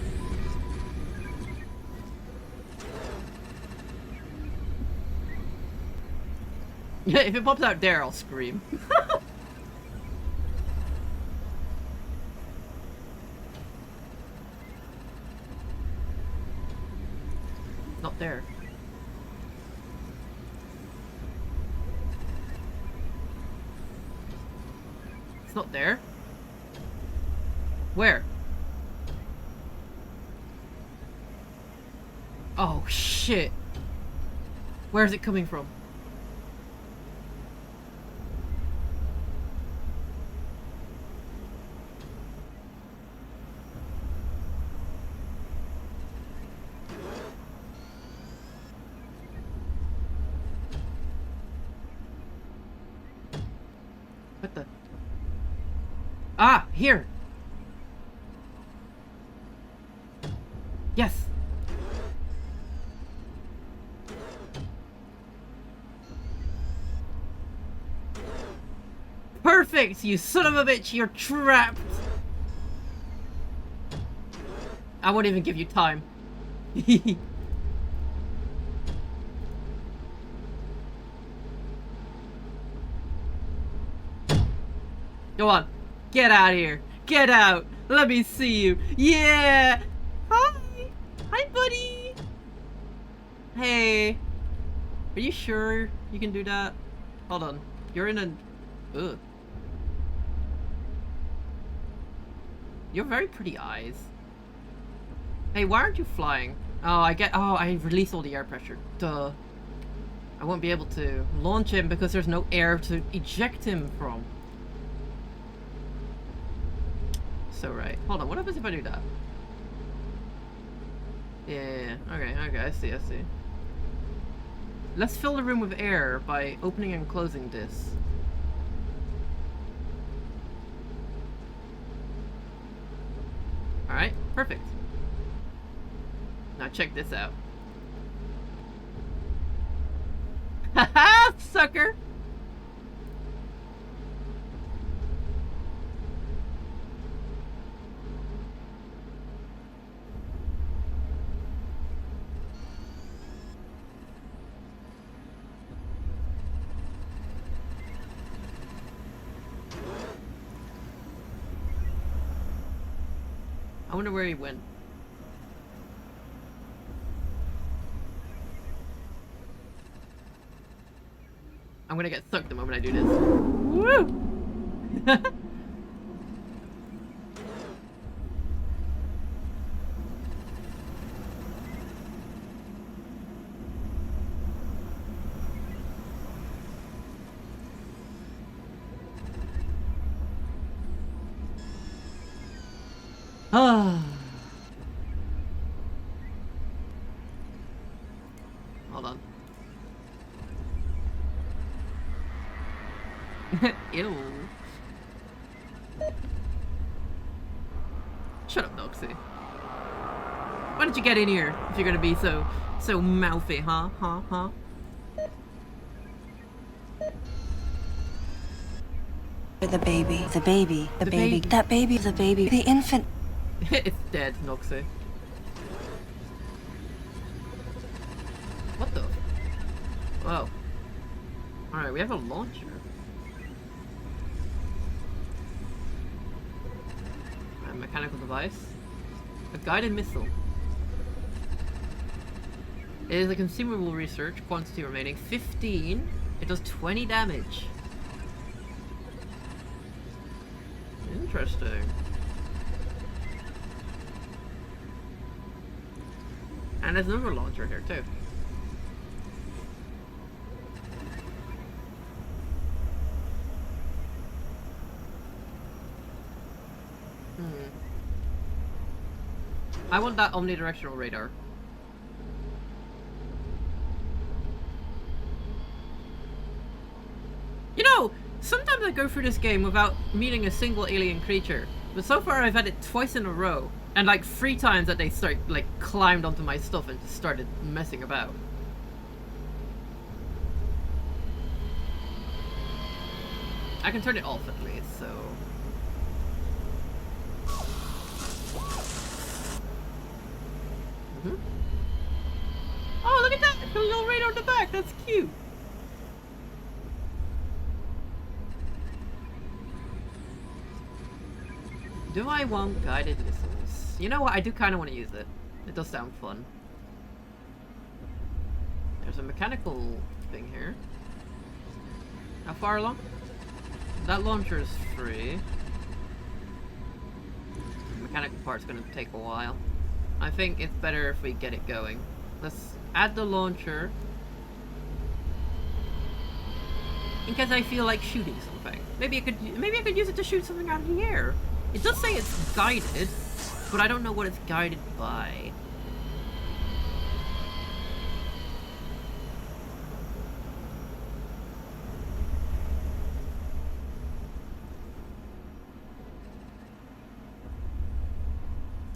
A: Yeah, if it pops out there, I'll scream. Not there. It's not there. Where? Oh, shit. Where's it coming from? What the? Ah, here. Yes. Perfect, you son of a bitch, you're trapped. I won't even give you time. Go on. Get out of here. Get out. Let me see you. Yeah. Hi. Hi, buddy. Hey. Are you sure you can do that? Hold on. You're in a... Ugh. You have very pretty eyes. Hey, why aren't you flying? Oh, I released all the air pressure. Duh. I won't be able to launch him because there's no air to eject him from. So right. Hold on, what happens if I do that? Yeah. Okay, I see. Let's fill the room with air by opening and closing this. Alright, perfect. Now check this out. Haha, sucker! I wonder where he went. I'm gonna get sucked the moment I do this. Woo! Ah. Hold on. Ew. Shut up, Noxie. Why don't you get in here if you're gonna be so mouthy, huh?
B: The baby. The baby. The baby.
A: baby.
B: That baby. The baby. The infant.
A: It's dead, Noxie. What the? Whoa. Alright, we have a launcher. A mechanical device. A guided missile. It is a consumable research, quantity remaining 15. It does 20 damage. Interesting. And there's another launcher here too. I want that omnidirectional radar. You know, sometimes I go through this game without meeting a single alien creature, but so far I've had it twice in a row, and like 3 times that they climbed onto my stuff and just started messing about. I can turn it off at least, so... Oh, look at that! The little radar on the back! That's cute! Do I want guided missiles? You know what? I do kind of want to use it. It does sound fun. There's a mechanical thing here. How far along? That launcher is free. The mechanical part's going to take a while. I think it's better if we get it going. Let's add the launcher. In case I feel like shooting something. Maybe I could use it to shoot something out of the air. It does say it's guided, but I don't know what it's guided by.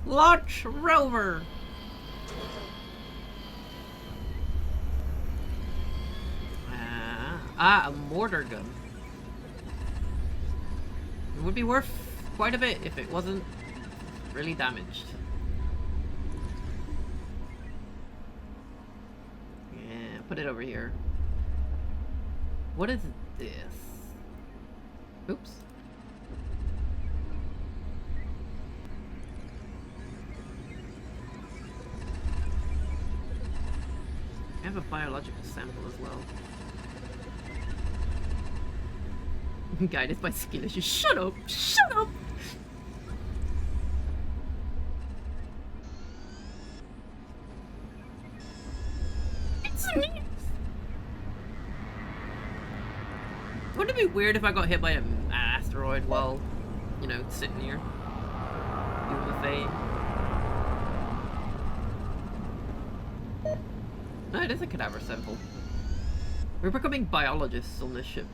A: Launch rover! A mortar gun. It would be worth quite a bit if it wasn't really damaged. Yeah, put it over here. What is this? Oops. I have a biological sample as well. Guided by skill issues. Shut up! Shut up! it weird if I got hit by an asteroid while, you know, sitting here doing the thing? No, it is a cadaver sample. We're becoming biologists on this ship.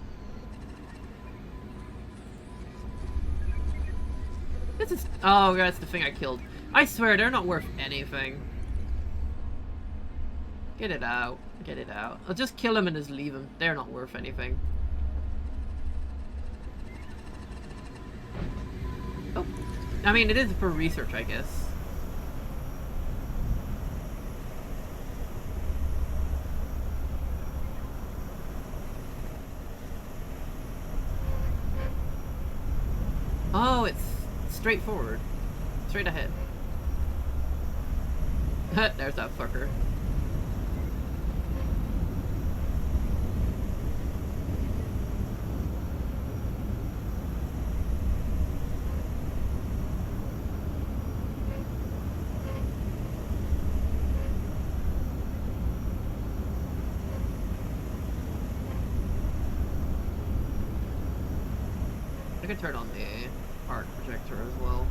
A: This is... Oh, that's the thing I killed. I swear, they're not worth anything. Get it out. Get it out. I'll just kill him and just leave him. They're not worth anything. Oh. I mean, it is for research, I guess. Oh, it's straightforward. Straight ahead. There's that fucker. I could turn on the arc projector as well.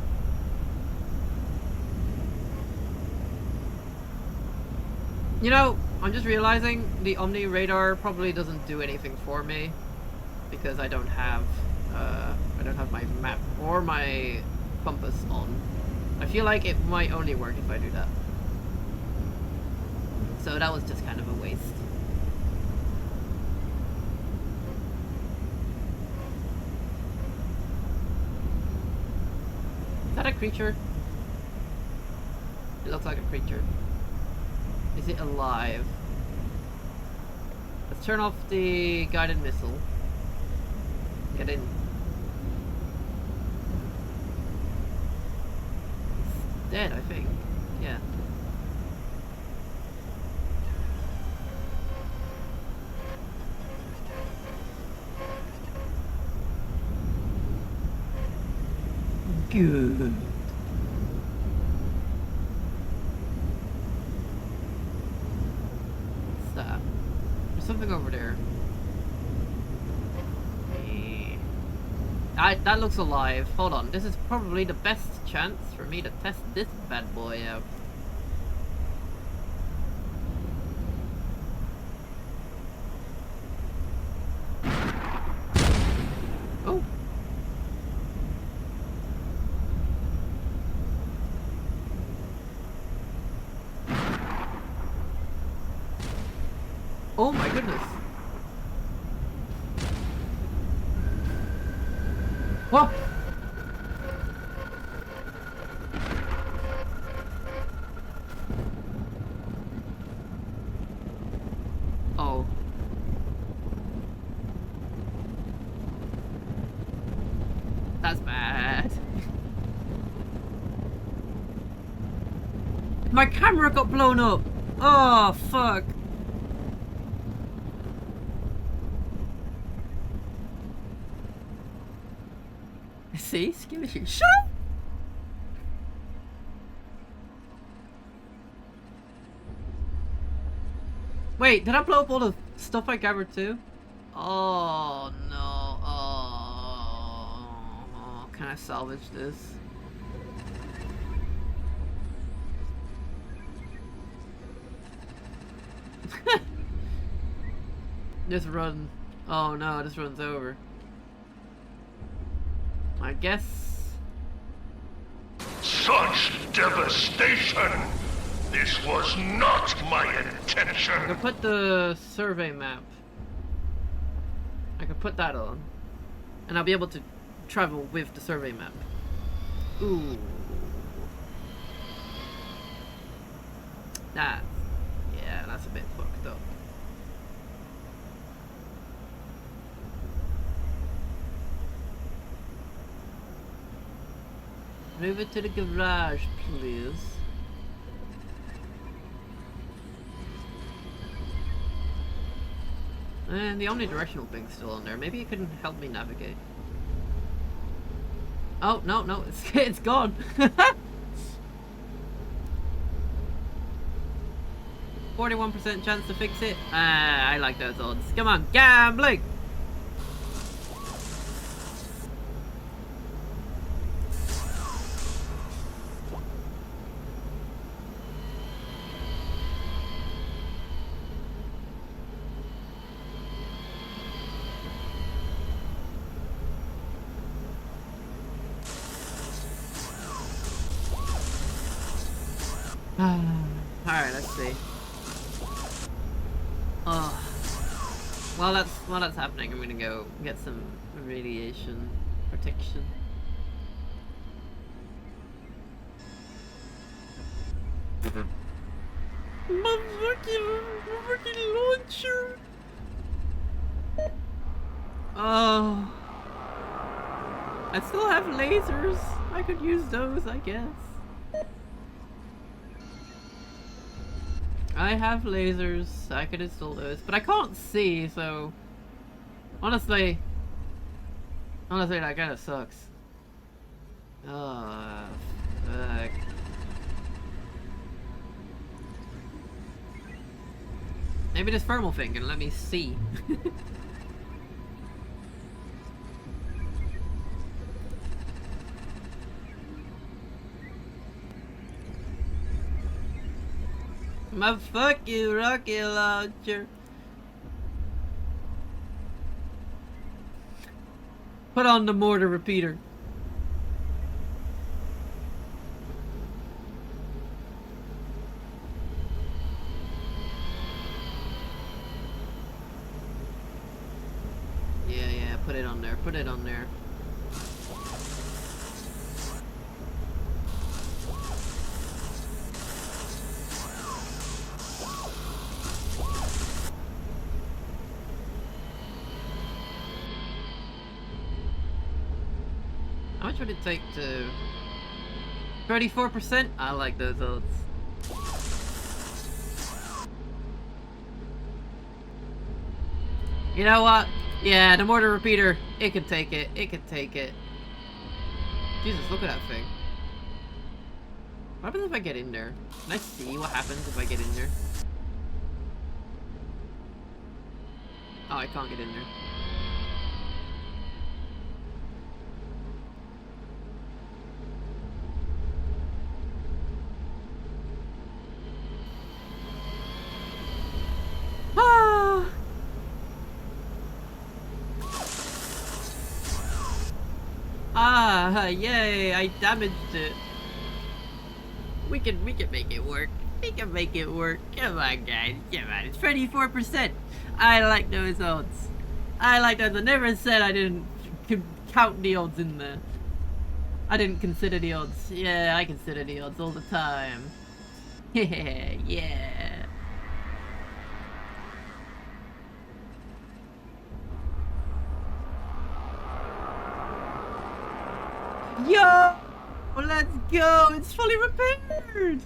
A: You know, I'm just realizing the Omni radar probably doesn't do anything for me because I don't have my map or my compass on. I feel like it might only work if I do that. So that was just kind of a waste. Is that a creature? It looks like a creature. Is it alive? Let's turn off the guided missile. Get in. It's dead, I think. Yeah. Good. What's that? There's something over there. That looks alive. Hold on. This is probably the best chance for me to test this bad boy out. Oh. Oh my goodness. What? Oh. That's bad. My camera got blown up. Oh, fuck. See? Scavenger. Shut up! Wait, did I blow up all the stuff I gathered too? Oh no. Oh, can I salvage this? Just run. Oh no, this run's over. I guess.
C: Such devastation! This was not my intention!
A: I could put the survey map. I could put that on. And I'll be able to travel with the survey map. Ooh. That. Yeah, that's a bit fucked up. Move it to the garage, please. And the omnidirectional thing's still on there. Maybe it can help me navigate. Oh, no, it's gone. 41% chance to fix it. Ah, I like those odds. Come on, gambling! Alright, let's see. Oh. While that's happening, I'm gonna go get some radiation protection. My fucking launcher! Oh. I still have lasers. I could use those, I guess. I have lasers. I could install those, but I can't see, so honestly, that kind of sucks. Oh, fuck. Maybe this thermal thing can let me see. My fucking rocket launcher. Put on the mortar repeater. Yeah, put it on there. Put it on there. How much would it take to... 34%? I like those odds. You know what? Yeah, the mortar repeater, it can take it. It can take it. Jesus, look at that thing. What happens if I get in there? Can I see what happens if I get in there? Oh, I can't get in there. Yay, I damaged it. We can make it work. We can make it work. Come on, guys. Come on. It's 24%. I like those odds. I like those. I never said I didn't count the odds in there. I didn't consider the odds. Yeah, I consider the odds all the time. Yeah. Yo! Let's go! It's fully repaired!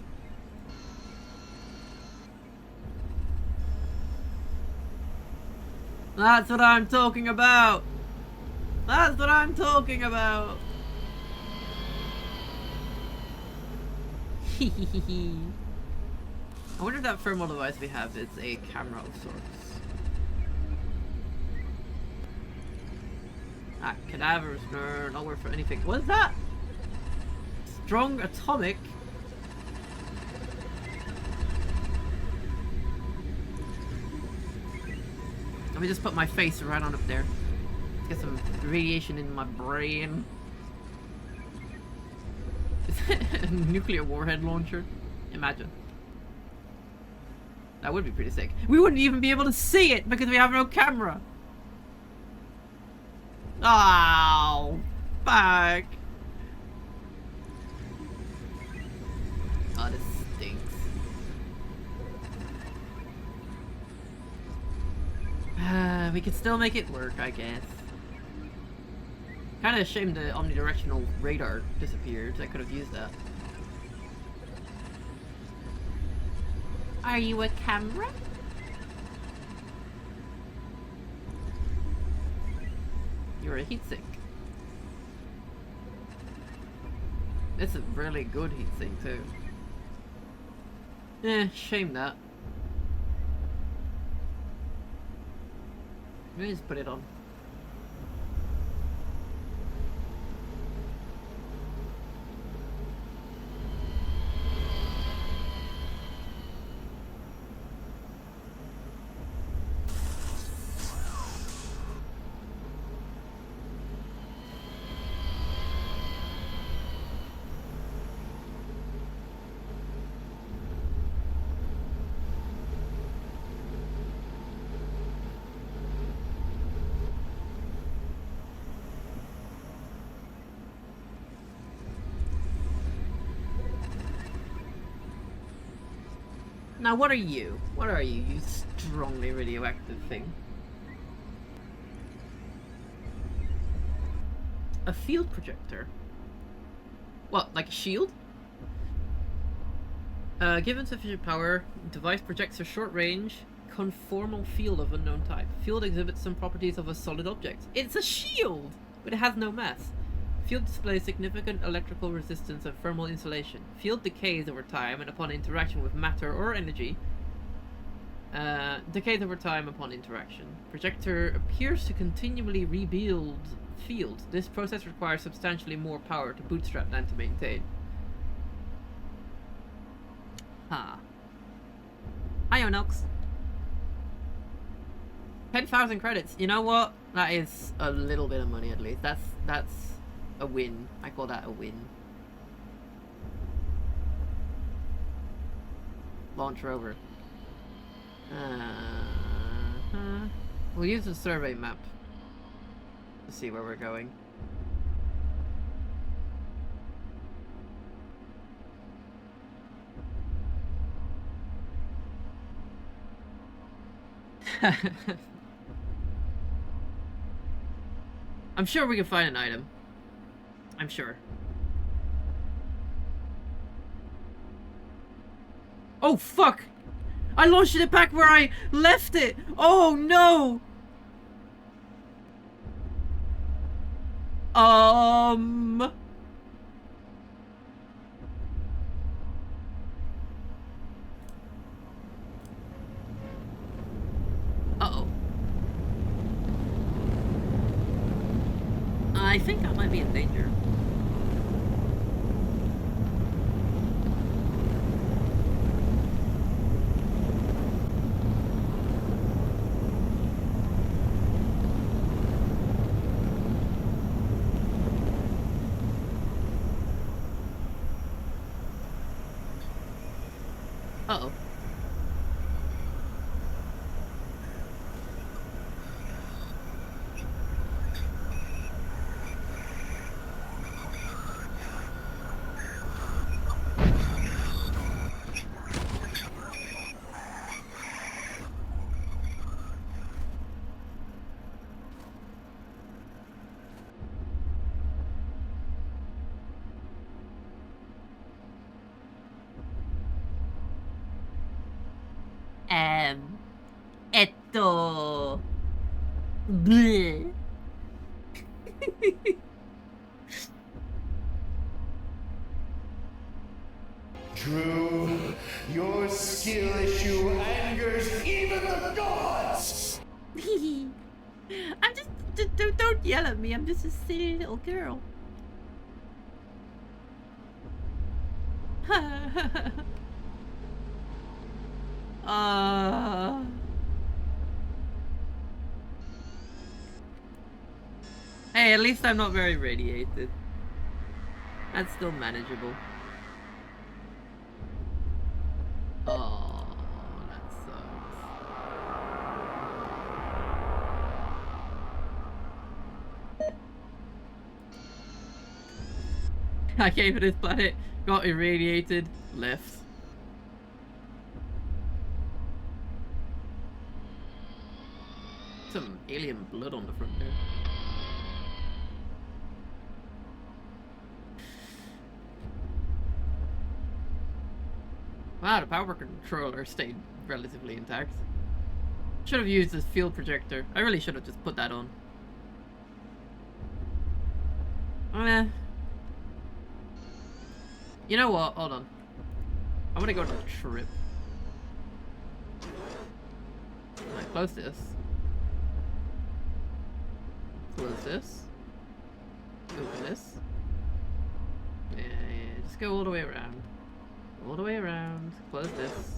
A: That's what I'm talking about! That's what I'm talking about! I wonder if that thermal device we have is a camera of sorts. Ah, cadavers, no, not worth for anything. What is that? Strong atomic? Let me just put my face right on up there. Get some radiation in my brain. Is it a nuclear warhead launcher? Imagine. That would be pretty sick. We wouldn't even be able to see it because we have no camera. Oh, fuck. Oh, this stinks. We could still make it work, I guess. Kinda ashamed the omnidirectional radar disappeared. I could have used that. Are you a camera? You're a heatsink. It's a really good heatsink too. Eh, shame that. Let me just put it on. Now, what are you? What are you, you strongly radioactive thing? A field projector. What, like a shield? Given sufficient power, device projects a short-range, conformal field of unknown type. Field exhibits some properties of a solid object. It's a shield, but it has no mass. Field displays significant electrical resistance and thermal insulation. Field decays over time and upon interaction with matter or energy. Decays over time upon interaction. Projector appears to continually rebuild field. This process requires substantially more power to bootstrap than to maintain. Huh. Hi, Onox. 10,000 credits. You know what? That is a little bit of money at least. That's a win. I call that a win. Launch rover. We'll use the survey map to see where we're going. I'm sure we can find an item. I'm sure. Oh, fuck! I launched it back where I left it! Oh, no! Uh-oh. I think I might be in danger. Uh-oh. Esto. Bleh.
C: Drew, your skill issue angers even the gods!
A: I'm just don't yell at me. I'm just a silly little girl. Hey, at least I'm not very radiated. That's still manageable. Oh, that sucks. I came to this planet, got irradiated, left. Some alien blood on the front there. Wow, the power controller stayed relatively intact. Should have used this field projector. I really should have just put that on. You know what? Hold on. I'm gonna go on a trip. Right, close this. Close this. Open this. Yeah, just go all the way around. All the way around. Close this.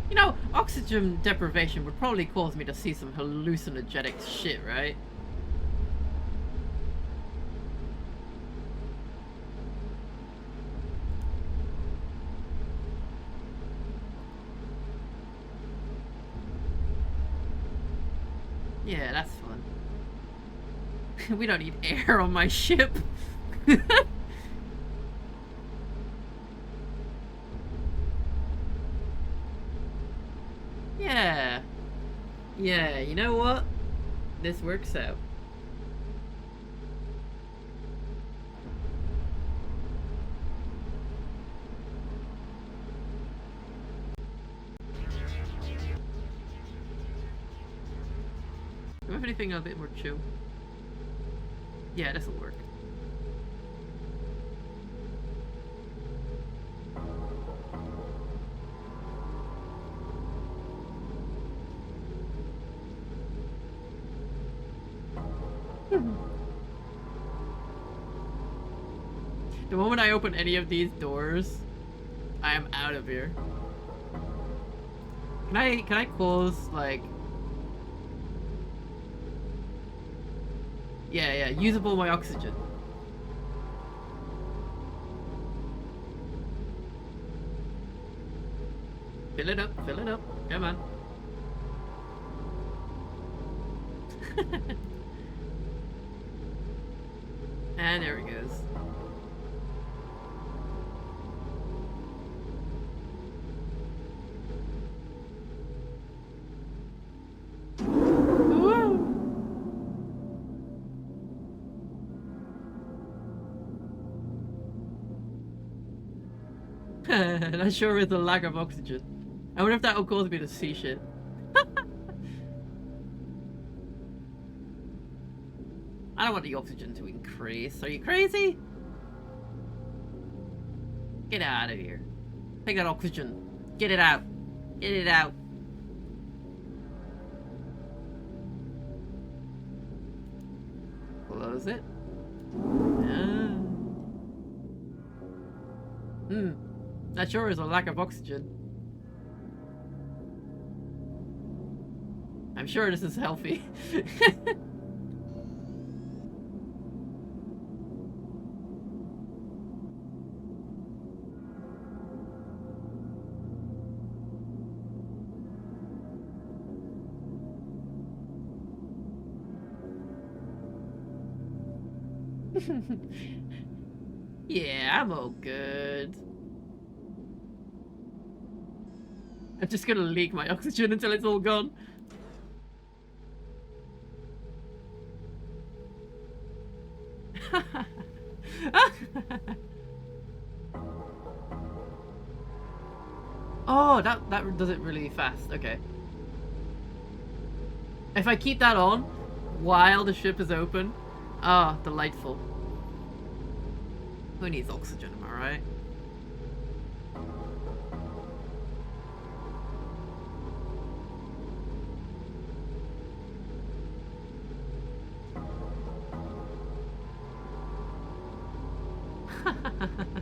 A: You know, oxygen deprivation would probably cause me to see some hallucinogenic shit, right? Yeah, that's fun. We don't need air on my ship. Yeah. Yeah, you know what? This works out. Do I have anything a bit more chill? Yeah, this'll work. The moment I open any of these doors, I am out of here. Can I close, like... Yeah, usable my oxygen. Fill it up, come on. And there it goes. That sure is a lack of oxygen. I wonder if that will cause me to see shit. I don't want the oxygen to increase. Are you crazy? Get out of here. Take that oxygen. Get it out. Get it out. Close it. That sure is a lack of oxygen. I'm sure this is healthy. Yeah, I'm all good. I'm just gonna leak my oxygen until it's all gone. Oh, that does it really fast. Okay. If I keep that on while the ship is open, ah, delightful. Who needs oxygen, am I right?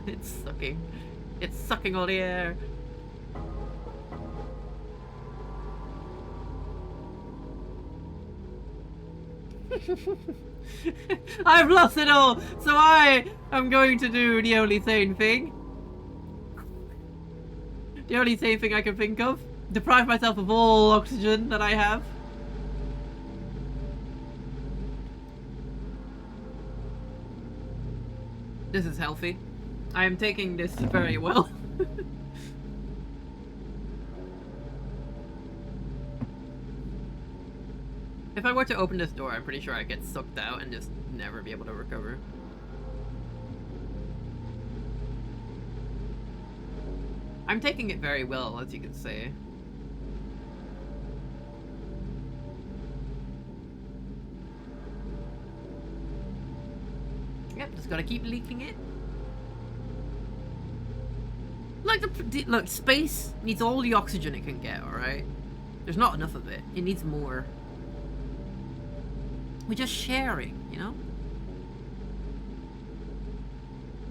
A: It's sucking. It's sucking all the air. I've lost it all, so I am going to do the only sane thing. The only sane thing I can think of. Deprive myself of all oxygen that I have. This is healthy. I am taking this very well. If I were to open this door, I'm pretty sure I'd get sucked out and just never be able to recover. I'm taking it very well, as you can see. Yep, just gotta keep leaking it. Look, space needs all the oxygen it can get, alright? There's not enough of it. It needs more. We're just sharing, you know?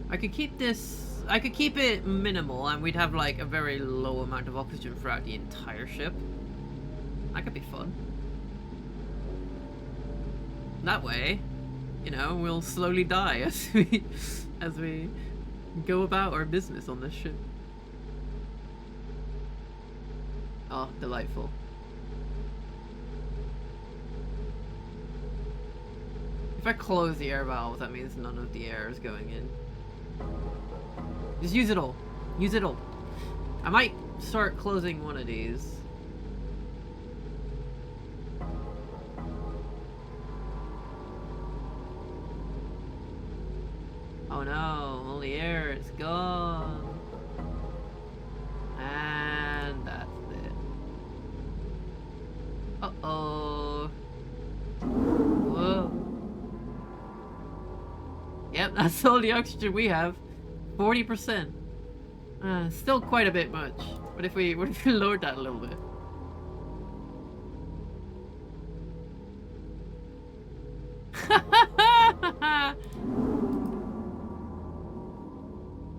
A: I could keep it minimal and we'd have like a very low amount of oxygen throughout the entire ship. That could be fun. That way, you know, we'll slowly die as we go about our business on this ship. Oh, delightful. If I close the air valve, that means none of the air is going in. Just use it all. Use it all. I might start closing one of these. Oh no, all the air is gone. And that's it. Uh-oh. Whoa. Yep, that's all the oxygen we have. 40%. Still quite a bit much. What if we lowered that a little bit?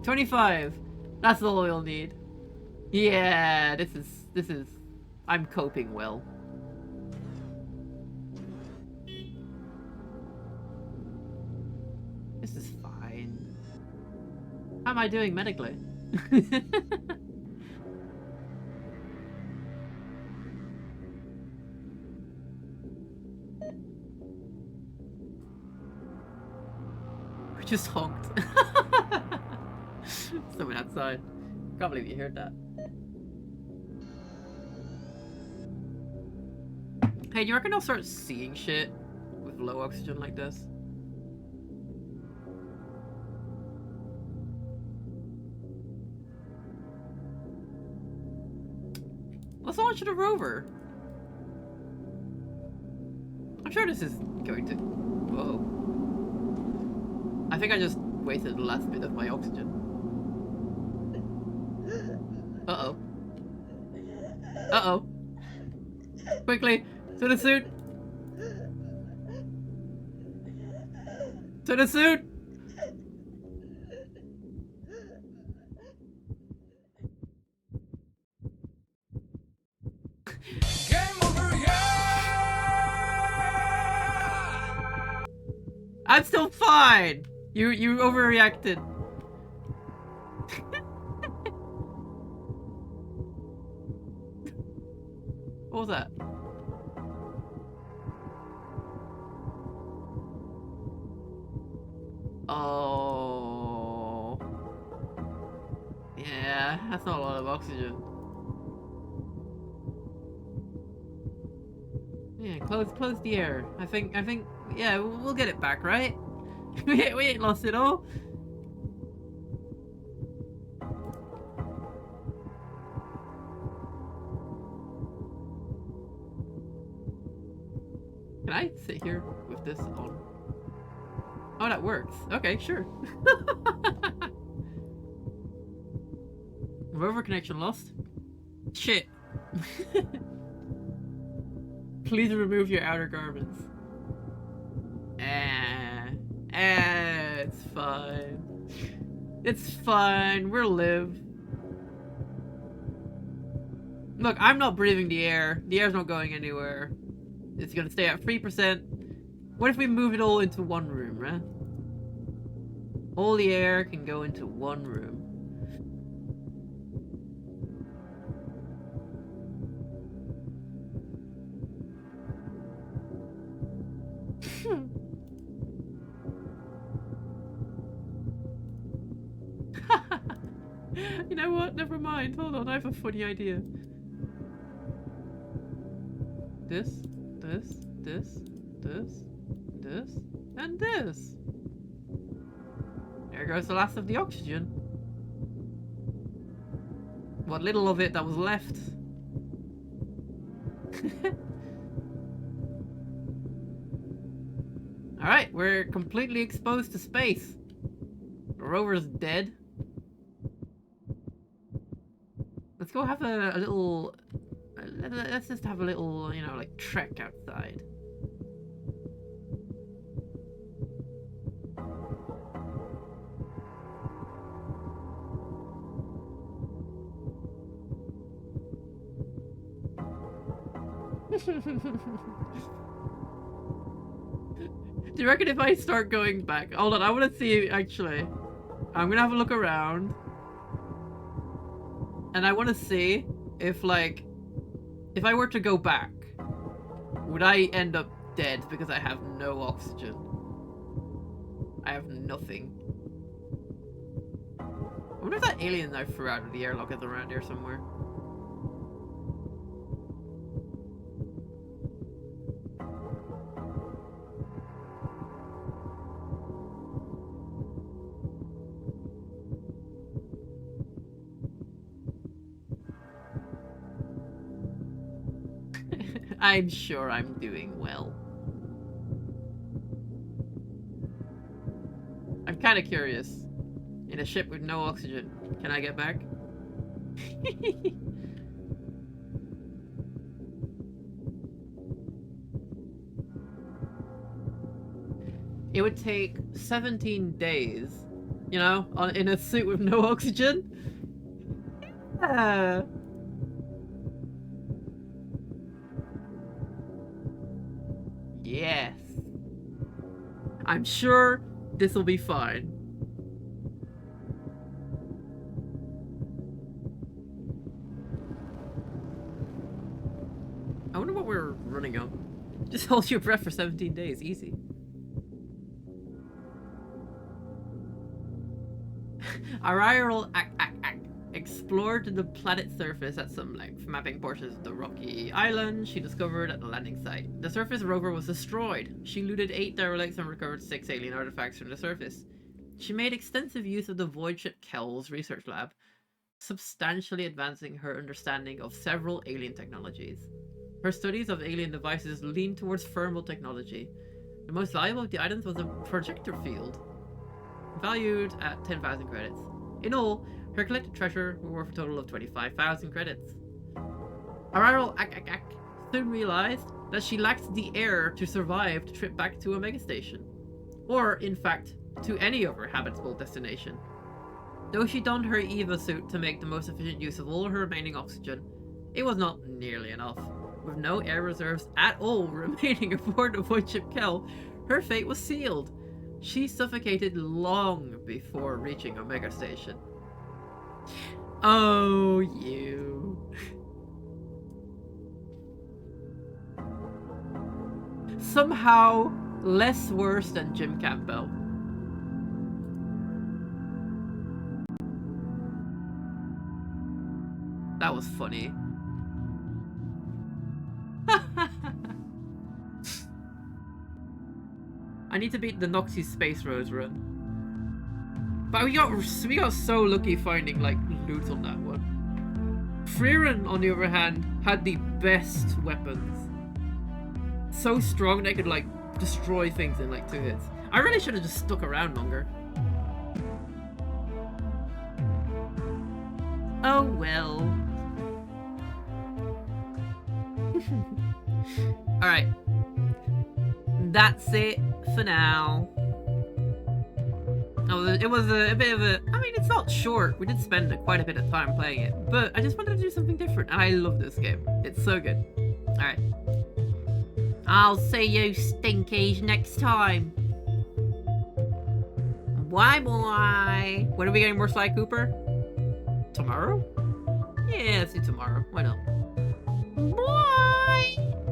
A: $25. That's all we'll need. Yeah, this is. I'm coping well. This is fine. How am I doing medically? We just honked. Someone outside. Can't believe you heard that. Hey, do you reckon I'll start seeing shit with low oxygen like this? Let's launch the rover. I'm sure this is going to... Whoa. I think I just wasted the last bit of my oxygen. Uh-oh. Uh-oh. Quickly, to the suit! To the suit!
C: Game over, yeah!
A: I'm still fine! You overreacted. What was that? Oh. Yeah, that's not a lot of oxygen. Yeah, close the air. I think, yeah, we'll get it back, right? we ain't lost it all. Can I sit here with this on? Oh, that works. Okay, sure. Rover connection lost. Shit. Please remove your outer garments. It's fine. It's fine. We'll live. Look, I'm not breathing the air. The air's not going anywhere. It's gonna stay at 3%. What if we move it all into one room, right? All the air can go into one room. You know what? Never mind. Hold on, I have a funny idea. This, and this. There goes the last of the oxygen. What little of it that was left. Alright, we're completely exposed to space. The rover's dead. Let's go have a little... Let's just have a little, you know, like, trek outside. Do you reckon if I start going back... Hold on, I want to see, actually. I'm gonna have a look around. And I want to see if, like... If I were to go back, would I end up dead because I have no oxygen? I have nothing. I wonder if that alien I threw out of the airlock is around here somewhere. I'm sure I'm doing well. I'm kind of curious. In a ship with no oxygen, can I get back? It would take 17 days, you know, in a suit with no oxygen. Yeah. Yes. I'm sure this will be fine. I wonder what we're running on. Just hold your breath for 17 days. Easy. Ariel explored the planet's surface at some length, mapping portions of the rocky island she discovered at the landing site. The surface rover was destroyed. She looted 8 derelicts and recovered 6 alien artifacts from the surface. She made extensive use of the void ship Kel's research lab, substantially advancing her understanding of several alien technologies. Her studies of alien devices leaned towards thermal technology. The most valuable of the items was a projector field, valued at 10,000 credits. In all, her collected treasure were worth a total of 25,000 credits. Ariel soon realized that she lacked the air to survive the trip back to Omega Station, or, in fact, to any other habitable destination. Though she donned her EVA suit to make the most efficient use of all her remaining oxygen, it was not nearly enough. With no air reserves at all remaining aboard the void ship Kel, her fate was sealed. She suffocated long before reaching Omega Station. Oh, you. Somehow less worse than Jim Campbell. That was funny. I need to beat the Noxy Space Rose run. But we got so lucky finding like loot on that one. Freeran, on the other hand, had the best weapons. So strong they could like destroy things in like 2 hits. I really should have just stuck around longer. Oh well. Alright. That's it for now. Oh, it was a bit of a... I mean, it's not short. We did spend quite a bit of time playing it. But I just wanted to do something different. And I love this game. It's so good. Alright. I'll see you stinkies next time. Bye-bye. When are we getting more Sly Cooper? Tomorrow? Yeah, let's do tomorrow. Why not? Bye!